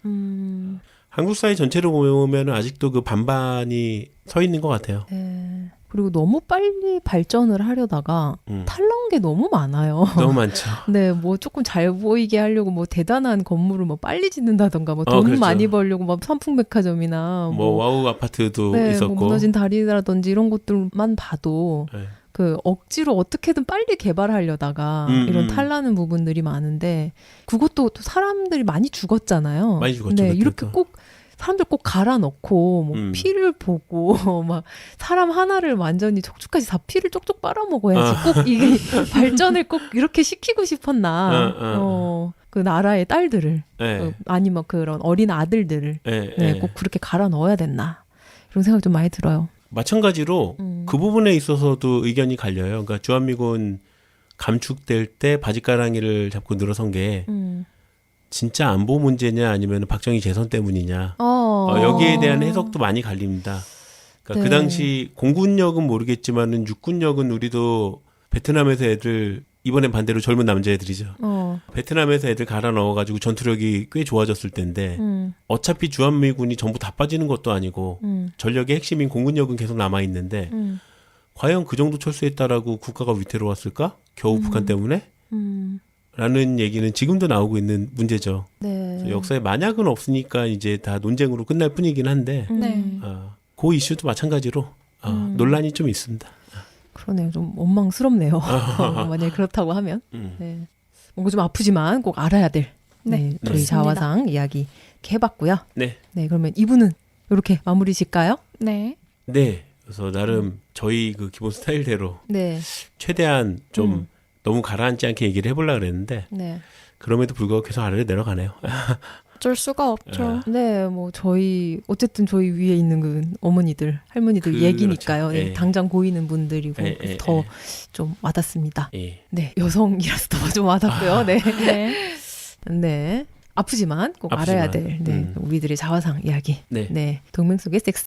한국 사회 전체로 보면 아직도 그 반반이 서 있는 것 같아요. 네. 그리고 너무 빨리 발전을 하려다가 탈나온 게 너무 많아요. 너무 많죠. 네, 뭐 조금 잘 보이게 하려고 뭐 대단한 건물을 뭐 빨리 짓는다던가 뭐 돈 그렇죠. 많이 벌려고 막 삼풍백화점이나 뭐 와우 아파트도 네, 있었고 뭐 무너진 다리라든지 이런 것들만 봐도 네. 그 억지로 어떻게든 빨리 개발하려다가 이런 탈나는 부분들이 많은데 그것도 또 사람들이 많이 죽었잖아요. 많이 죽었죠. 네, 그때도. 이렇게 꼭 사람들 꼭 갈아 넣고 뭐 피를 보고 막 사람 하나를 완전히 척추까지 다 피를 쪽쪽 빨아먹어야지 꼭 이게 발전을 꼭 이렇게 시키고 싶었나. 그 나라의 딸들을 네. 아니면 그런 어린 아들들을 네. 꼭 그렇게 갈아 넣어야 됐나 이런 생각이 좀 많이 들어요. 마찬가지로 그 부분에 있어서도 의견이 갈려요. 그러니까 주한미군 감축될 때 바짓가랑이를 잡고 늘어선 게 진짜 안보 문제냐 아니면 박정희 재선 때문이냐 여기에 대한 해석도 많이 갈립니다. 그러니까 네. 그 당시 공군력은 모르겠지만은 육군력은 우리도 베트남에서 애들 이번엔 반대로 젊은 남자애들이죠. 베트남에서 애들 갈아 넣어가지고 전투력이 꽤 좋아졌을 텐데 어차피 주한미군이 전부 다 빠지는 것도 아니고 전력의 핵심인 공군력은 계속 남아있는데 과연 그 정도 철수했다라고 국가가 위태로웠을까? 겨우 북한 때문에? 라는 얘기는 지금도 나오고 있는 문제죠. 네. 역사에 만약은 없으니까 이제 다 논쟁으로 끝날 뿐이긴 한데 네. 그 이슈도 마찬가지로 논란이 좀 있습니다. 그러네요. 좀 원망스럽네요. 만약에 그렇다고 하면. 네. 뭔가 좀 아프지만 꼭 알아야 될 네, 저희 맞습니다. 자화상 이야기 이렇게 해봤고요. 네. 네, 그러면 2부는 이렇게 마무리 질까요? 네. 네. 그래서 나름 저희 그 기본 스타일대로 네. 최대한 좀 너무 가라앉지 않게 얘기를 해보려고 그랬는데 네. 그럼에도 불구하고 계속 아래로 내려가네요. 어쩔 수가 없죠. 네, 뭐 저희 어쨌든 저희 위에 있는 그 어머니들, 할머니들 그렇죠. 얘기니까요. 네, 예. 당장 보이는 분들이고 예. 더 좀 와닿습니다. 예. 네, 여성이라서 더 좀 와닿고요. 네. 네. 네. 아프지만 꼭 아프지만, 알아야 될 우리들의 자화상 이야기. 네. 네. 동맹 속의 섹스